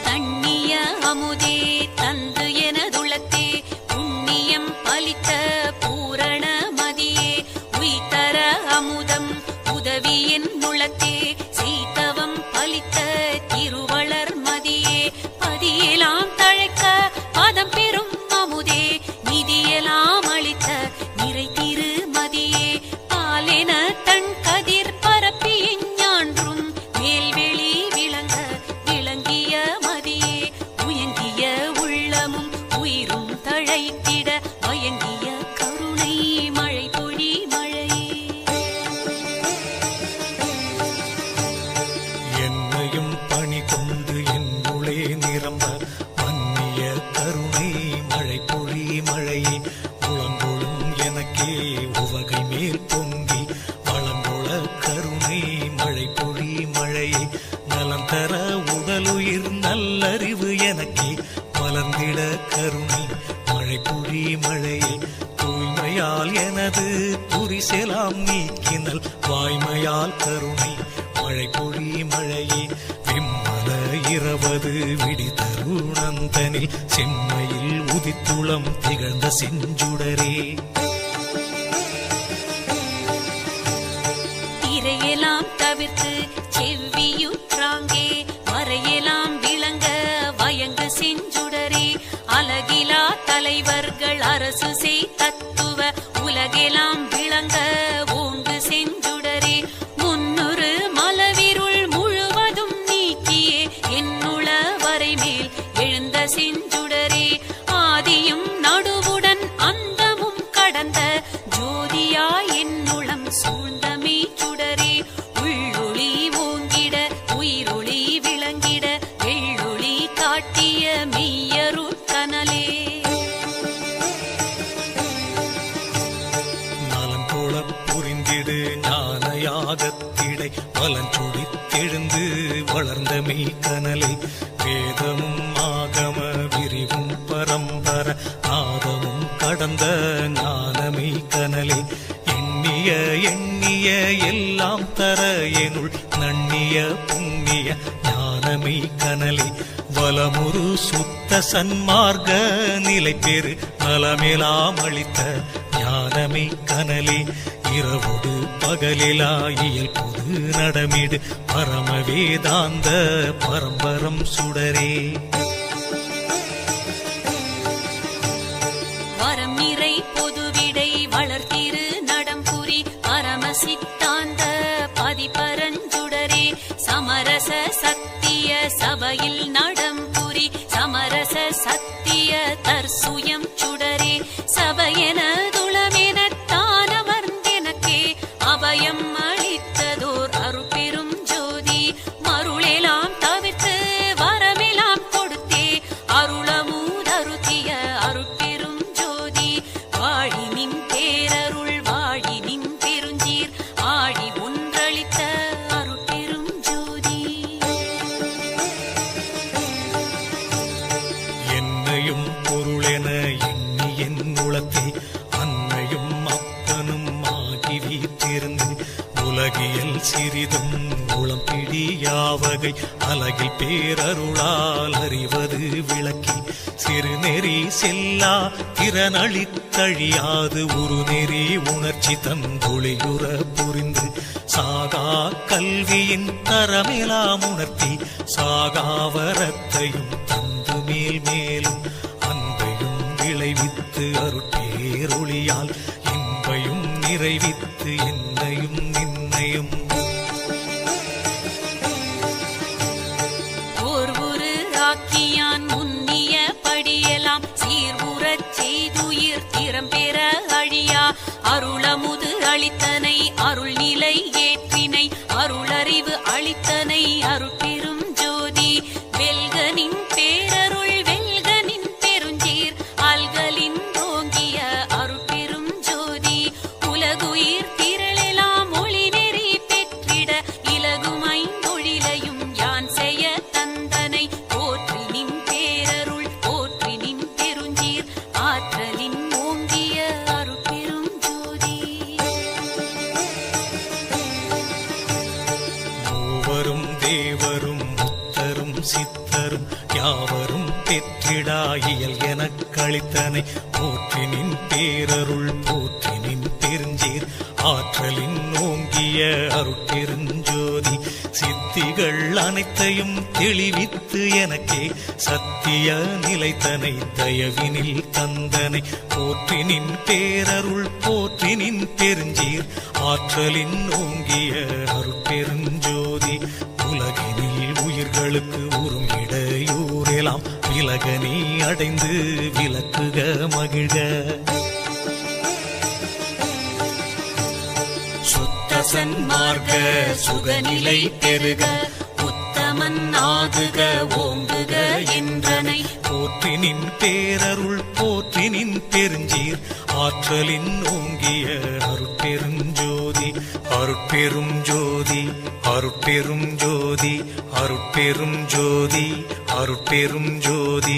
தண்ணிய அமுதே தந்து எனதுளத்தே புண்ணியம் பலித்த பூரண மதியே, உய்தர அமுதம் உதவி என் உளத்தே சீதவம் பலித்த திருவளர் மதியே, பதியெலாம் தழைக்க பதம் பெறும் அமுதே நிதியெல்லாம் அளித்த நிறை திரு மதியே, பாலென தன் கதிர் பரப்பி ஞான்றும் மேல்வெளி விளங்க விளங்கிய மதியே, உயங்கிய உள்ளமும் உயிரும் தழைத்திட வயங்கிய கருணை மழை பொழி மழையே. என்னையும் பணி கொண்டு என்னுளே நிரம்ப மன்னிய கருணை மழை பொழி மழையே, உளங்கொளும் எனக்கே உவகை மேல் பொங்கி வளங்கொள கருணை மழை பொழி மழையே, நலந்தர உடலுயிர் நல்லறிவு எனக்கே மலர்ந்திட கருணை மழை பொழி மழையே, தூய்மையால் எனது துரிசெலாம் நீக்கினல் வாய்மையால் கருணை மழை பொழி மழையே, விம்மல இரவது விடி தருணந்தனில் செம்மையில் உதித்துளம் திகழ்ந்த செஞ்சுடரே. திரையெல்லாம் தவிர்த்து செவ்வியுற்றாங்கே மறையெல்லாம் விளங்க வயங்கு செஞ்சுடரே, அலகிலா தலைவர்கள் அரசு செய் தத்துவ உலகெல்லாம் விளங்க ஓங்கு செஞ்சுடரே, முன்னுறு மலவிருள் முழுவதும் நீக்கியே என்னுள வரை மேல் எழுந்த செஞ்சுடரே, ஆதியும் நடுவுடன் அந்தமும் கடந்த ஜோதியா என்னுளம் சூழ்ந்தமே சுடரே, உள்ளொளி ஓங்கிட உயிரொளி விளங்கிட வெள்ளொளி காட்டிய மெய்யருட் கனலே. நலங்கோளப் புரிந்திடு ஞானயாகத்திடை பலஞ்சொடித்தெழுந்து வளர்ந்த மெய் கனலை, வேதமும் ஆகம விரிவும் பரம்பர நாதமும் கடந்த ஞானமை கனலே, எண்ணிய எண்ணிய எல்லாம் தர எனுள் நண்ணிய புண்ணிய ஞானமை கனலே, வலமுரு சுத்த சன்மார்க்க நிலை பெரு நலமெலாம் அளித்த ஞானமை கனலே, இரவோடு பகலிலா இயல் பொது நடமிடு பரம வேதாந்த பரம்பரம் சுடரே. வரம் நிறை பொதுவிடை வளர்த்திரு நடம்புரி பரம சித்தாந்த பதிபரஞ்சுடரே. சமரச சத்திய சபையில் நடம்புரி சமரச சத்திய தற்சுயம் சுடரே. சபையென துளமெனத்தான் அமர்ந்தெனக்கே அபயம் அளித்ததோர் அருட்பெரும் ஜோதி. மருளெல்லாம் தவிர்த்து வரமெல்லாம் கொடுத்தே அருளமுதருத்திய அருட்பெரும் ஜோதி. வாழி நின் பேரருள் வாழி நின் பெருஞ்சீர் ஆழி ஒன்றளித்த அருட்பெரும் ஜோதி. என்னையும் பொருளென எண்ணி என் உளத்தை அன்னையும் அப்பனும் ஆகி வீற்றிருந்து உலகியல் சிறிதும் உளம் பிடியாவகை அலகில் பேரருளால் அறிவது விளக்கி சிறுநெறி செல்லா திறனளித்தழியாது ஒரு நெறி உணர்ச்சி தந்தொழியுற புரிந்து சாகா கல்வியின் தரமெலாம் உணர்த்தி சாகாவரத்தையும் தந்து மேல் மேலும் அன்பையும் விளைவித்து அருட்பேரொளியால் இன்பையும் நிறைவித்து என்னையும் நின்னையும் ஓர்வுரு ராக்கியான் முன்னிய படியெல்லாம் சீர்வுறச் செய்துயிர் திறம் பெற அழியா அருளமுது அளித்தனை அருள் நிலை ஏற்றினை அருளறிவு அளித்தனை அருட்பெரும் ஜோதி. வெல்கனின் பேரருள் வெல்கனின் பெருஞ்சீர் அல்கலின் ஓங்கிய அருட்பெரும் ஜோதி. உலகுயிர் திரளெல்லாம் ஒளி நெறி பெற்றிட இலகுமைந்தொழிலையும் யான் செய்ய தந்தனை போற்றி நின் பேரருள் போற்றி நின் பெருஞ்சீர் ஆற்றலின் ஓங்கிய அருட்பெரும் ஜோதி. மூவரும் தேவரும் முத்தரும் சித்தரும் யாவரும் பெற்றிடா இயல் எனக் கழித்தனை போற்றி நின் பேரருள் போற்றி நின் பெருஞ்சீர் ஆற்றலின் ஓங்கிய அருட்பெருஞ்சோதி. சித்திகள் அனைத்தையும் தெளிவித்து எனக்கே சத்திய நிலைத்தனை தயவினில் தந்தனை போற்றி நின் பேரருள் போற்றி நின் பெருஞ்சீர் ஆற்றலின் ஓங்கிய அருட்பெருஞ்சோதி. உலகினில் உயிர்களுக்கு உறும் இடையூறெல்லாம் விலகனி அடைந்து விலக்குக மகிழ்க. சுத்த சன்மார்க்க சுகநிலை பெருக உத்தமன் ஆகுக ஓங்குக என்றனை போற்றி நின் பேரருள் போற்றி நின் பெருஞ்சீர் ஆற்றலின் ஓங்கிய அருட்பெருஞ்சோதி. அருட்பெரும் ஜோதி அருட்பெரும் ஜோதி அருட்பெரும் ஜோதி அருட்பெரும் ஜோதி.